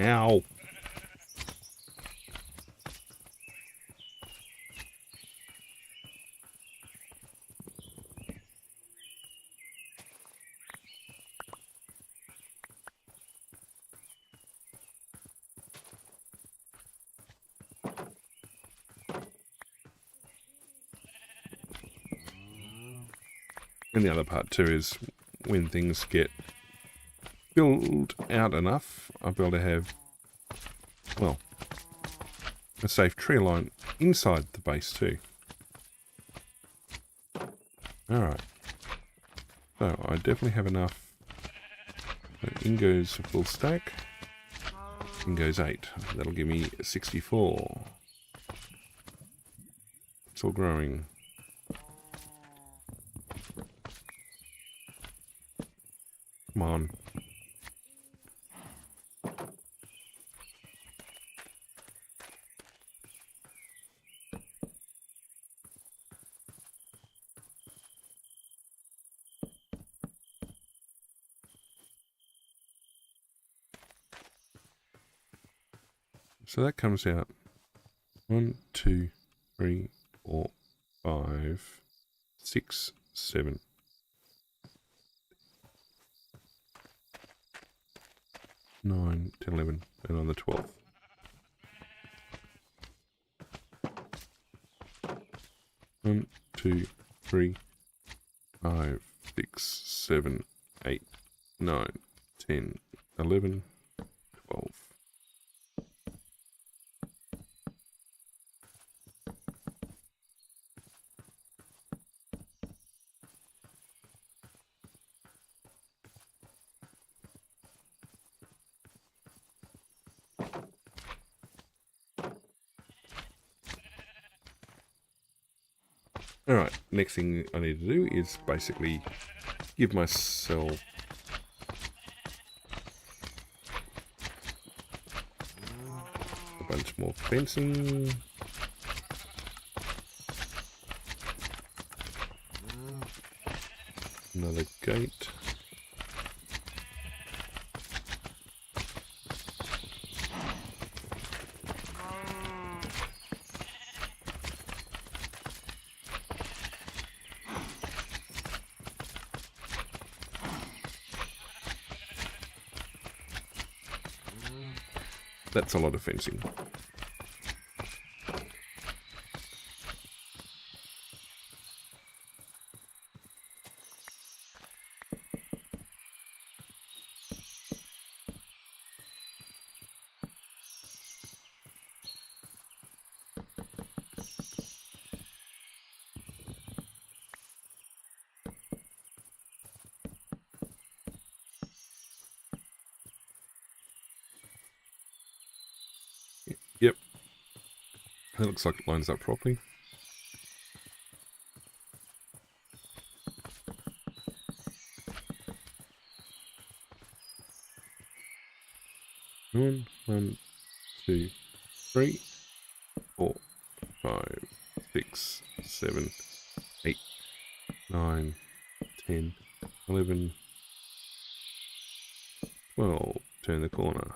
Ow. And the other part too is when things get filled out enough, I'll be able to have, well, a safe tree line inside the base too. Alright. So I definitely have enough. So in goes a full stack. In goes 8. That'll give me 64. It's all growing. Come on. So that comes out 1, 2, 3, 4, 5, 6, 7. 9, 10, 11, and on the 12th. One, 2, 3, 5, 6, 7, 8, 9, 10, 11, 12. Alright, next thing I need to do is basically give myself a bunch more fencing. Another gate. That's a lot of fencing. Yep. That looks like it lines up properly. One, 2, 3, 4, 5, 6, 7, 8, 9, 10, 11, 12. Turn the corner.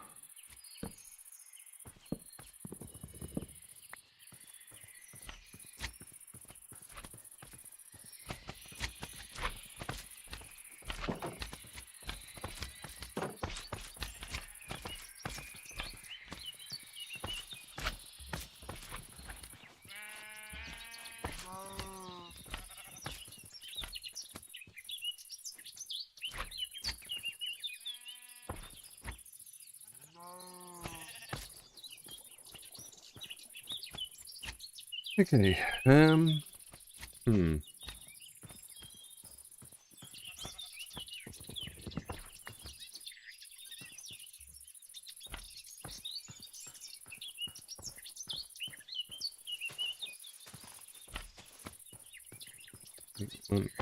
Okay, 1,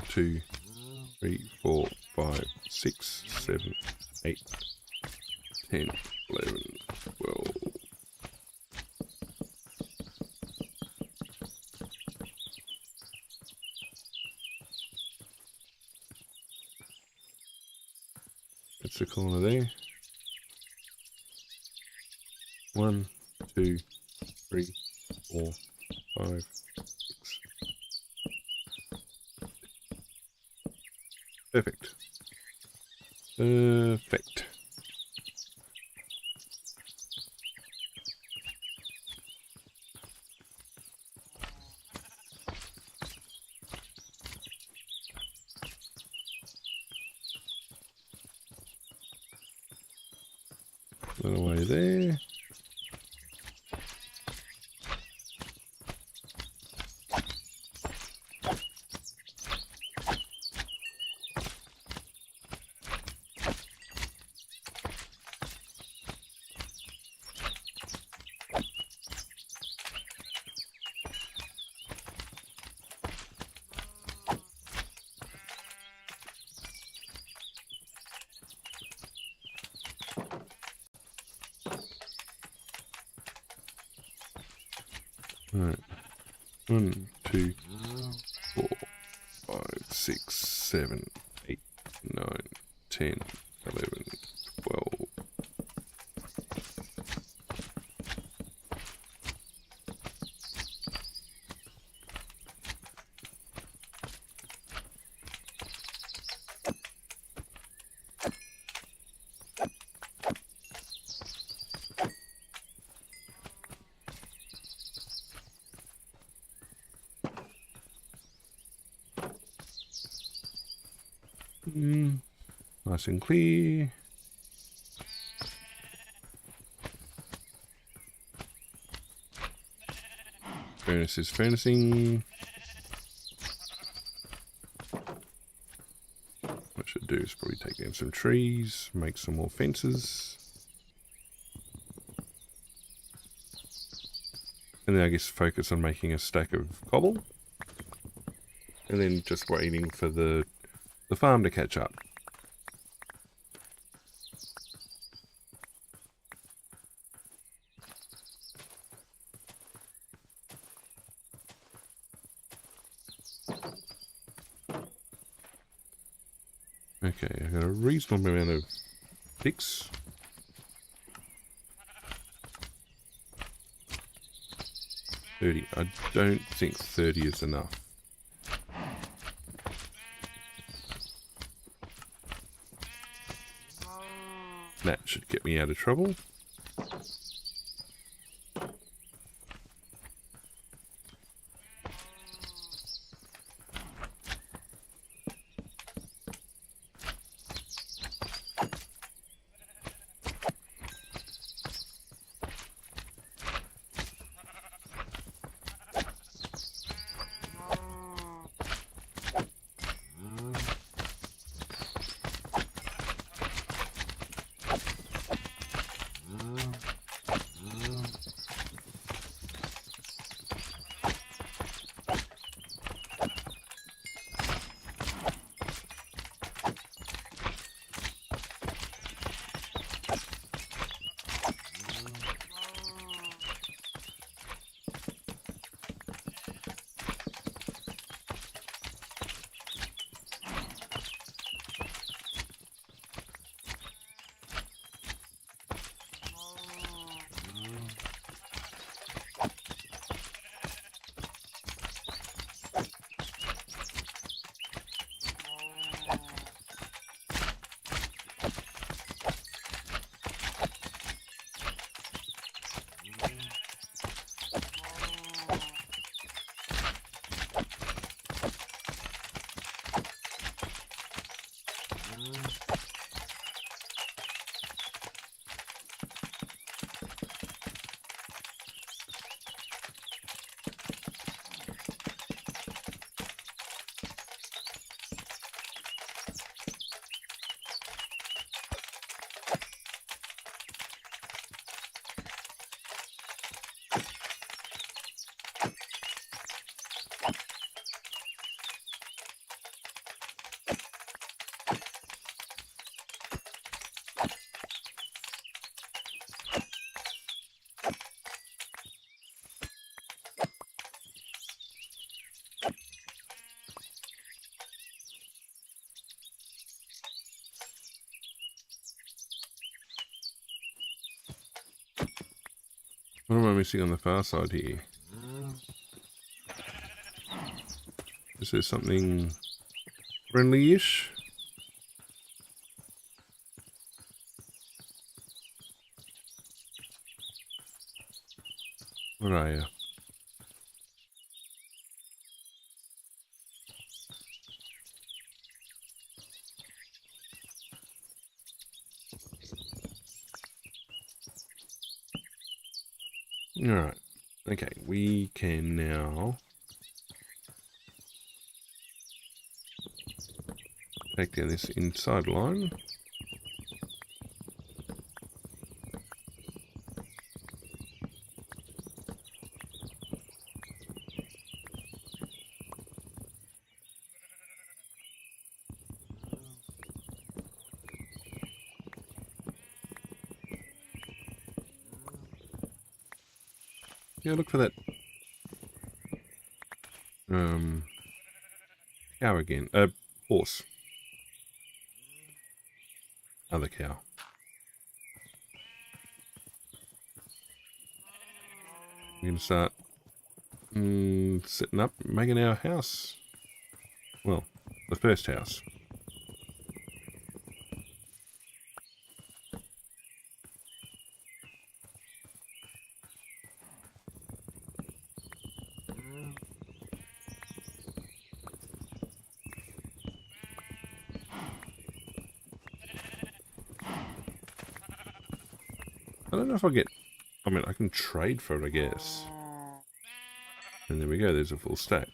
2, 3, 4, 5, 6, 7, 8, 10, 11, 12. That's the corner there. 1, 2, 3, 4, 5, 6. Perfect. Perfect. That away there. Right. 1, 2, 4, 5, 6, 7, 8, 9, 10, 11, 12. Nice and clear. Furnace is furnacing. What I should do is probably take down some trees, make some more fences. And then I guess focus on making a stack of cobble. And then just waiting for the farm to catch up. Okay, I've got a reasonable amount of sticks. I don't think 30 is enough. That should get me out of trouble. What am I missing on the far side here? Is there something friendly-ish? What are you? Alright. Okay, we can now take down this inside line. Yeah, look for that cow again. Horse. Other cow. We're going to start setting up, making our house. Well, the first house. I don't know if I get... I mean, I can trade for it, I guess. And there we go, there's a full stack.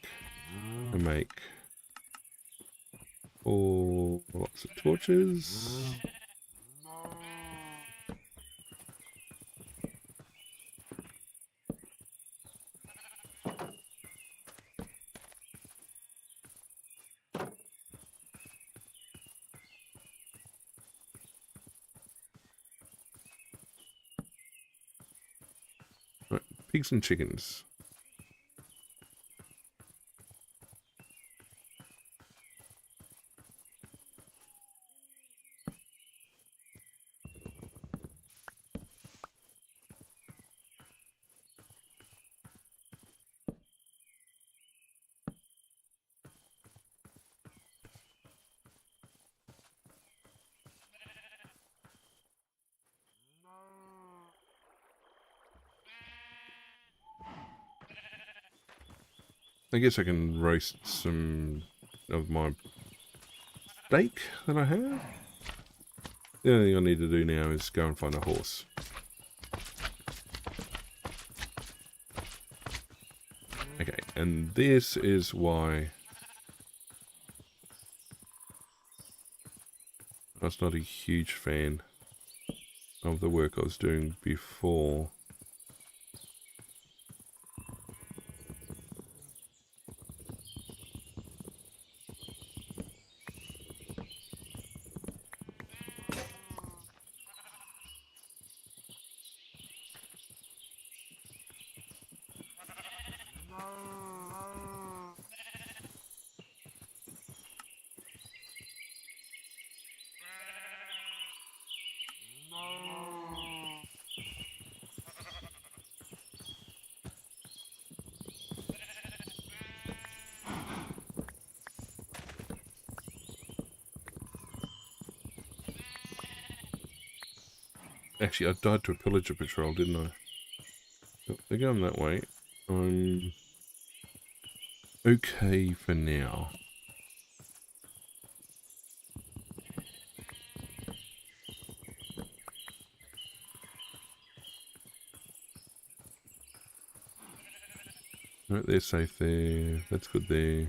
I make 4 lots of torches. Right, pigs and chickens. I guess I can roast some of my steak that I have. The only thing I need to do now is go and find a horse. Okay, and this is why I was not a huge fan of the work I was doing before. Actually, I died to a pillager patrol, didn't I? But they're going that way. I'm okay for now. Right, they're safe there. That's good there.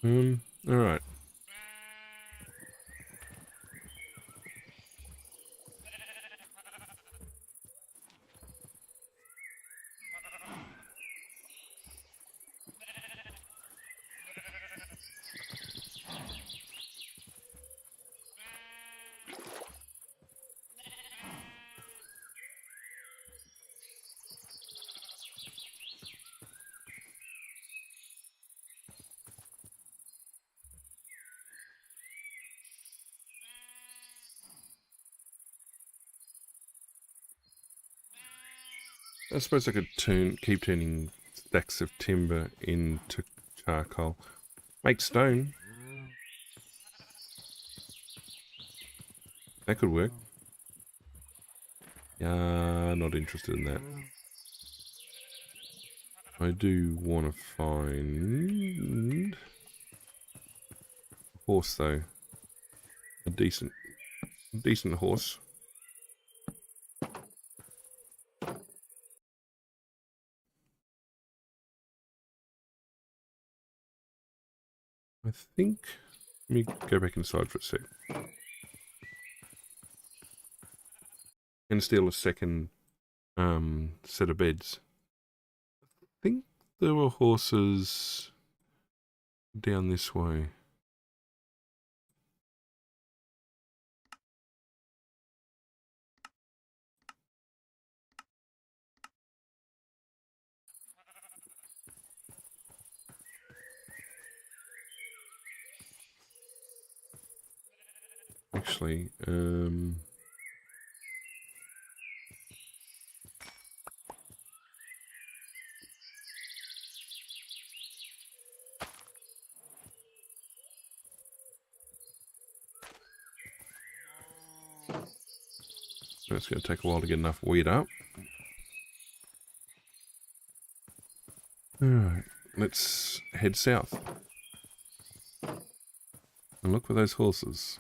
All right. I suppose I could keep turning stacks of timber into charcoal. Make stone. That could work. Not interested in that. I do want to find a horse though. A decent horse. I think, let me go back inside for a sec. And steal a second set of beds. I think there were horses down this way. Actually, it's going to take a while to get enough wheat up. Alright, let's head south. And look for those horses.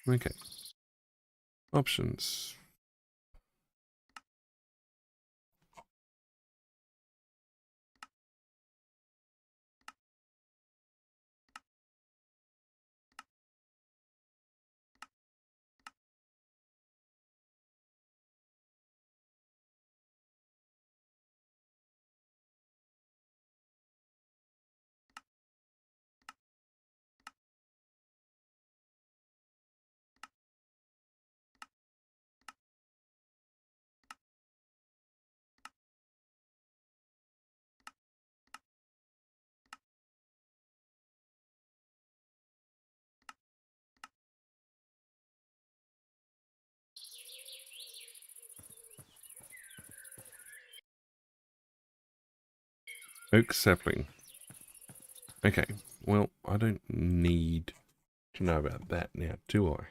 Okay. Options. Oak sapling. Okay, well, I don't need to know about that now, do I?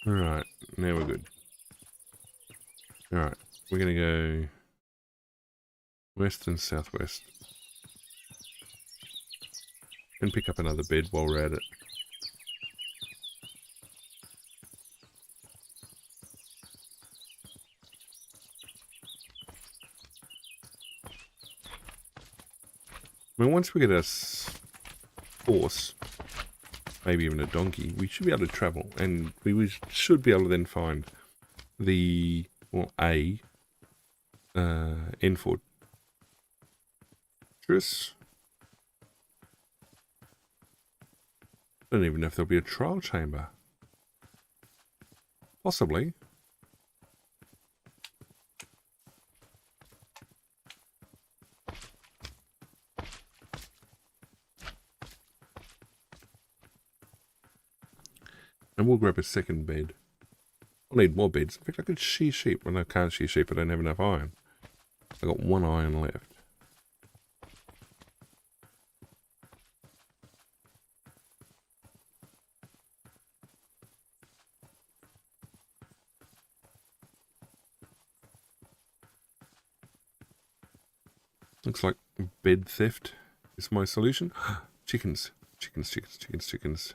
Alright, now we're good. Alright, we're going to go west and southwest. And pick up another bed while we're at it. I mean, once we get a horse, maybe even a donkey, we should be able to travel. And we should be able to then find the, well, end fortress. I don't even know if there'll be a trial chamber. Possibly. And we'll grab a second bed. I'll need more beds. In fact, I could shear sheep. Well, I can't shear sheep. I don't have enough iron. I've got 1 iron left. Looks like bed theft is my solution. Chickens. Chickens, chickens, chickens, chickens.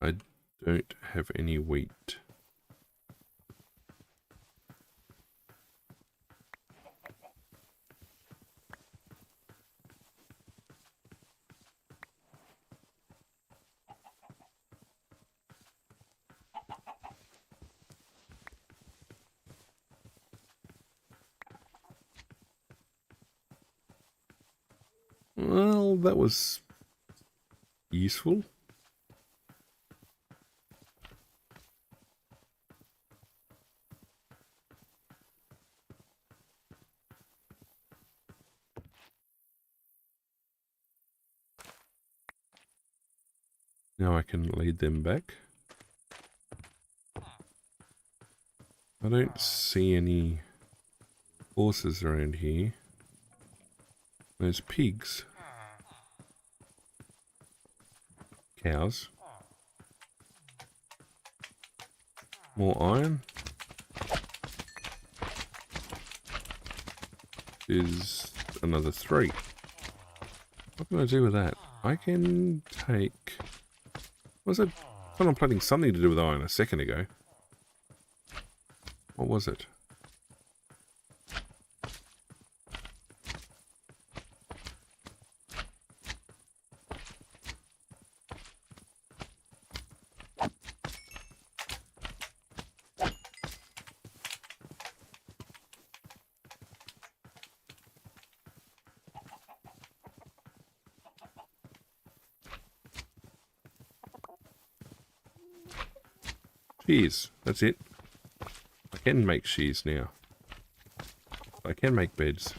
I don't have any wheat. Well, that was useful. Now I can lead them back. I don't see any horses around here. There's pigs. Cows. More iron. There's another 3. What can I do with that? I can take... Was it contemplating something to do with iron a second ago? What was it? Shears, that's it. I can make shears now. I can make beds.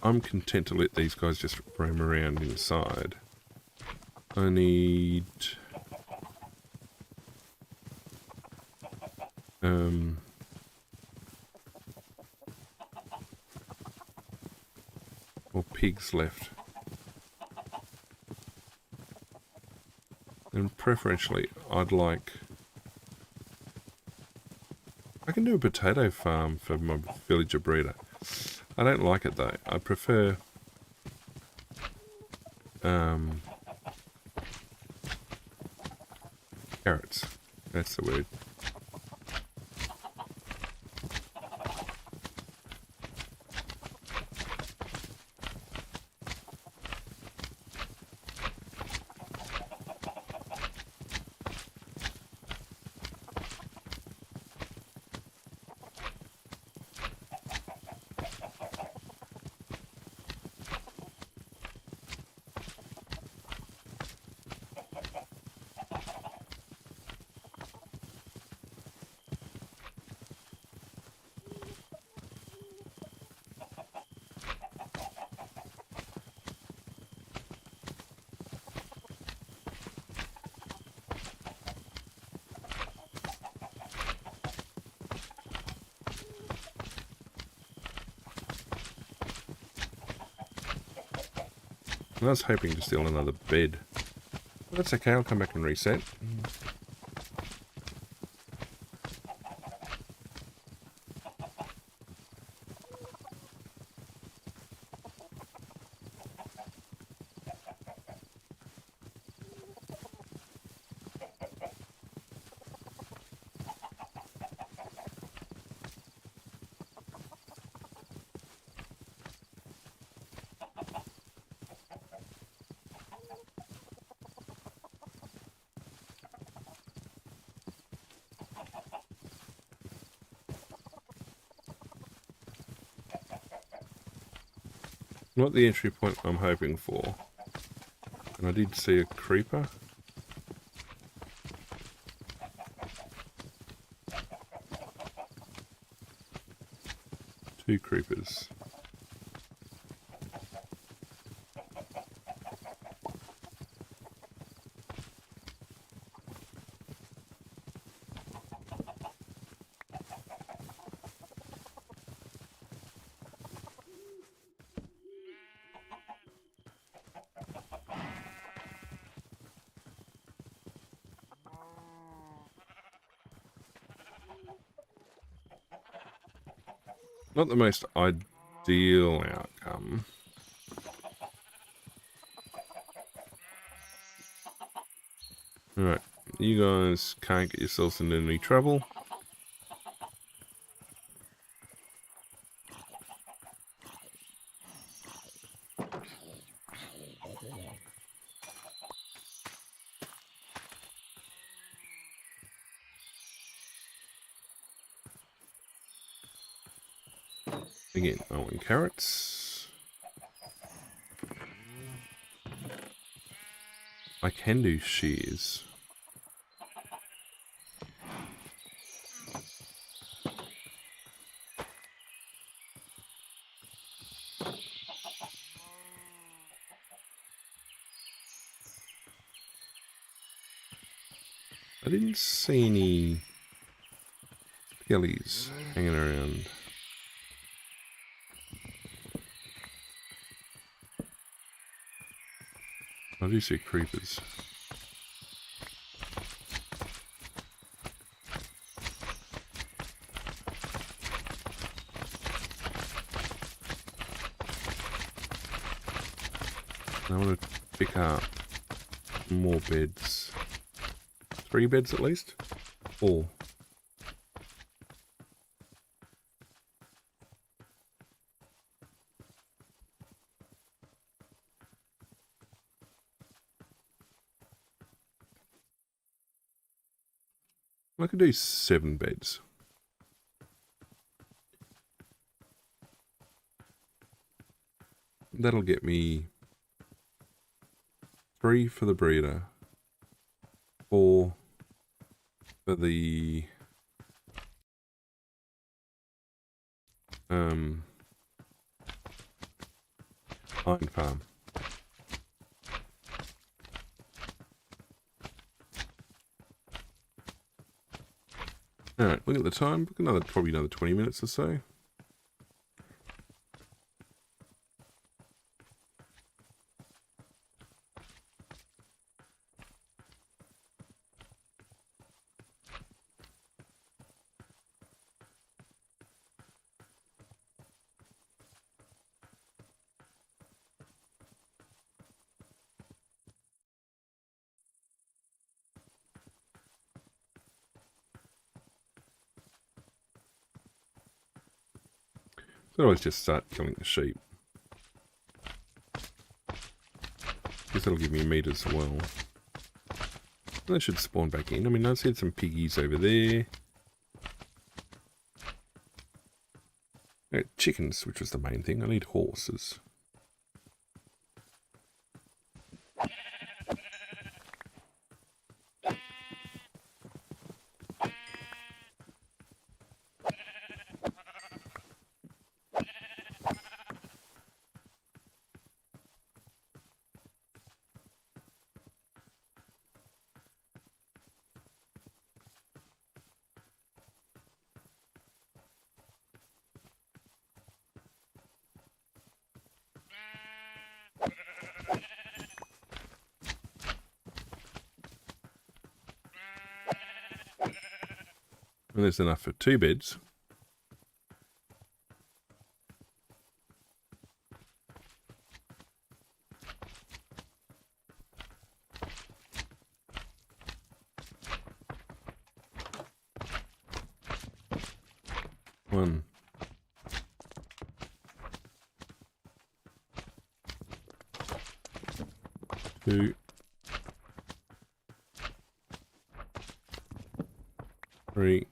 I'm content to let these guys just roam around inside. I need... more pigs left. And preferentially, I'd like... I can do a potato farm for my villager breeder. I don't like it though. I prefer carrots. That's the word. I was hoping to steal another bed. But that's okay, I'll come back and reset. Not the entry point I'm hoping for. And I did see a creeper. Two creepers. Not the most ideal outcome. Alright, you guys can't get yourselves into any trouble. Again, I want carrots. I can do shears. I didn't see any pillies hanging around. I do see creepers. I want to pick up more beds. 3 beds at least? 4. I could do 7 beds. That'll get me 3 for the breeder, 4 for the iron farm. Alright, look at the time. Probably another 20 minutes or so. So I always just start killing the sheep. Guess that'll give me meat as well. They should spawn back in. I mean, I see some piggies over there. Chickens, which was the main thing. I need horses. And there's enough for 2 beds. One. 2. 3.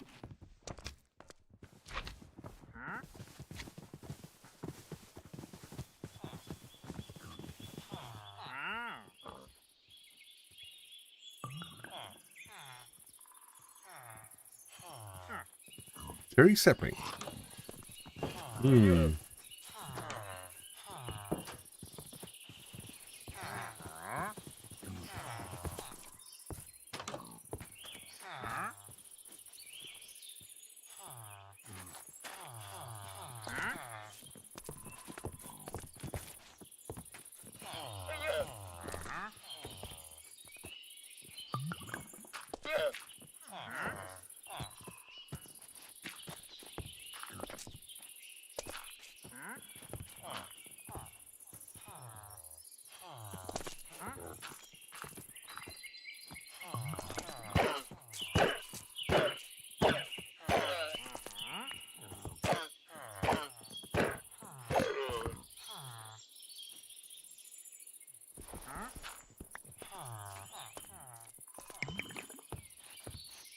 Cherry sapling.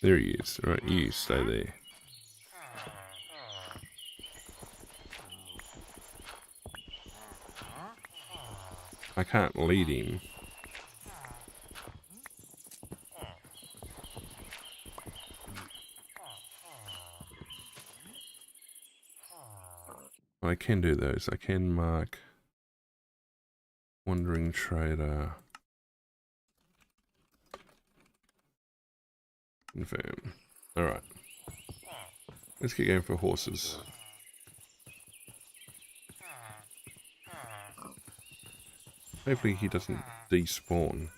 There he is. All right, you stay there. I can't lead him. I can do those. I can mark Wandering Trader. Confirm. Alright. Let's get going for horses. Hopefully he doesn't despawn.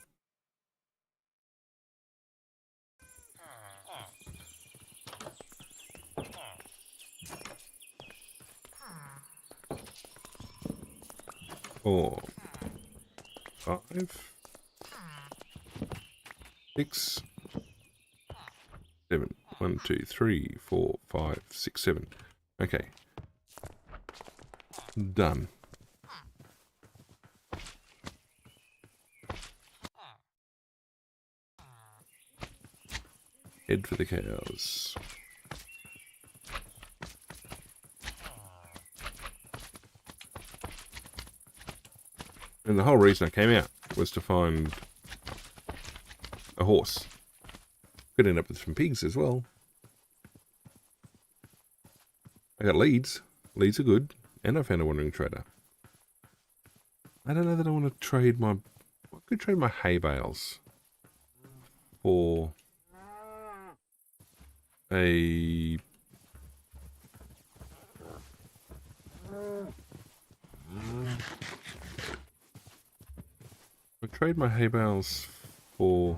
Four. 5. 6. 7. 1, 2, 3, 4, 5, 6, 7. Okay. Done. Head for the cows. And the whole reason I came out was to find a horse. Could end up with some pigs as well. I got leads. Leads are good. And I found a wandering trader. I don't know that I want to trade my... I could trade my hay bales for a... I trade my hay bales for...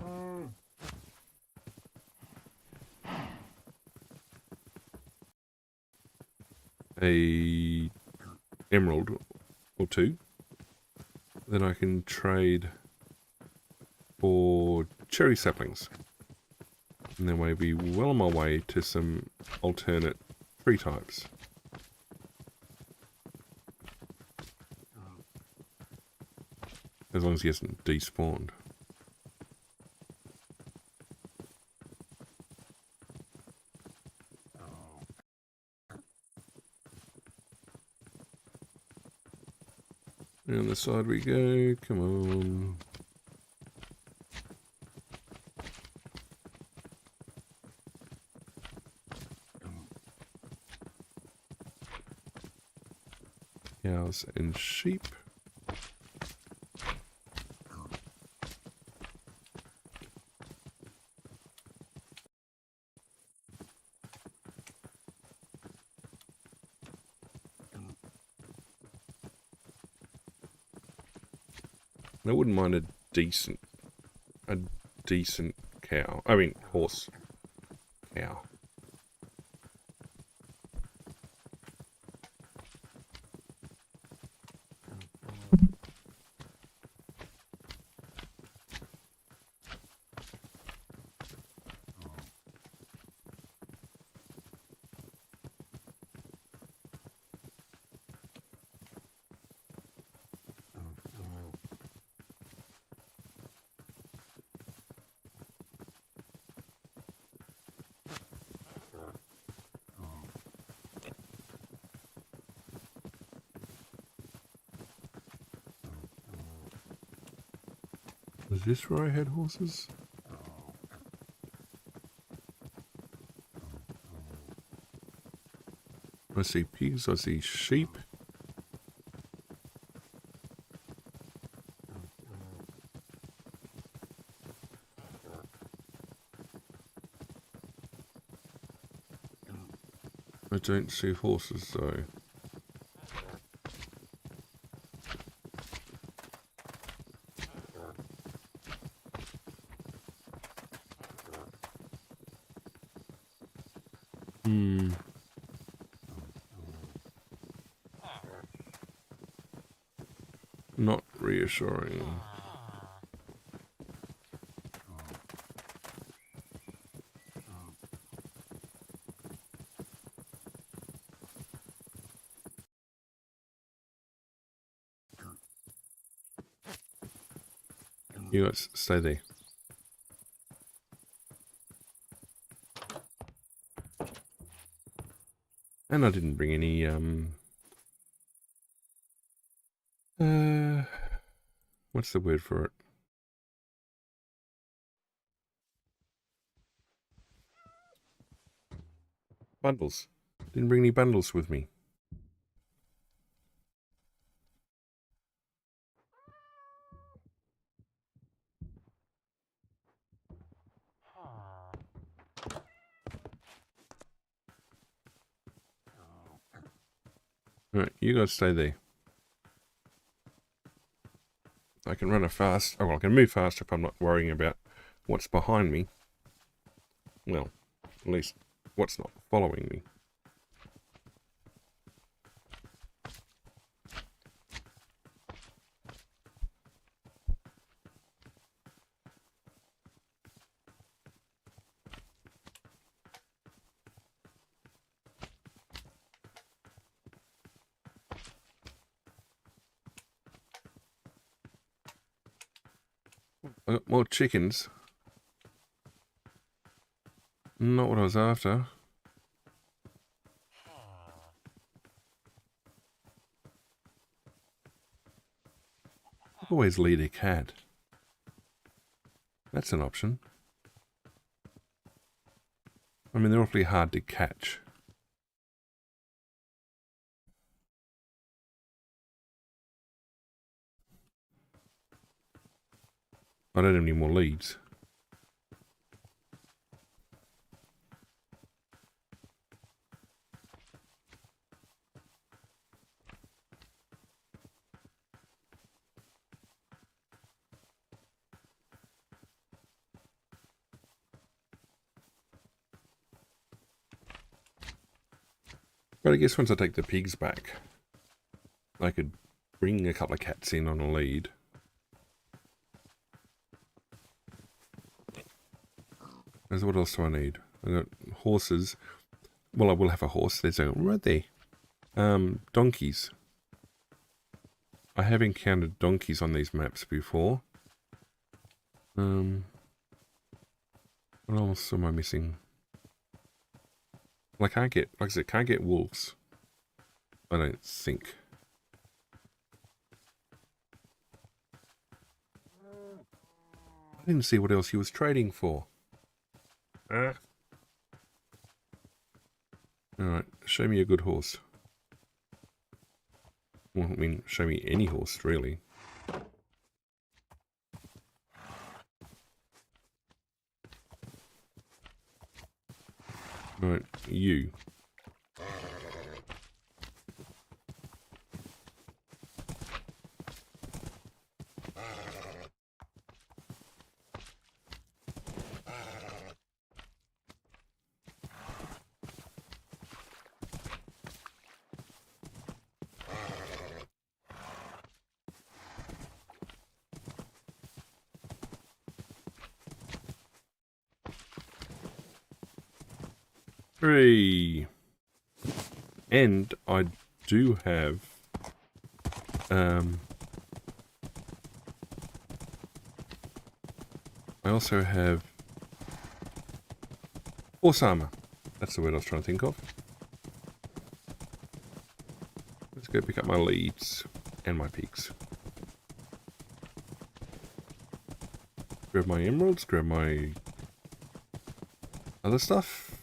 a emerald or 2, then I can trade for cherry saplings, and then we'll be well on my way to some alternate tree types. As long as he hasn't despawned. On the side we go, come on. Cows and sheep. I wouldn't mind a decent cow. I mean, horse. Cow. this where I had horses? I see pigs, I see sheep. I don't see horses though. Not reassuring. You guys stay there. And I didn't bring any what's the word for it? Bundles. Didn't bring any bundles with me. Alright, you guys stay there. I can run a fast. Oh, well, I can move fast if I'm not worrying about what's behind me. Well, at least what's not following me. I got more chickens. Not what I was after. Always lead a cat. That's an option. I mean, they're awfully hard to catch. I don't have any more leads. But I guess once I take the pigs back, I could bring a couple of cats in on a lead. As what else do I need? I got horses. Well, I will have a horse. There's a right there. Donkeys. I have encountered donkeys on these maps before. What else am I missing? Well, I can't get, like I said, can't get wolves. I don't think. I didn't see what else he was trading for. Alright, show me a good horse. Well, I mean, show me any horse, really. Alright, you. Three. And I do have I also have horse armor. That's the word I was trying to think of. Let's go pick up my leads and my pigs. grab my emeralds, grab my other stuff.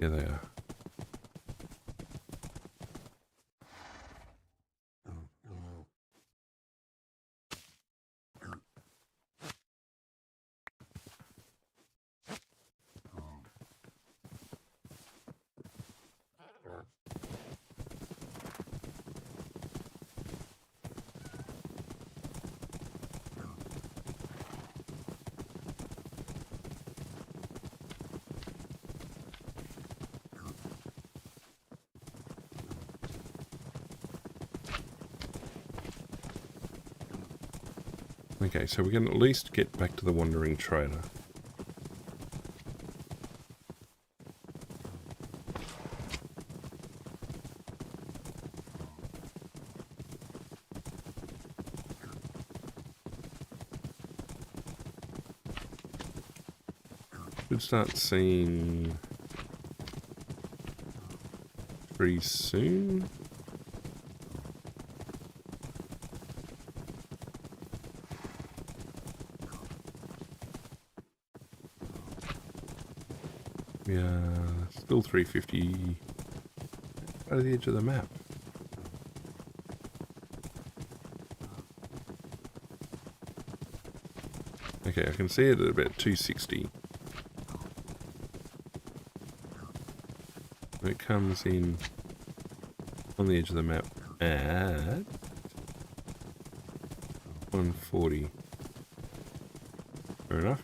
Yeah, they are. Okay, so we can at least get back to the Wandering Trader. Should start seeing pretty soon. Yeah, still 350 out of the edge of the map. Okay, I can see it at about 260. It comes in on the edge of the map at 140. Fair enough.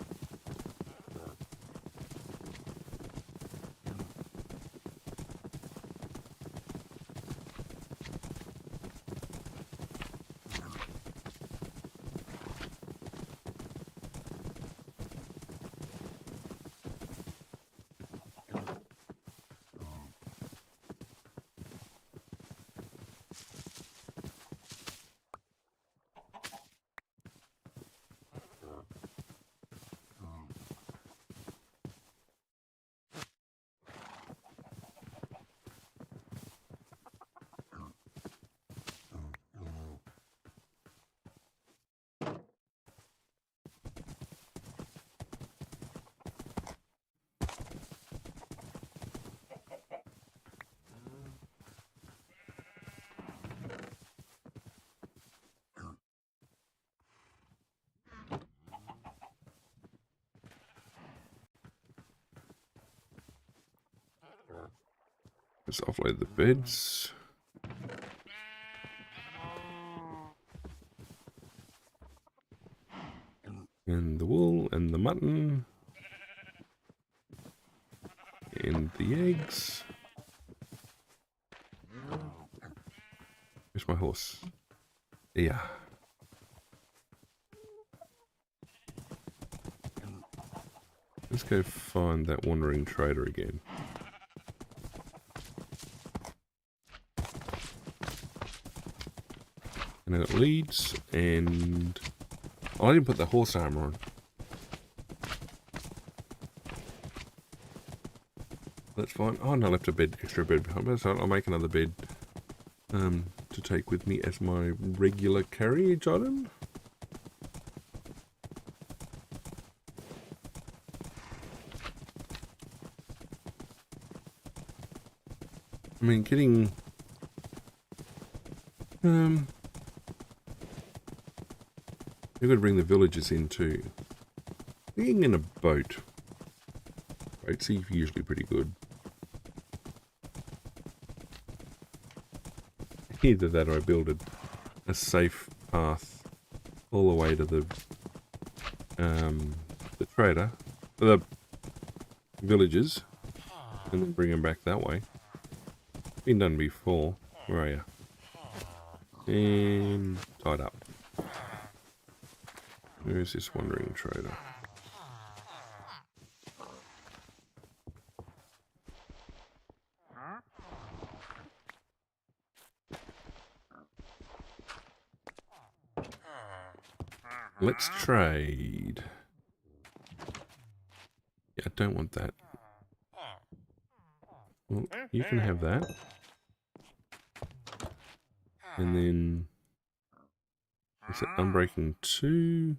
Let's offload the beds. And the wool and the mutton. And the eggs. Where's my horse? Yeah. Let's go find that Wandering Trader again. And it leads, and oh, I didn't put the horse armor on. That's fine. Oh, and I left a bed, extra bed behind, so I'll make another bed to take with me as my regular carriage item. I mean, getting we've got to bring the villagers in too. Being in a boat. Boats are usually pretty good. Either that or I build a safe path all the way to the trader, the villagers, and then bring them back that way. Been done before. Where are you? And tied up. Where is this Wandering Trader? let's trade. Yeah, I don't want that. Well, you can have that. And then, is it unbreaking 2?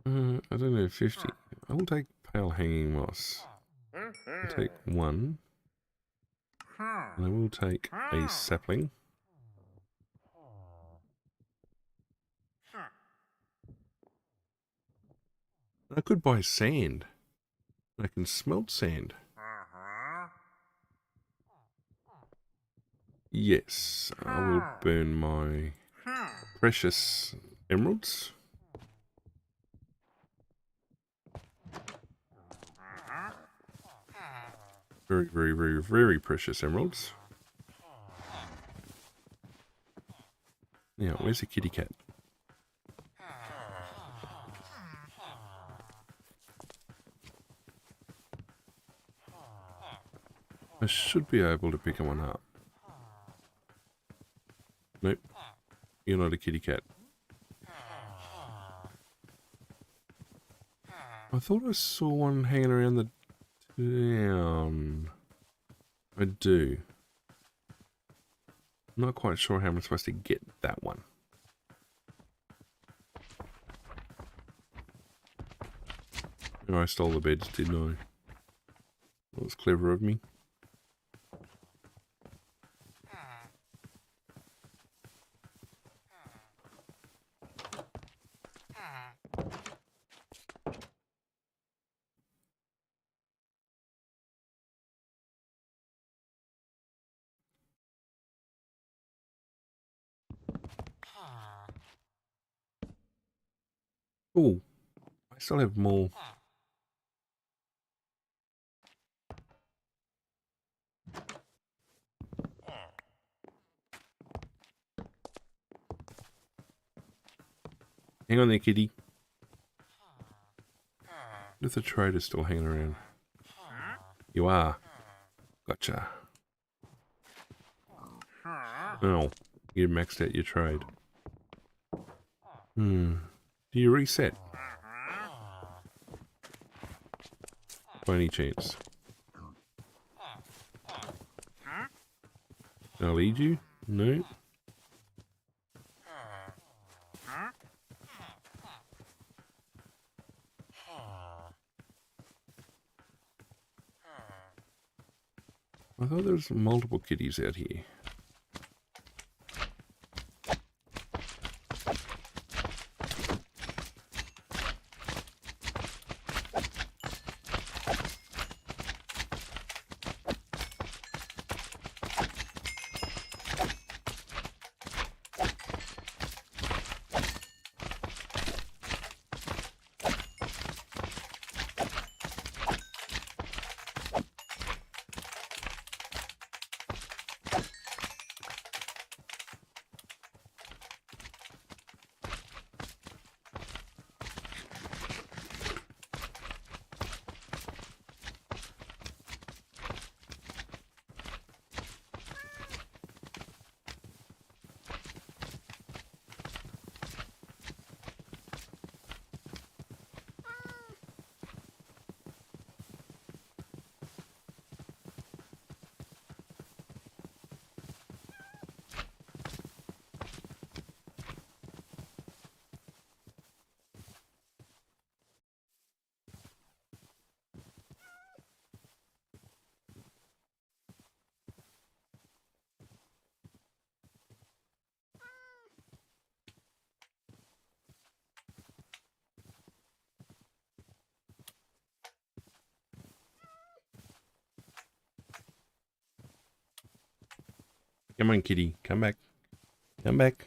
I don't know, 50. I will take pale hanging moss. I'll take 1. And I will take a sapling. I could buy sand. I can smelt sand. Yes, I will burn my precious emeralds. Very, very, very, very precious emeralds. Now, where's the kitty cat? I should be able to pick one up. Nope. You're not a kitty cat. I thought I saw one hanging around the town. I do. I'm not quite sure how I'm supposed to get that one. Oh, I stole the beds, didn't I? That was clever of me. Oh, I still have more. Hang on there, kitty. If the trader's still hanging around. You are. Gotcha. Oh, you maxed out your trade. Do you reset? By any chance? I'll lead you? No. I thought there was multiple kitties out here. Come on, kitty. Come back. Come back.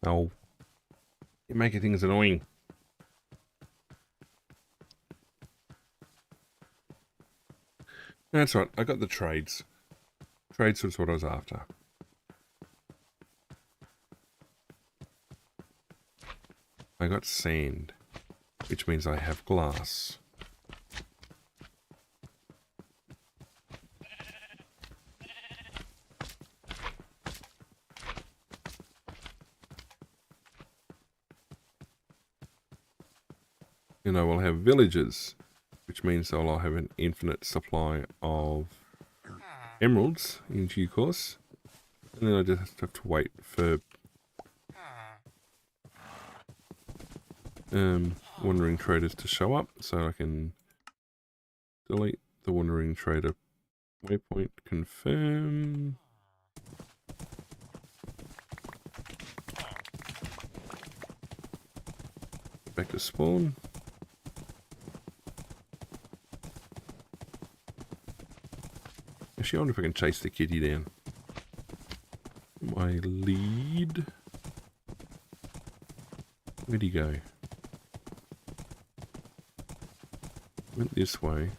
Oh. You're making things annoying. That's right. I got the trades. Trades was what I was after. I got sand, which means I have glass. And I will have villages, which means I'll have an infinite supply of emeralds in due course. And then I just have to wait for wandering traders to show up, so I can delete the wandering trader waypoint, confirm. Back to spawn. Actually, I wonder if I can chase the kitty down. My lead. Where'd he go? Went this way.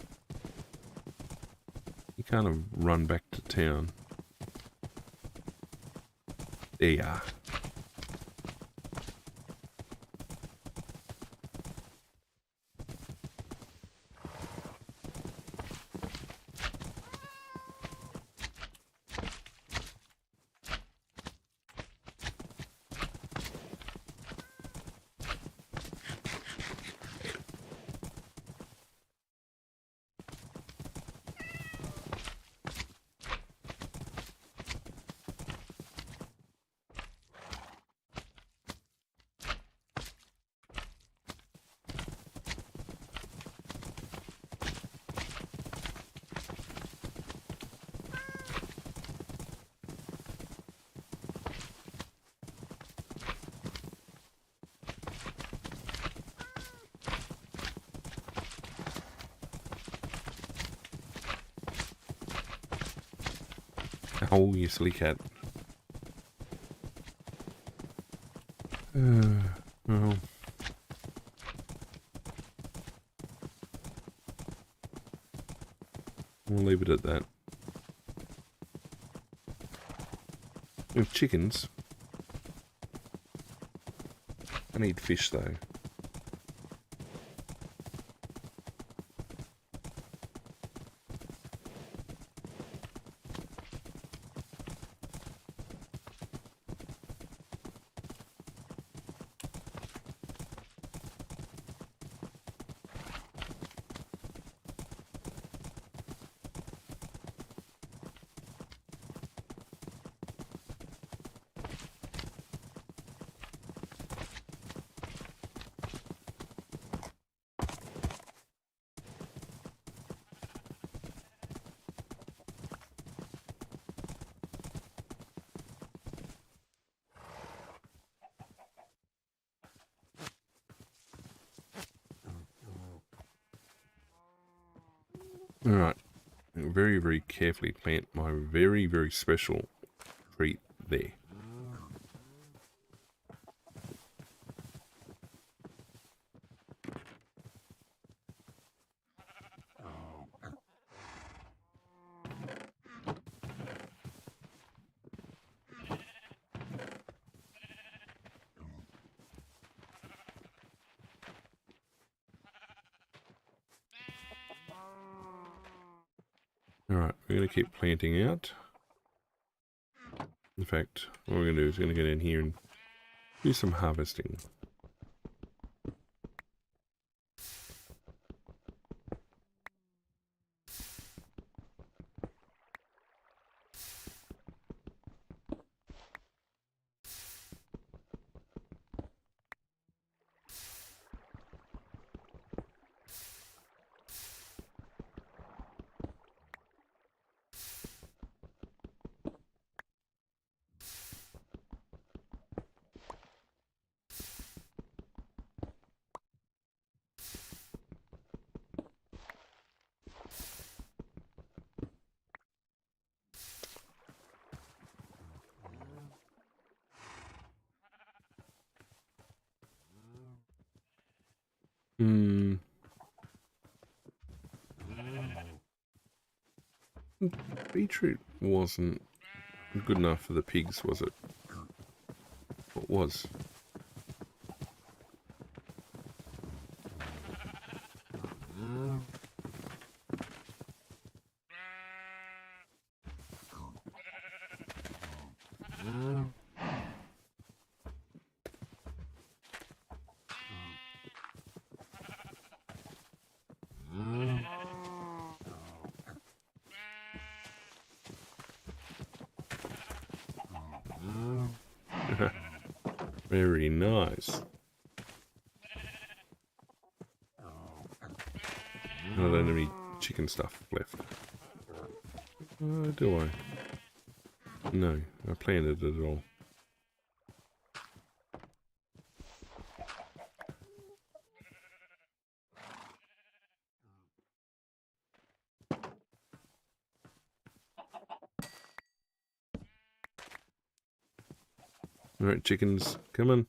He can't have run back to town. There you are. Oh, you silly cat. Well. We'll leave it at that. We have chickens. I need fish though. Alright, very, very carefully plant my very, very special treat there. Alright, we're going to keep planting out. In fact, what we're going to do is we're going to get in here and do some harvesting. Beetroot wasn't good enough for the pigs, was it? It was. Very nice. I don't have any chicken stuff left. Do I? No, I planted it all. Alright, chickens, come on.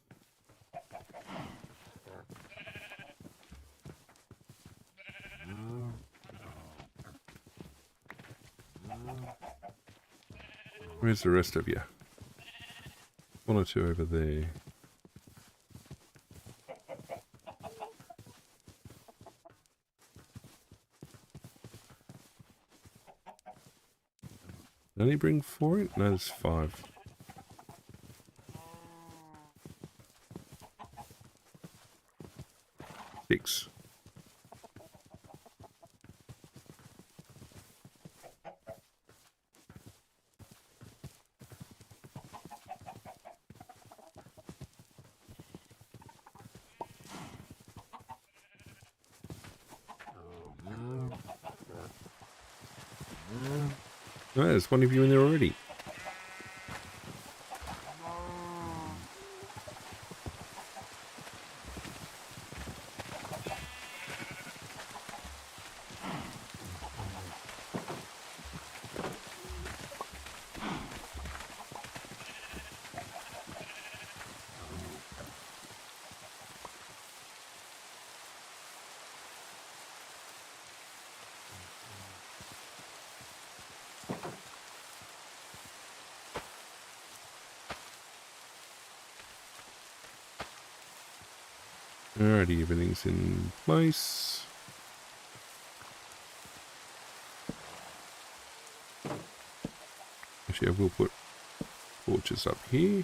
Where's the rest of you? One or two over there. Did I only bring 4 in? No, there's 5. Six. Oh, there's one of you in there already. Alrighty, everything's in place. Actually, I will put torches up here.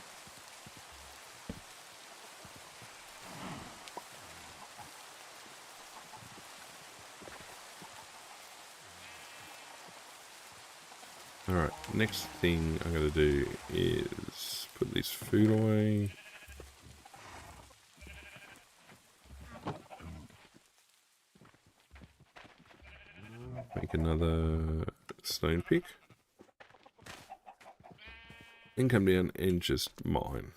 Alright, next thing I'm going to do is put this food away. Make another stone pick. Then come down and just mine.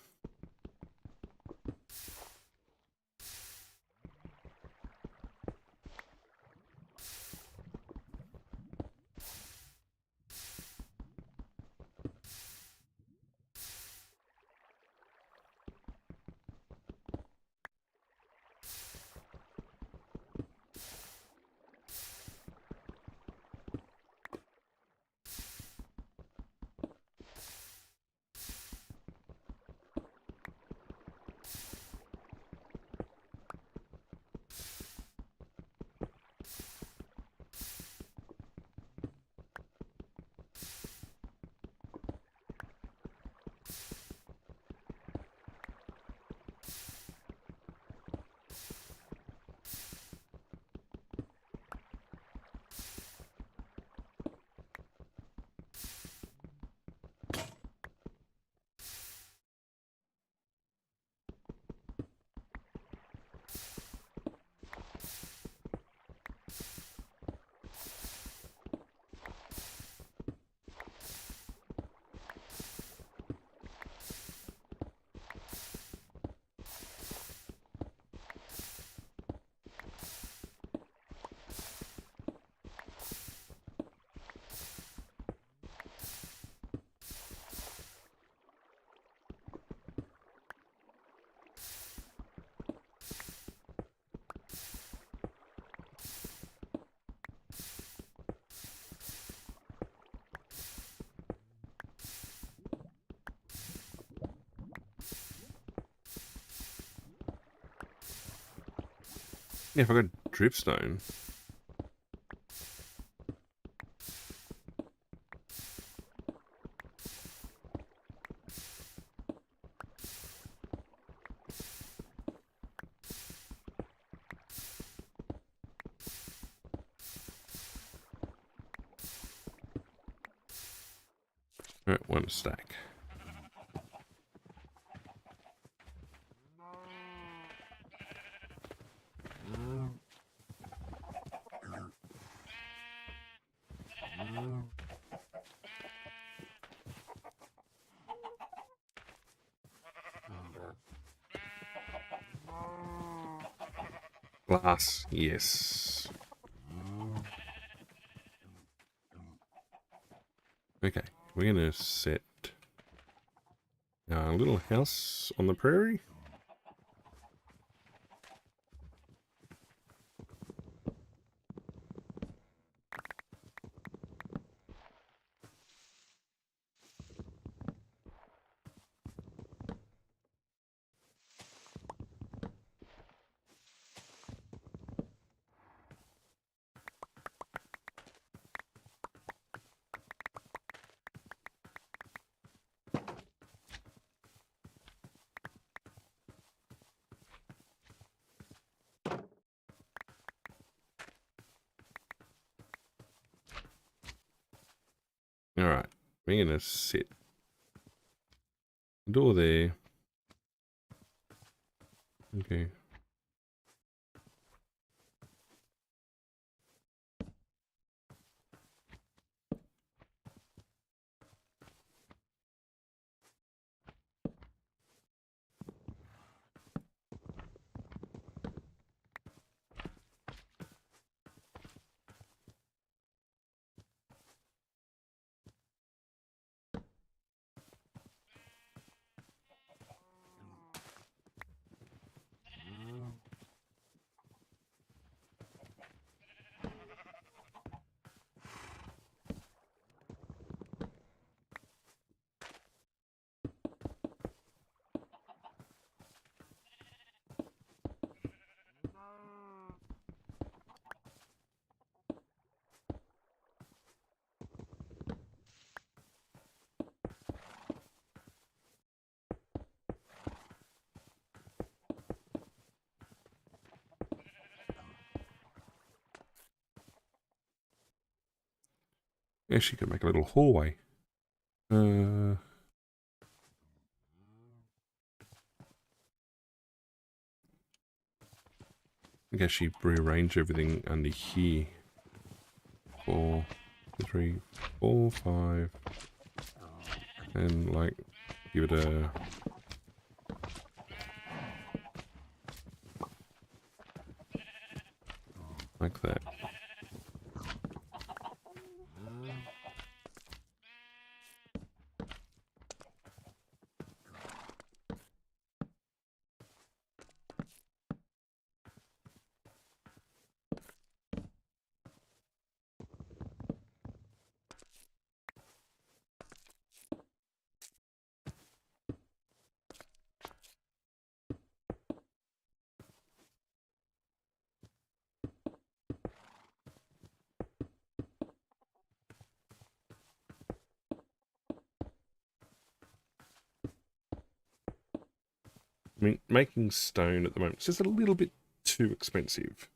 Yeah, if I got dripstone. Alright, 1 stack. Glass, yes. Okay, we're going to set our little house on the prairie. Alright, we're going to set the door there. Okay. Actually, could make a little hallway. I think I should rearrange everything under here. 4, 3, 4, 5, and like give it a like that. I mean, making stone at the moment is just a little bit too expensive.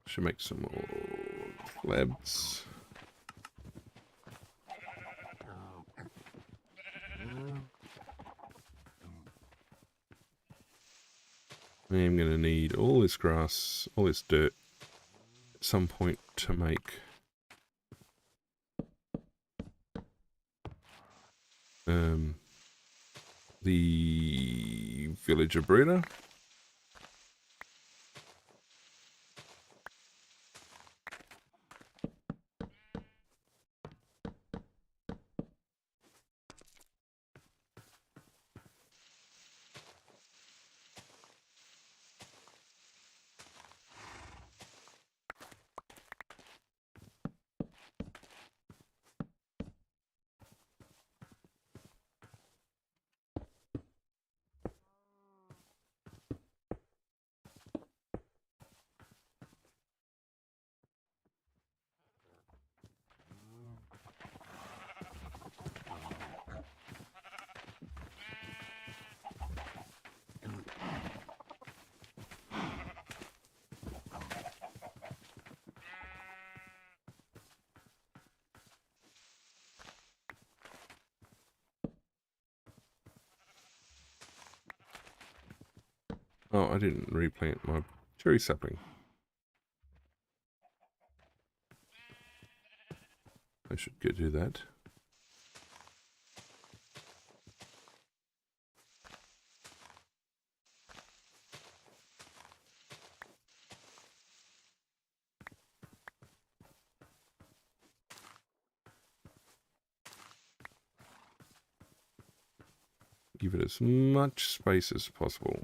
Should make some more slabs. I am going to need all this grass, all this dirt at some point to make the villager breeder. Oh, I didn't replant my cherry sapling. I should go do that. Give it as much space as possible.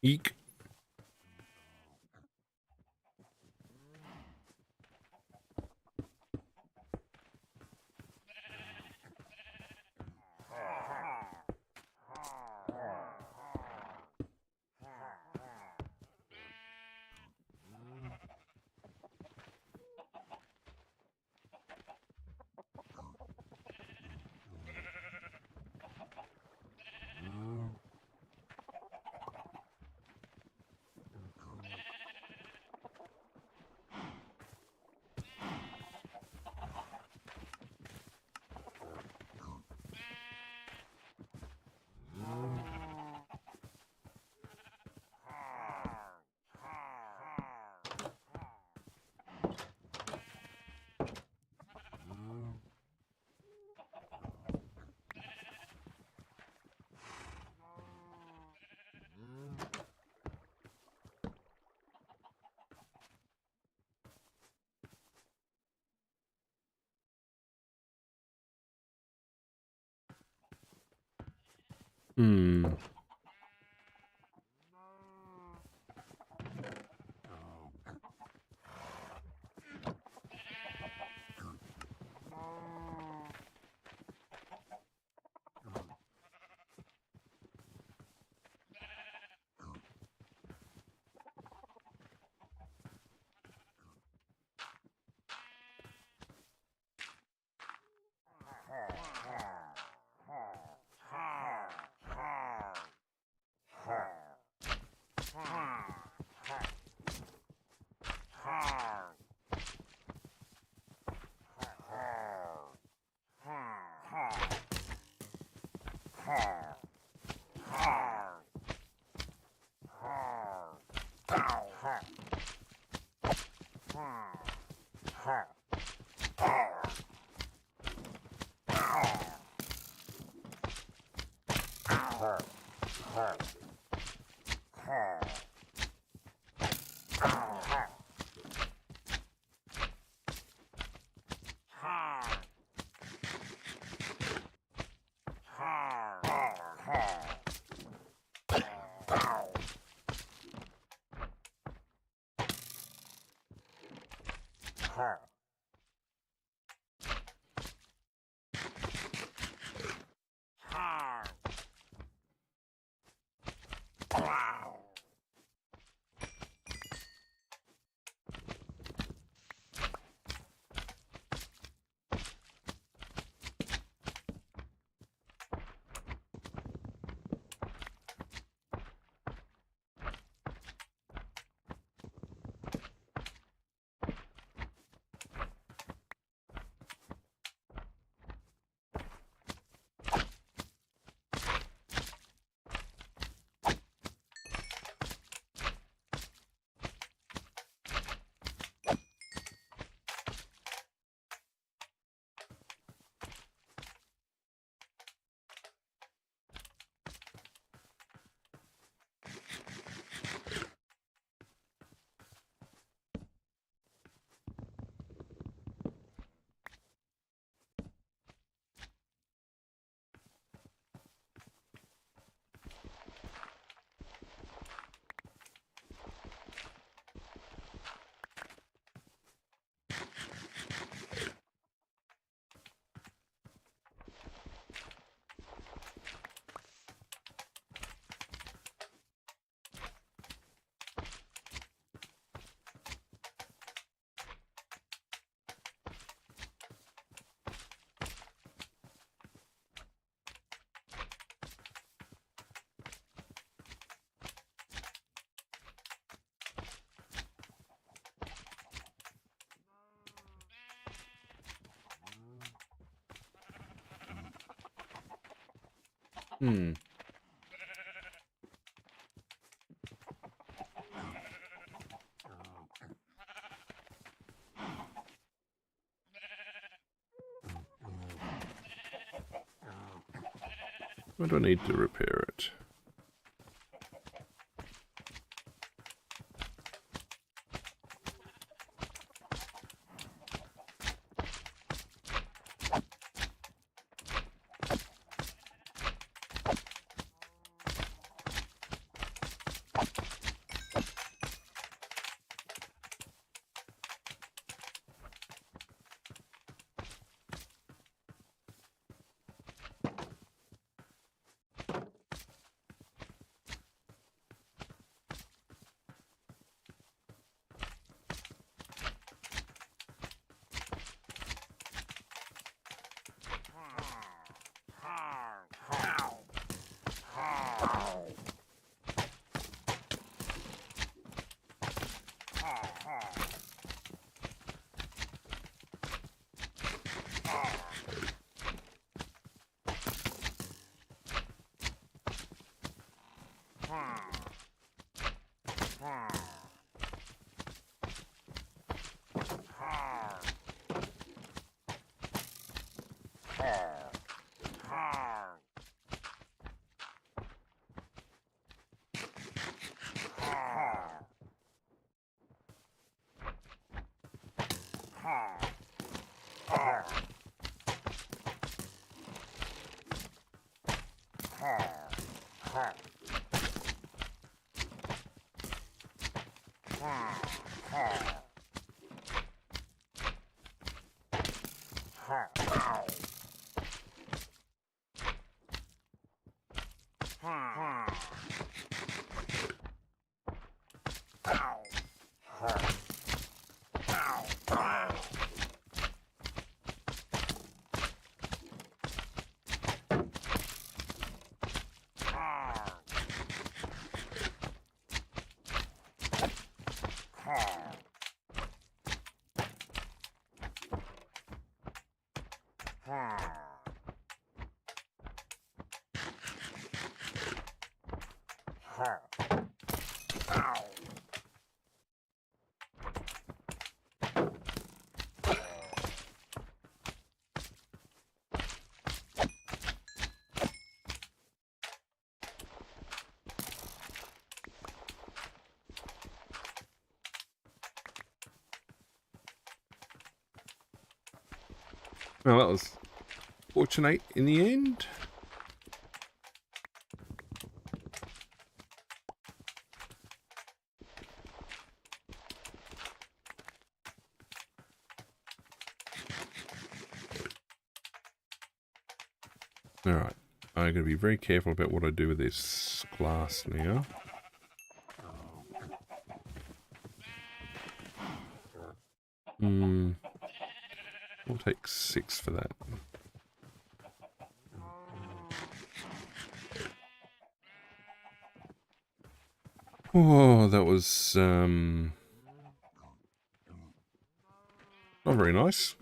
Eek. Hmm. Hmm. Why do I need to repair it? Well, that was fortunate in the end. Alright, I'm going to be very careful about what I do with this glass now. I'll take 6 for that. Oh, that was not very nice.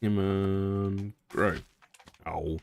Come on, grow. Ow.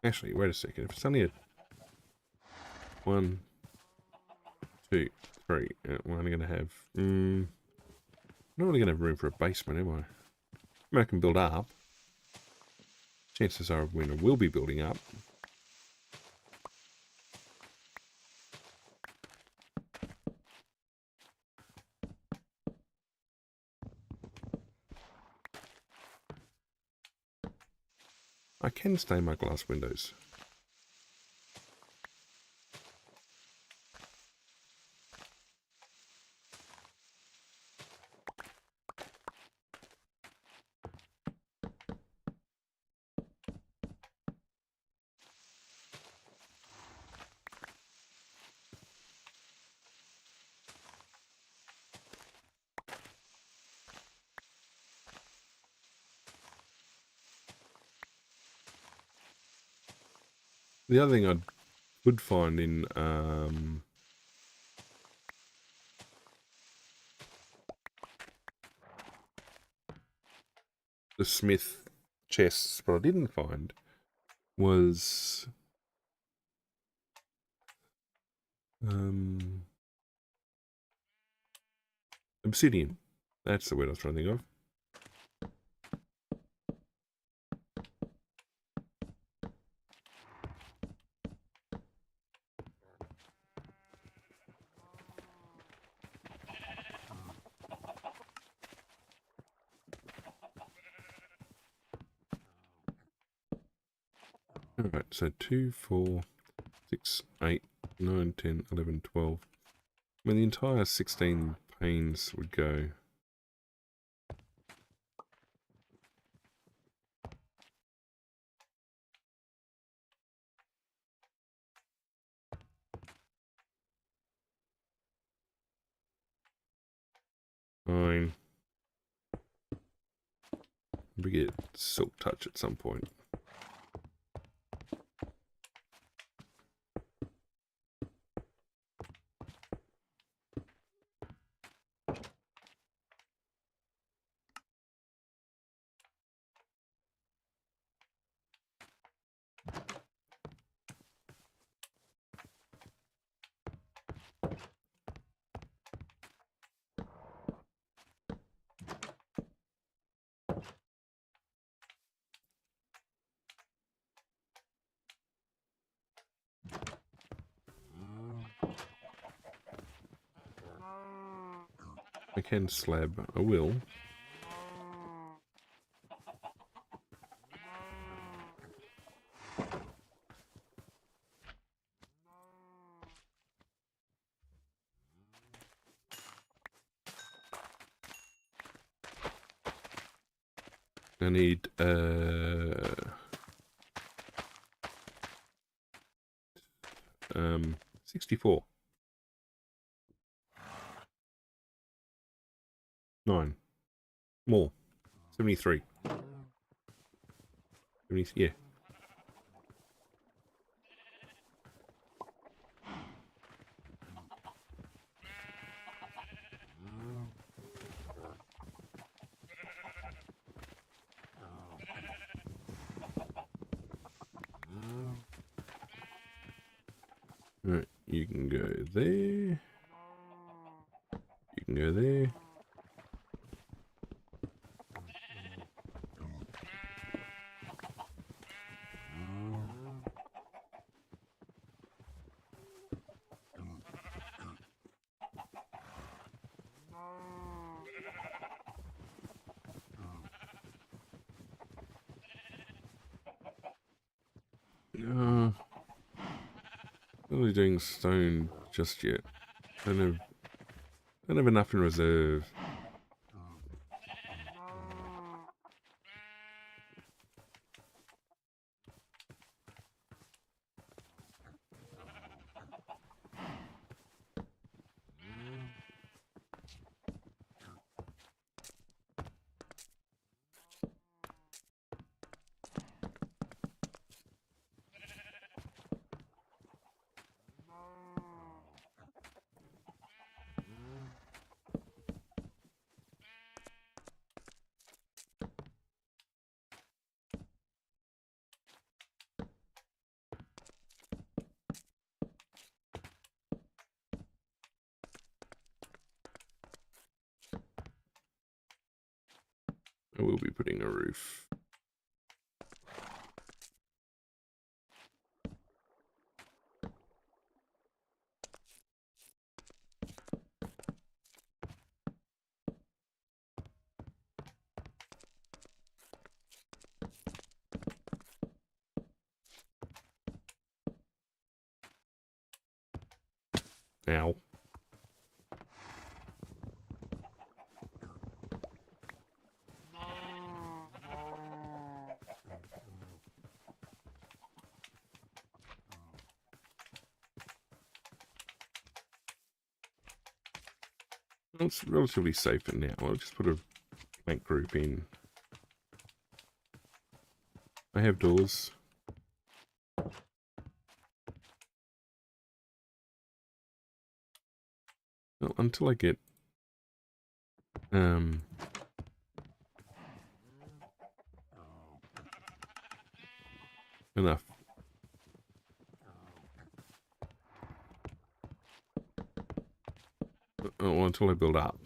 Actually, wait a second. If it's only a 1, 2, 3, we're only going to have... I'm not really going to have room for a basement, am I? I mean, I can build up. Chances are I will be building up. I can stain my glass windows. The other thing I would find in the Smith chests, but I didn't find, was obsidian. That's the word I was trying to think of. Alright, so 2, 4, 6, 8, 9, 10, 11, 12. I mean, the entire 16 panes would go. Fine. We get silk touch at some point. I can slab, I will. I need 64. 9. More. 73. 70, yeah. Alright, you can go there. You can go there. Not really doing stone just yet. I don't have enough in reserve. I will be putting a roof. Ow. It's relatively safe for now. I'll just put a plank group in. I have doors. Well, until I get enough. Oh, until I build up.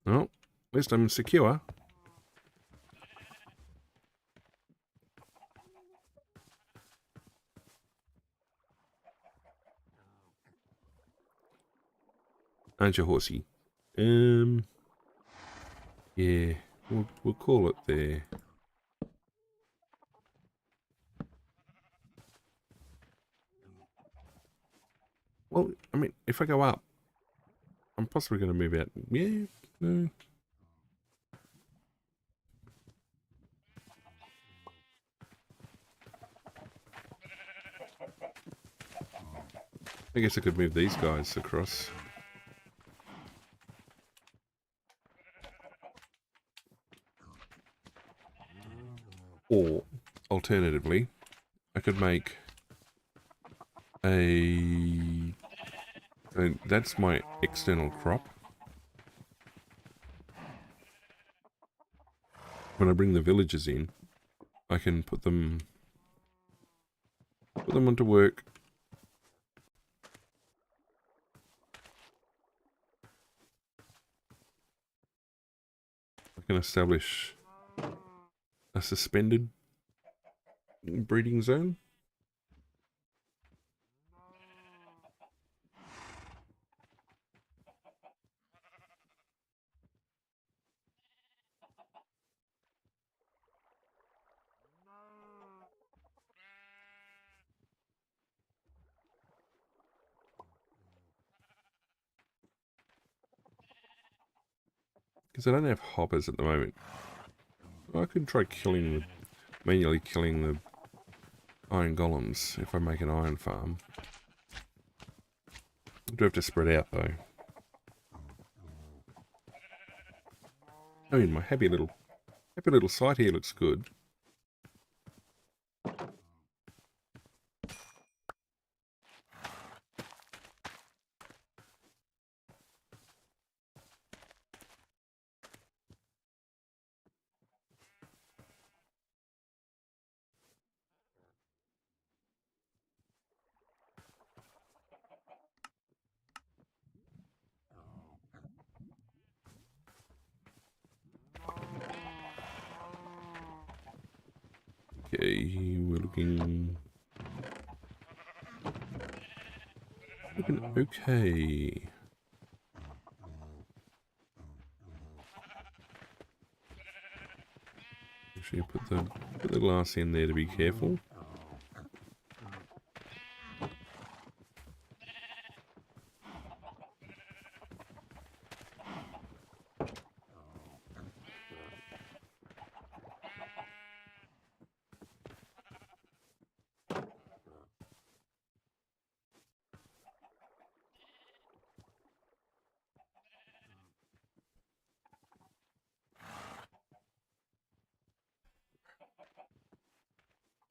Well, at least I'm secure. Aren't you, horsey? Yeah, we'll call it there. Well, I mean, if I go up, I'm possibly going to move out. Yeah, no. I guess I could move these guys across. Or, alternatively, I could make a... that's my external crop. When I bring the villagers in, I can put them onto work. I can establish a suspended breeding zone. Because I don't have hoppers at the moment. I could try manually killing the iron golems if I make an iron farm. I do have to spread out though. I mean, my happy little site here looks good. Okay, we're looking okay. Actually, put the glass in there to be careful.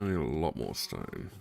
I need a lot more stone.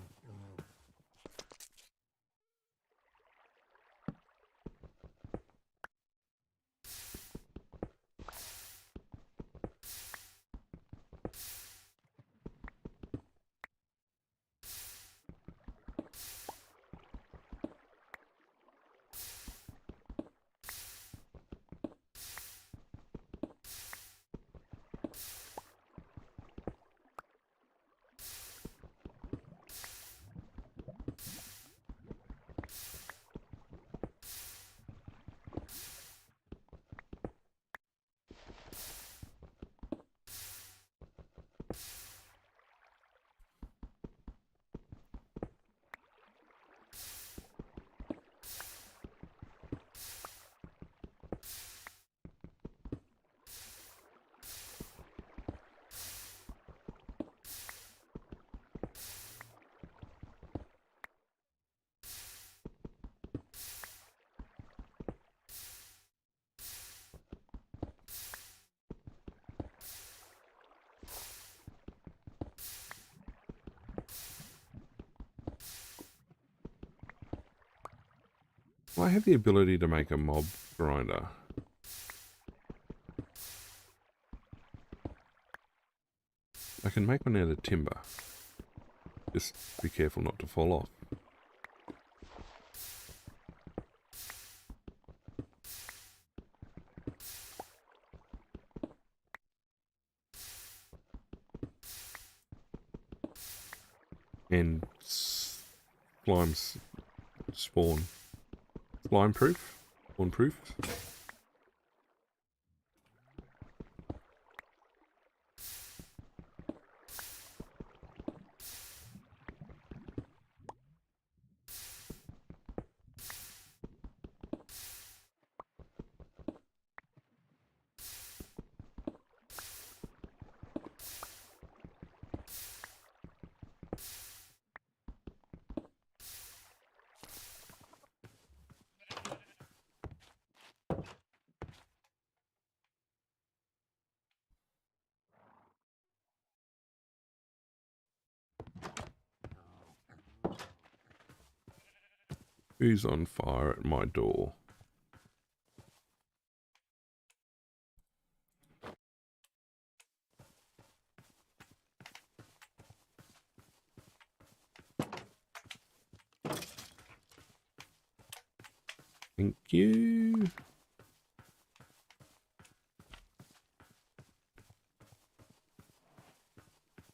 I have the ability to make a mob grinder. I can make one out of timber. Just be careful not to fall off. And slimes spawn. Slime proof? Spawn proof? Who's on fire at my door? Thank you.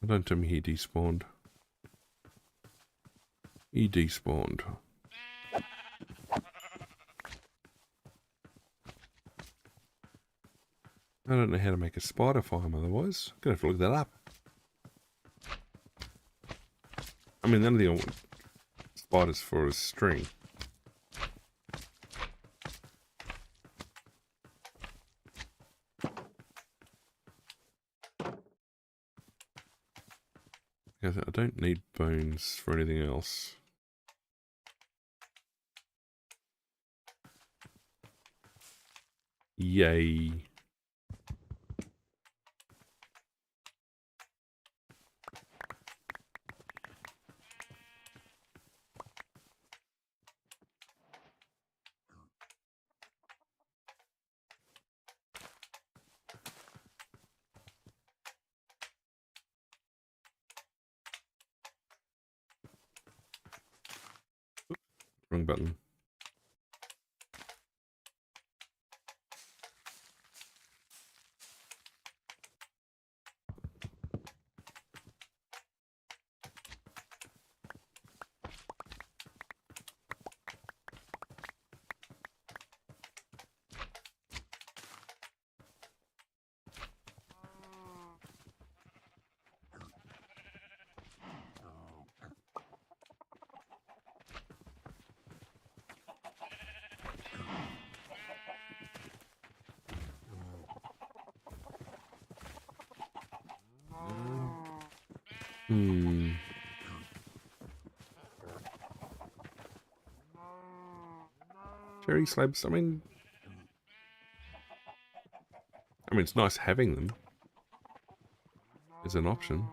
Don't tell me he despawned. He despawned. I don't know how to make a spider farm otherwise. I'm gonna have to look that up. I mean, none of the spiders for a string. I don't need bones for anything else. Yay. Wrong button. Cherry slabs, I mean, it's nice having them as an option.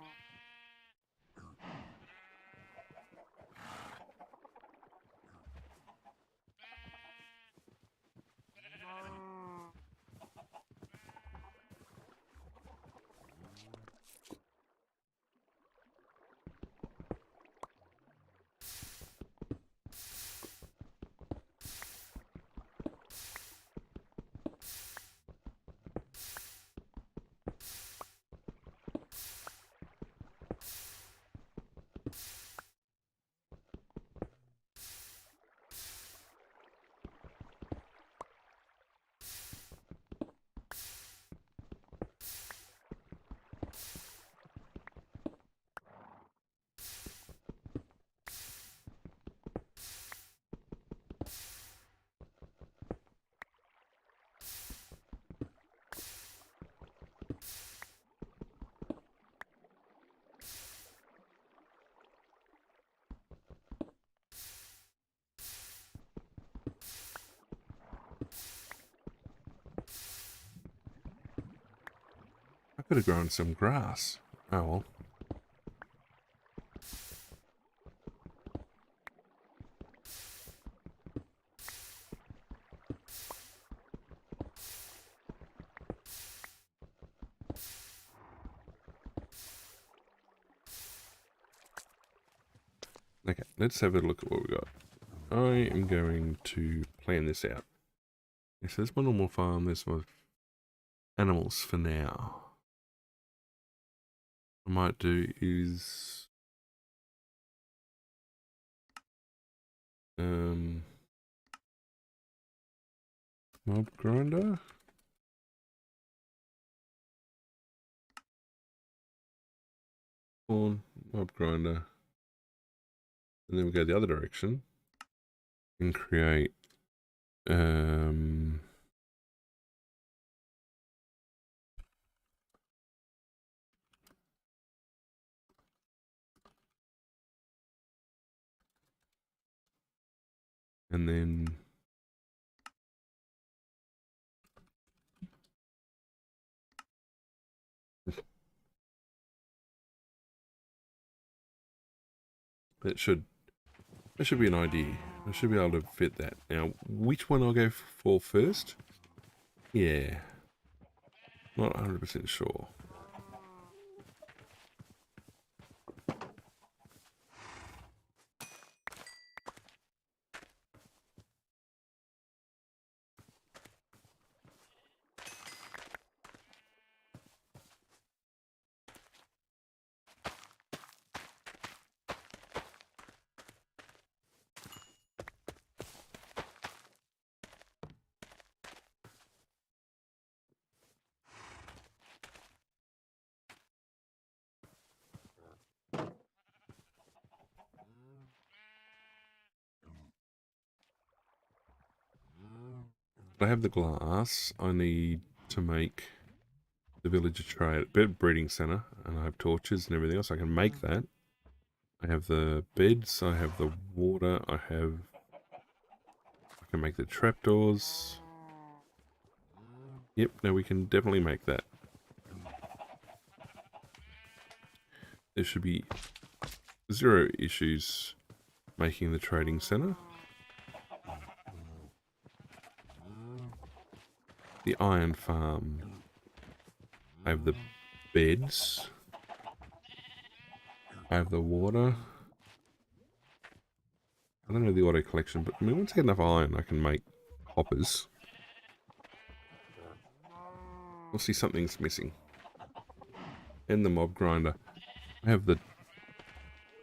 could have grown some grass. Oh well. Okay, let's have a look at what we got. I am going to plan this out. Okay, so there's my normal farm, there's my animals for now. What I might do is mob grinder. Spawn, mob grinder. And then we go the other direction and create and then that should be an idea. I should be able to fit that. Now, which one I'll go for first? Yeah. Not 100% sure. I have the glass. I need to make the villager trade breeding center, and I have torches and everything else. I can make that. I have the beds. I have the water. I can make the trapdoors. Yep. Now we can definitely make that. There should be 0 issues making the trading center. The iron farm. I have the beds. I have the water. I don't know the auto collection, but I mean, once I get enough iron, I can make hoppers. Obviously, something's missing. And the mob grinder. I have the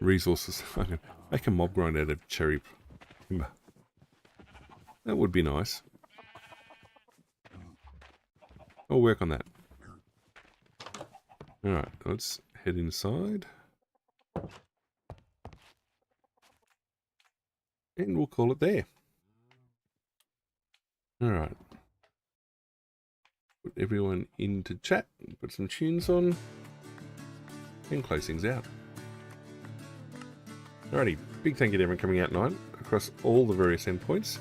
resources. I can make a mob grinder out of cherry timber. That would be nice. I'll work on that. Alright, let's head inside. And we'll call it there. Alright. Put everyone into chat, put some tunes on, and close things out. Alrighty, big thank you to everyone coming out tonight across all the various endpoints.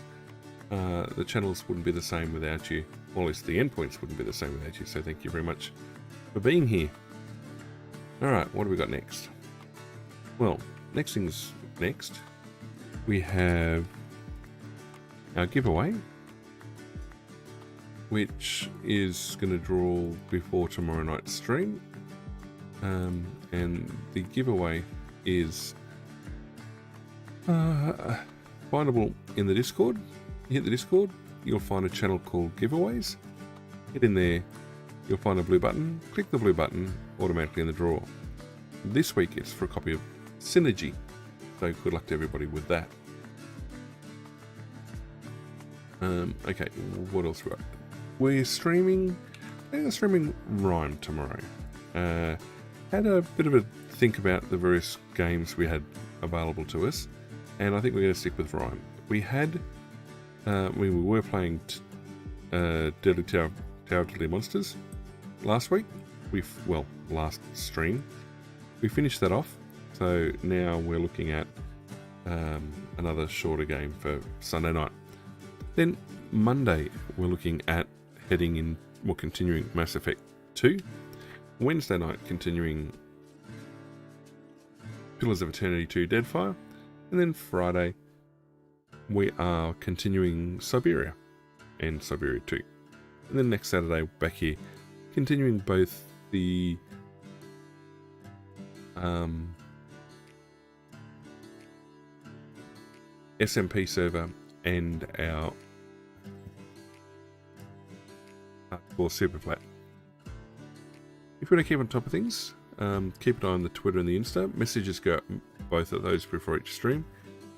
The channels wouldn't be the same without you. Or at least the endpoints wouldn't be the same without you, so thank you very much for being here. Alright, what do we got next? Well, next thing's next. We have our giveaway, which is going to draw before tomorrow night's stream. And the giveaway is findable in the Discord. You hit the Discord, you'll find a channel called Giveaways. Hit in there, you'll find a blue button. Click the blue button, automatically in the draw. This week it's for a copy of Synergy. So good luck to everybody with that. Okay, what else we got? We're streaming Rhyme tomorrow. Had a bit of a think about the various games we had available to us, and I think we're going to stick with Rhyme. We were playing Deadly Tower of Deadly Monsters last week. Last stream. We finished that off, so now we're looking at another shorter game for Sunday night. Then Monday we're looking at continuing Mass Effect 2. Wednesday night, continuing Pillars of Eternity 2 Deadfire. And then Friday, we are continuing Siberia and Siberia 2. And then next Saturday, back here, continuing both the SMP server and our hardcore super flat. If you want to keep on top of things, keep an eye on the Twitter and the Insta. Messages go out both of those before each stream,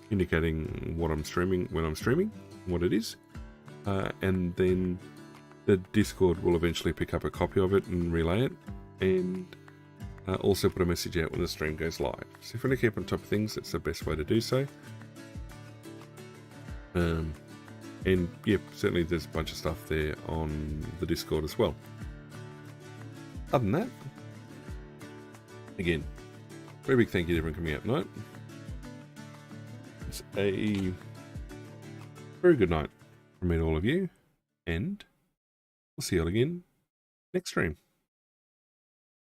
indicating what I'm streaming, when I'm streaming, what it is. And then the Discord will eventually pick up a copy of it and relay it, and also put a message out when the stream goes live. So if you want to keep on top of things, that's the best way to do so. And yeah, certainly there's a bunch of stuff there on the Discord as well. Other than that, again, very big thank you to everyone coming out tonight. It's a very good night from me to all of you, and we'll see you all again next stream.